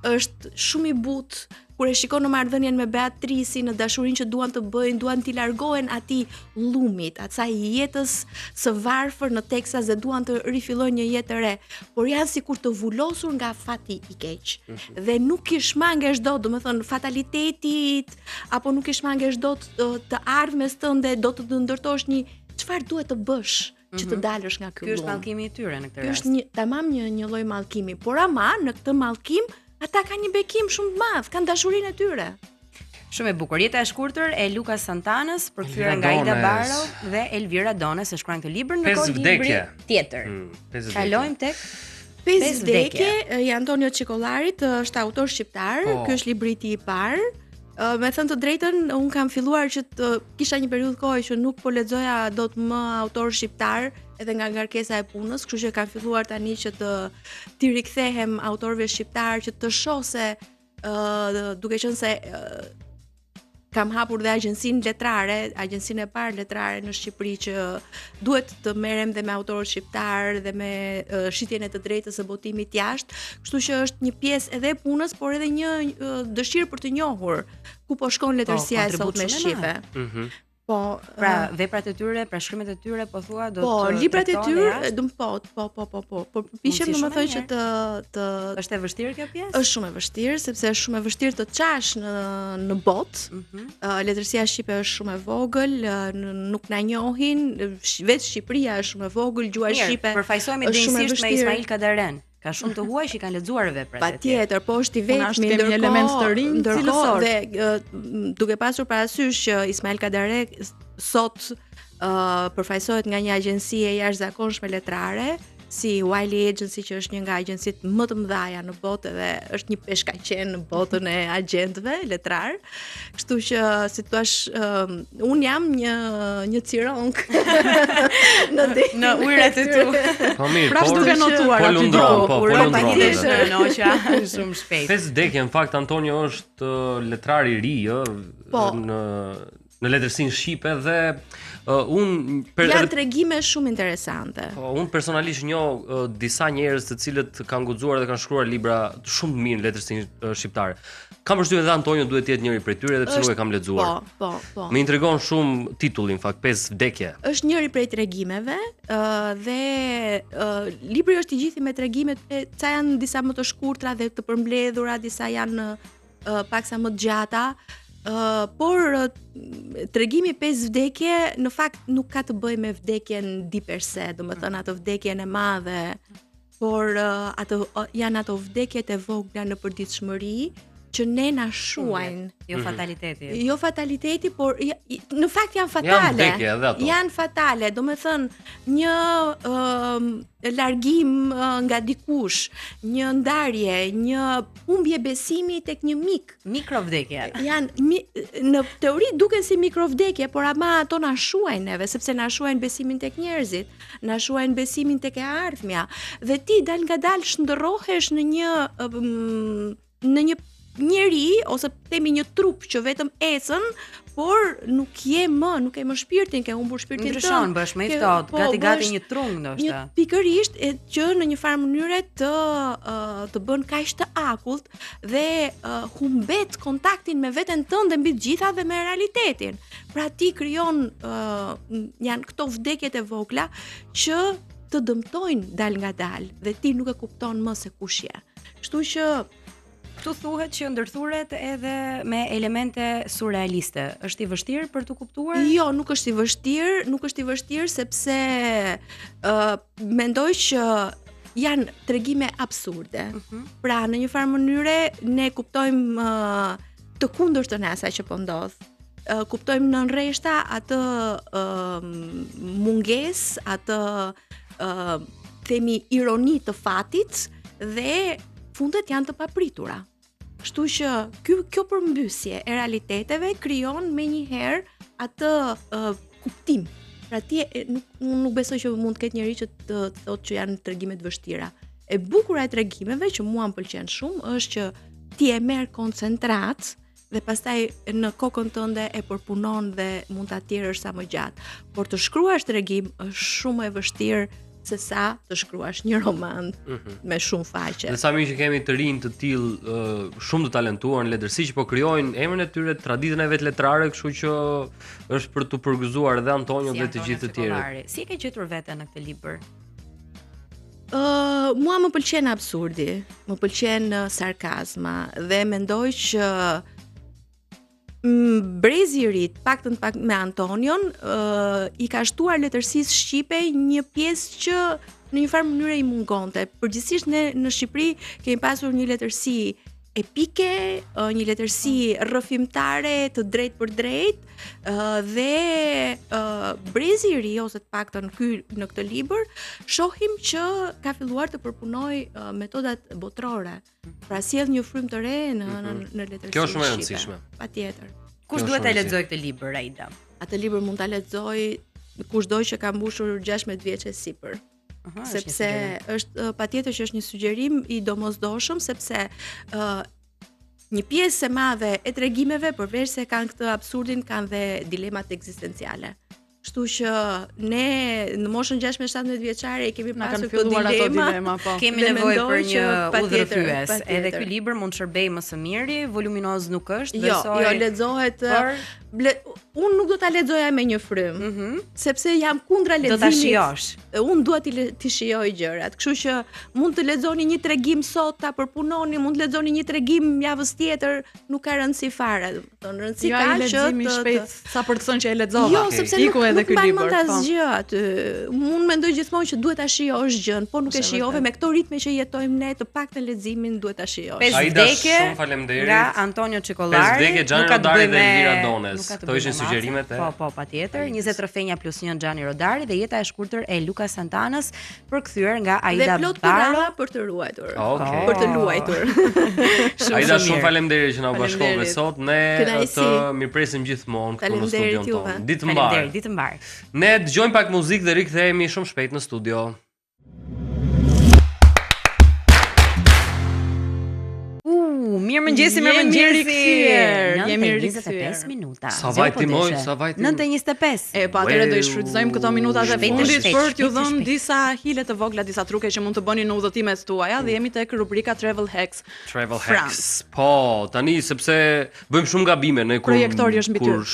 është shumë i butë kur e shikon në marrëdhënien me Beatrici, në dashurinë që duan të bëjnë, duan t'i largohen atij llumit, asaj jetës së varfër në Texas dhe duan të rifillojnë një jetë të re, por janë sikur të vulosur nga fati i keq. Dhe nuk i shmangesh dot, domethënë fatalitetit, apo nuk i shmangesh dot të ardhmes tënde, do të ndërtosh një çfarë duhet të bësh që të dalësh nga ky lum. Ky është mallkimi i tyre në këtë rast. Ky është tamam një lloj mallkimi, por ama në këtë mallkim ata kanë një bekim shumë të madh, kanë dashurinë e tyre. Shumë e bukur. Jeta e shkurtër e Luca Santanës, përkthyer nga Aida Barrow dhe Elvira Dones, e shkruan këtë libër në kohë libri tjetër. Kalojmë tek Pesë vdekje i Antonio Cicolarit, është autor shqiptar. Ky është libri i tij i parë. Me thënë të drejtën, unë kam filluar që të kisha një periudhë kohë që nuk po lexoja dot më autor shqiptar, edhe nga ngarkesa e punës, kështu që kam filluar tani që të rikthehem autorëve shqiptar, që të shoh se duke qenë se kam hapur dhe agjencinë letrare, agjencinë e parë letrare në Shqipëri që duhet të merrem dhe me autorët shqiptar dhe me shitjen e të drejtës së botimit jashtë, kështu që është një pjesë edhe e punës, por edhe një dëshirë për të njohur ku po shkon letërsia e sotme shqipe. Po, pra veprat e tyre, pra shkrimet e tyre, po thua do të librat e tyre, po, përpiqem domethënë që të është e vështirë kjo pjesë? Është shumë e vështirë, sepse është shumë e vështirë të çash në botë. Letërsia shqipe është shumë e vogël, nuk na njohin, vetë Shqipëria është shumë e vogël, gjua shqipe. Përfaqësohemi dinjësisht me Ismail Kadaren. Ka shumë të huaj që kanë lexuar veprat. Patjetër, po është i vetmi ndërkohë dhe duke pasur parasysh që Ismail Kadare sot përfaqësohet nga një agjenci e jashtëzakonshme letrare, si Wiley Agency, që është një nga agjencitë më të mëdha në botë dhe është një peshkaqen në botën e agjentëve letrar. Kështu që si thua, un jam një cironk në ujrat e tu. Po mirë, Pra duke notuar po lundron, po lundron. Noqa shumë shpejt. Pesë vdekje, në fakt Antonio është letrar i ri, në letërsinë shqipe dhe janë tregime shumë interesante. Unë personalisht njoh disa njerëz të cilët kanë guxuar dhe kanë shkruar libra shumë të mirë në letërsinë shqiptare. Kam përshtypjen dhe Antonio duhet të jetë njëri prej tyre, edhe pse nuk e kam lexuar. Po. Më intrigon shumë titulli, në fakt, Pesë vdekje. Është njëri prej tregimeve dhe libri është i gjithë me tregimet, ca janë disa më të shkurtra dhe të përmbledhura, disa janë paksa më të gjata. Por tregimi Pesë vdekje në fakt nuk ka të bëjë me vdekjen di per se, domethënë atë vdekjen e madhe, por janë ato vdekjet e vogla në përditshmëri që ne na shuajnë. Jo fataliteti. Jo fataliteti, por në fakt janë fatale. Janë fatale, domethënë një largim nga dikush, një ndarje, një humbje besimi tek një mik. Mikrovdekje. Në teori duken si mikrovdekje, por ama ato na shuajnë neve, sepse na shuajnë besimin tek njerëzit, na shuajnë besimin tek e ardhmja, dhe ti dal ngadalë shndërrohesh në një njeri ose themi një trup që vetëm ecën, por nuk ke më shpirtin, ke humbur shpirtin tënd. Ndryshon, bësh më i ftohtë, gati një trung ndoshta. Pikërisht që në një farë mënyre të bën kaq të akullt dhe humbet kontaktin me veten tënde mbi të gjitha dhe me realitetin. Pra ti krijon janë këto vdekjet e vogla që të dëmtojnë dal ngadal dhe ti nuk e kupton më se kush je. Kështu që këtu thuhet që ndërthuret edhe me elemente surrealiste. Është i vështirë për të kuptuar? Jo, nuk është i vështirë sepse mendoj që janë tregime absurde. Pra në një farë mënyre ne kuptojmë të kundërtën e asaj që po ndodh. Kuptojmë në rreshta atë mungesë, atë themi ironi të fatit dhe fundet janë të papritura. Kështu që kjo përmbysje e realiteteve krijon menjëherë atë kuptim. Pra ti nuk besoj që mund të ketë njëri që të thotë që janë tregime të vështira. E bukura e tregimeve që mua më pëlqen shumë është që ti e merr koncentrat dhe pastaj në kokën tënde e përpunon dhe mund ta tjerësh sa më gjatë. Por të shkruash tregim është shumë e vështirë se sa të shkruash një roman me shumë faqe. Dhe sa mirë që kemi të rinj të tillë shumë të talentuar në letërsi që po krijojnë emrin e tyre, traditën e vet letrare, kështu që është për të përgëzuar edhe Antonio dhe të gjithë të tjerë. Si e ke gjetur veten në këtë libër? Mua më pëlqen absurdi, më pëlqen sarkazma dhe mendoj që Brezi i ri, paktën me Antonion, i ka shtuar letërsisë shqipe një pjesë që në një farë mënyrë i mungonte. Përgjithsisht ne në Shqipëri kemi pasur një letërsi epike, një letërsi rrëfimtare të drejtë për drejtë dhe Brezi i ri ose të paktën ky në këtë libër shohim që ka filluar të përpunoj metodat botrore. Pra sjell një frymë të re në letërsinë. Kjo është shumë e rëndësishme. Patjetër. Kush duhet ta lexojë këtë libër, Aida? Atë libër mund ta lexoj kushdo që ka mbushur 16 vjeç e sipër. Sepse është patjetër që është një sugjerim i domosdoshëm, sepse një pjesë e madhe e tregimeve përveç se kanë këtë absurdin, kanë dhe dilemat ekzistenciale. Kështu që ne në moshën 16-17 vjeçare kemi pasur këto dilema, kemi nevojë për një udhërfyes. Edhe ky libër mund të shërbejë më së miri, voluminoz nuk është, besoj. Jo, lexohet. Unë nuk do ta lexoja me një frymë, sepse jam kundra leximit. Do ta shijosh. Unë dua ti shijoj gjërat. Kështu që mund të lexoni një tregim sot, ta përpunoni, mund të lexoni një tregim javës tjetër, nuk ka rëndësi fare. Domethënë rëndësi ka që shpejt sa për të thënë që e lexova. Jo, sepse nuk mban asgjë aty. Unë mendoj gjithmonë që duhet ta shijosh gjën, po nuk e shijove me këto ritme që jetojmë ne, të paktën leximin duhet ta shijosh. Aida, shumë faleminderit. Nga Antonio Çikollari, nuk ka të bëjë me Këto ishin sugjerimet. Po, patjetër. 20 trofenja plus 1 Gianni Rodari dhe jeta e shkurtër e Lucas Santanës përkthyer nga Aida Baro. Dhe plot Baro për të ruajtur. Okej. Për të luajtur. Aida, shumë faleminderit që na u bashkove sot. Ne të mirpresim gjithmonë këtu në studion tonë. Ditë mbar. Ditë mbar. Ne dëgjojmë pak muzikë dhe rikthehemi shumë shpejt në studio. Mirëmëngjesi. Jemi 25 minuta. Sa vajti moj, sa vajti. 9:25. Po atëherë do i shfrytëzojmë këto minutat e fundit për t'ju dhënë disa hile të vogla, disa truke që mund të bëni në udhëtimet tuaja dhe jemi tek rubrika Travel Hacks. Po, tani sepse bëjmë shumë gabime ne kur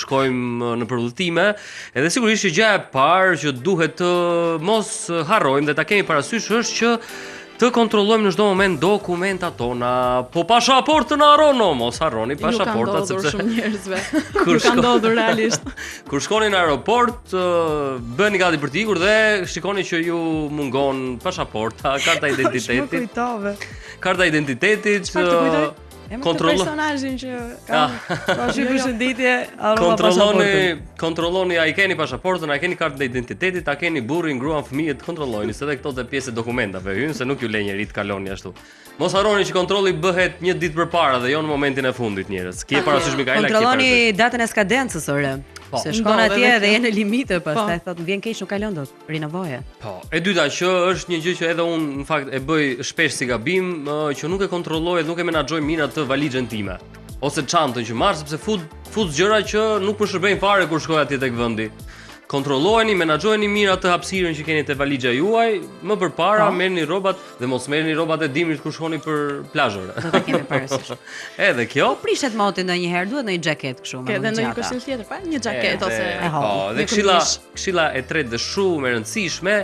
shkojmë në udhëtime, edhe sigurisht që gjëja e parë që duhet të mos harrojmë dhe ta kemi parasysh është që të kontrollojmë në çdo moment dokumentat tona. Po pasaportën harrono, mos harroni pasaportat sepse shumë njerëzve. Kur ka ndodhur realisht. Kur shkoni në aeroport, bëni gati për të ikur dhe shikoni që ju mungon pasaporta, karta identiteti. Karta identitetit. Personazhin që ka përshëndetje, kontrolloni a i keni pasaportën, a i keni kartën e identitetit, a keni burrin, gruan, fëmijët, kontrollojeni se edhe këto të pjesë e dokumentave hyn se nuk ju le njëri të kaloni ashtu. Mos harroni që kontrolli bëhet një ditë përpara dhe jo në momentin e fundit, njerëz. Ki e parasysh Mikaela, kontrolloni datën e skadencës ore. Se shkon atje dhe je në limite, pastaj thotë vjen keq, nuk kalon dot, rinovoje. Po. E dyta që është një gjë që edhe unë në fakt e bëj shpesh si gabim, që nuk e kontrolloj, nuk e menaxhoj mirë atë valixhen time ose çantën që marr sepse fut gjëra që nuk më shërbejnë fare kur shkoj atje tek vendi. Kontrollojeni, menaxhojeni mirë atë hapësirën që keni te valixha juaj, më përpara merrni rrobat dhe mos merrni rrobat e dimrit kur shkoni për plazhore. Do ta kemi parasysh. Edhe kjo. Po prishet moti ndonjëherë, duhet ndonjë xhaket kështu më. Edhe ndonjë këshill tjetër, pa një xhaket ose po, dhe këshilla e tretë dhe shumë e rëndësishme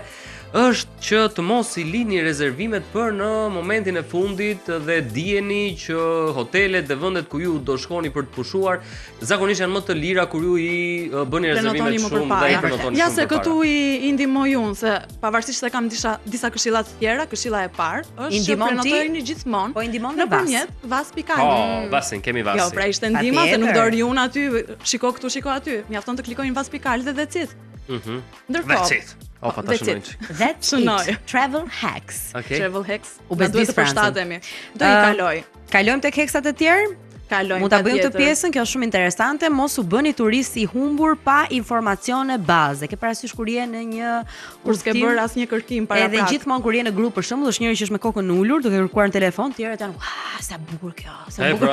është që të mos i lini rezervimet për në momentin e fundit dhe dijeni që hotelet dhe vendet ku ju do shkoni për të pushuar zakonisht janë më të lira kur ju i bëni rezervimet shumë dhe i prenotoni shumë. Ja se këtu i ndihmoj unë se pavarësisht se kam disa këshilla të tjera, këshilla e parë është që prenotojeni gjithmonë. Po i ndihmon nëpërmjet vas.al. Po, vasin, kemi vasin. Jo, pra ishte ndihma se nuk do riun aty, shiko këtu, shiko aty. Mjafton të klikojnë vas.al dhe that's it. Ndërkohë. Opa, ta shënojnë. That's it. Travel Hacks. Travel Hacks. U duhet të përshtatemi. Do i kaloj. Kalojmë tek heksat e tjerë? Kalojmë. Mund ta bëjmë këtë pjesën, kjo është shumë interesante, mos u bëni turist i humbur pa informacione baze. Ke parasysh kur je në një kur s'ke bër asnjë kërkim para edhe gjithmonë kur je në grup për shembull, është njëri që është me kokën ulur, duke kërkuar në telefon, tjerët janë, sa bukur kjo, sa bukur.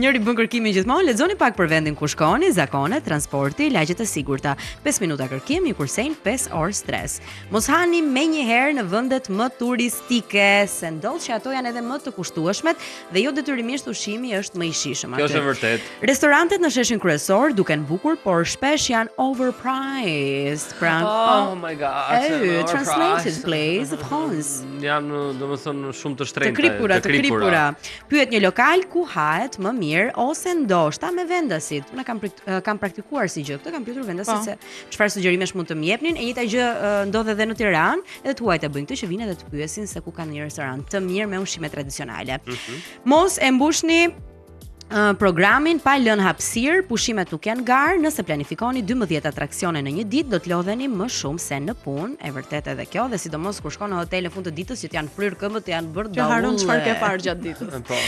Njëri bën kërkimin gjithmonë, lexoni pak për vendin ku shkoni, zakonet, transporti, lagjet e sigurta. 5 minuta kërkim, i kursejnë 5 orë stres. Mos hani menjëherë në vendet më turistike, se ndodh që ato janë edhe më të kushtueshmet dhe jo detyrimisht ushqimi është më i shishëm aty. Kjo është e vërtet. Restorantet në sheshin kryesor duken bukur, por shpesh janë overpriced. Pra, oh my god. Translated place of France. Janë, domethënë, shumë të shtrenjta. Të kripura. Pyet një lokal ku hahet më mirë ose ndoshta me vendasit. Unë kam praktikuar si gjë. Këtë kam pyetur vendasit se çfarë sugjerimesh mund të më jepnin. E njëjta gjë ndodh edhe në Tiranë, edhe tuajt e bëjnë këtë që vinë edhe të pyesin se ku kanë një restorant të mirë me ushqime tradicionale. Mos e mbushni programin pa lënë hapësirë, pushimet nuk janë garë, nëse planifikoni 12 atraksione në një ditë, do të lodheni më shumë se në punë, e vërtet edhe kjo, dhe sidomos kur shkon në hotel në fund të ditës që janë fryrë këmbët, janë bërë daulle. Që harron çfarë ke parë gjatë ditës. Po.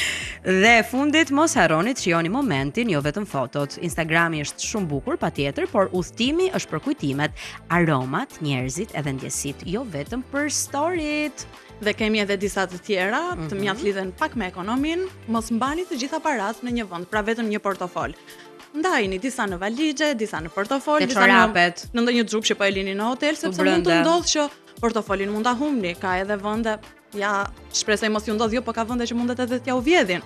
Dhe fundit mos harroni të shijoni momentin, jo vetëm fotot. Instagrami është shumë bukur patjetër, por udhtimi është për kujtimet, aromat, njerëzit edhe ndjesit, jo vetëm për storyt. Dhe kemi edhe disa të tjera, të mjaft lidhen pak me ekonomin, mos mbani të gjitha parat në një vend, pra vetëm një portofol. Ndajini disa në valixhe, disa në portofol, disa në ndonjë xhup që po e lini në hotel, sepse mund të ndodhë që portofolin mund ta humbni, ka edhe vende, ja shpresoj mos ju ndodh jo, po ka vende që mundet edhe t'ja u vjedhin.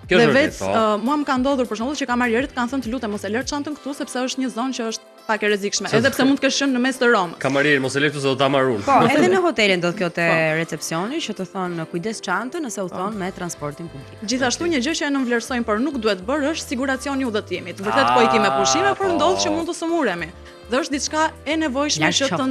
Dhe vetë mua më ka ndodhur për shembull që kamarierët kanë thënë të lutem mos e lër çantën këtu sepse është një zonë që është pak e rrezikshme, edhe pse mund të kesh qenë në mes të Romës. Kamarieri mos e lër këtu se do ta marrun. Po, edhe në hotele ndodh kjo te recepsioni që të thonë kujdes çantën nëse u thon me transportin publik. Gjithashtu një gjë që e nënvlerësojmë por nuk duhet bërë është siguracioni i udhëtimit. Vërtet po ikim me pushime, por ndodh që mund të sëmuremi. Dhe është diçka e nevojshme që të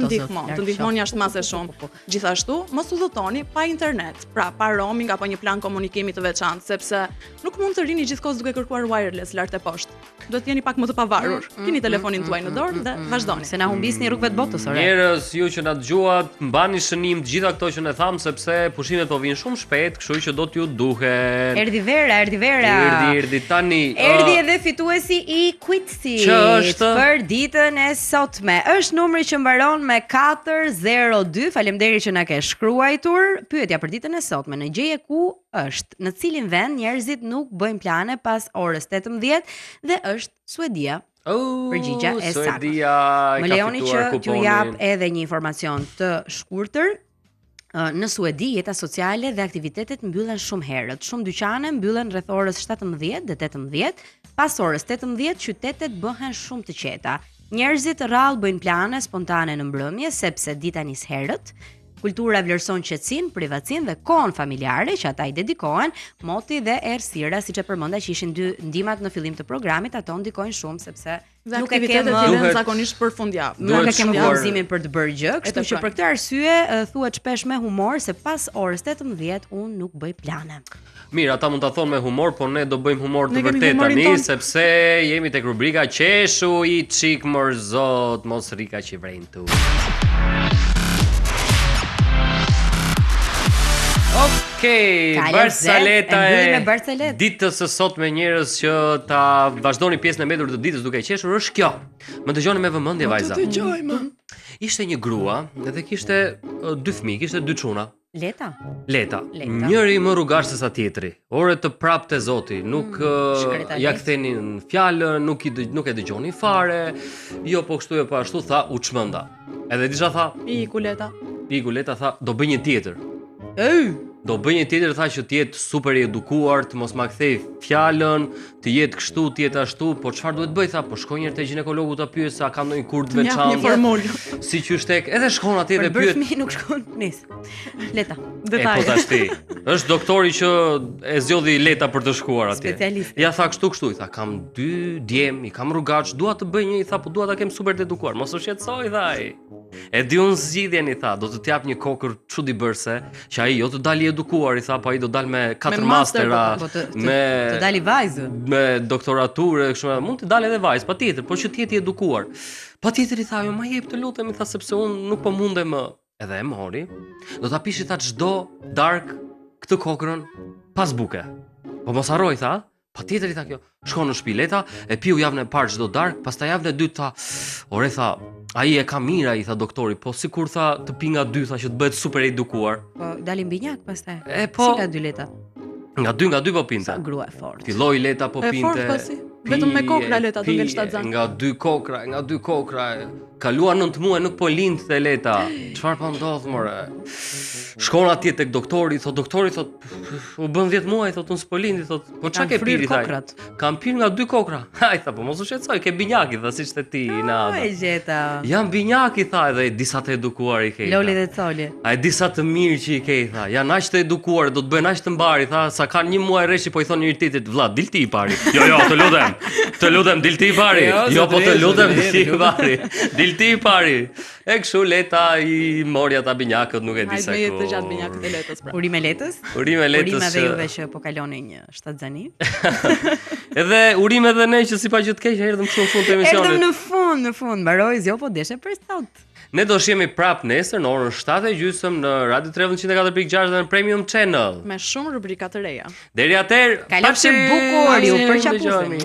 ndihmon jashtë mase shumë. Gjithashtu, mos udhëtoni pa internet, pra pa roaming apo një plan komunikimi të veçantë, sepse nuk mund të rini gjithkohës duke kërkuar wireless lart e poshtë. duhet jeni pak më të pavarur. Keni telefonin tuaj në dorë dhe vazhdoni. Se na humbisni rrugëve të botës, ore. Njerëz, ju që na dëgjuat, mbani shënim të gjitha këto që ne tham sepse pushimet po vinë shumë shpejt, kështu që do t'ju duhet. Erdhi vera. Erdhi tani. Erdhi edhe fituesi i quizit Që është? për ditën e sotme. Është numri që mbaron me 402. Faleminderit që na ke shkruar. Pyetja për ditën e sotme në gjeje ku është, në cilin vend njerëzit nuk bëjnë plane pas orës 18 dhe është Suedia. Përgjigja e saktë. Suedia Më lejoni që t'ju jap edhe një informacion të shkurtër. Në Suedi jeta sociale dhe aktivitetet mbyllen shumë herët. Shumë dyqane mbyllen rreth orës 17 dhe 18. Pas orës 18 qytetet bëhen shumë të qeta. Njerëzit rrallë bëjnë plane spontane në mbrëmje sepse dita nis herët. Kultura vlerëson qetësinë, privatësinë dhe kohën familjare që ata i dedikohen. Moti dhe errësira, siç e përmenda që ishin dy ndihmat në fillim të programit, ato ndikojnë shumë sepse nuk e kemë aktivitetet zakonisht për fundjavë. Nuk e kemë gëzimin për të bërë gjë, kështu që për këtë arsye thuhet shpesh me humor se pas orës 18 unë nuk bëj plane. Mirë, ata mund ta thonë me humor, po ne do bëjmë humor të vërtet tani sepse jemi tek rubrika Qeshu i çik morzot, mos rika që vren tu. Okej, Barceleta e ditës së sotme njerëz që ta vazhdoni pjesën e mbetur të ditës duke qeshur është kjo. Më dëgjoni me vëmendje vajza. Të dëgjojmë. Ishte një grua dhe kishte dy fëmijë, kishte dy çuna. Leta. Njëri më rrugash se sa tjetri. Ore të prapte Zoti, nuk ja kthenin fjalën, nuk e dëgjoni fare. Jo po kështu jo po ashtu, tha u çmenda. Edhe disha tha, Iku Leta tha, do bëj një tjetër. Do bëj një tjetër, tha, që të jetë super i edukuar, të mos ma kthej fjalën, të jetë kështu, të jetë ashtu, po çfarë duhet bëj, tha, po shkoj një herë te ginekologu ta pyes se a ka ndonjë kur të veçantë. Një formulë. Si qyshtek, edhe shkon atje dhe pyet. Për fëmijë nuk shkon, nis. Leta. Detaj. Po tash ti. Është doktori që e zgjodhi Leta për të shkuar atje. Specialist. Ja tha kështu, i tha, kam 2 djem, i kam rrugaç, dua të bëj një, i tha, po dua ta kem super të edukuar. Mos u shqetësoj, thaj. E di unë zgjidhjen, i tha, do të t'jap një kokër çuditbërse, që ai jo të dali edukuar, i tha, po ai do dal me 4 mastera, me të dali vajzë, me doktoraturë, kështu mund të dalë edhe vajzë, patjetër, por që të jetë i edukuar. Patjetër, i tha, jo, ma jep të lutem, i tha, sepse unë nuk po mundem më. Edhe e mori. Do ta pishi, tha, çdo darkë këtë kokrën pas buke. Po mos harroj, tha. Patjetër, i tha, kjo. Shkon në shtëpi Leta, e piu javën e parë çdo darkë, pastaj javën e dytë, tha, ore, tha, ai e ka mira, i tha doktori, po sikur, tha, të pi nga 2, tha, që të bëhet super edukuar. Po dalin binjak pastaj. Po. Si nga 2 Leta? Nga 2 po pinte. Sa grua e fortë. Filloi Leta po pinte. E fortë pasi. Vetëm me kokra Leta të ngel shtatzan. Nga 2 kokra. Kalua 9 muaj nuk po lindte Leta. Çfarë po ndodh more? Shkon atje tek doktori, doktori thot, u bën 10 muaj, thot, unë s'po lindi, thot, po çka ke pirë, thaj? Kam pirë nga 2 kokra. Ai tha, po mos u shqetësoj, ke binjaki, tha, siç te ti na. Ai gjeta. Jam binjaki, tha, edhe disa të edukuar i ke. Loli dhe Coli. Ai disa të mirë që i ke, tha. Janë aq të edukuar, do të bëjnë aq të mbari, tha, sa kanë 1 muaj rreshi, po i thonë njëri tjetrit, vlla, dil ti i pari. Jo, të lutem. Të lutem, dil ti i pari. Jo, po të lutem, dil ti i pari. Dil ti i pari. E kështu Leta i mori ata binjakët, nuk e di sa ku. Ai të gjatë binjakët e Letës pra. Urime Letës. Urime dhe juve që po kaloni një shtatzani. Edhe urime edhe ne që sipas që të keq erdhëm këtu në fund të emisionit. Erdhëm në fund, mbaroi zjo po deshe për sot. Ne do shihemi prap nesër në orën 7:30 në Radio 304.6 dhe në Premium Channel. Me shumë rubrika të reja. Deri atëherë, kalofshi bukur, ju përqafusemi.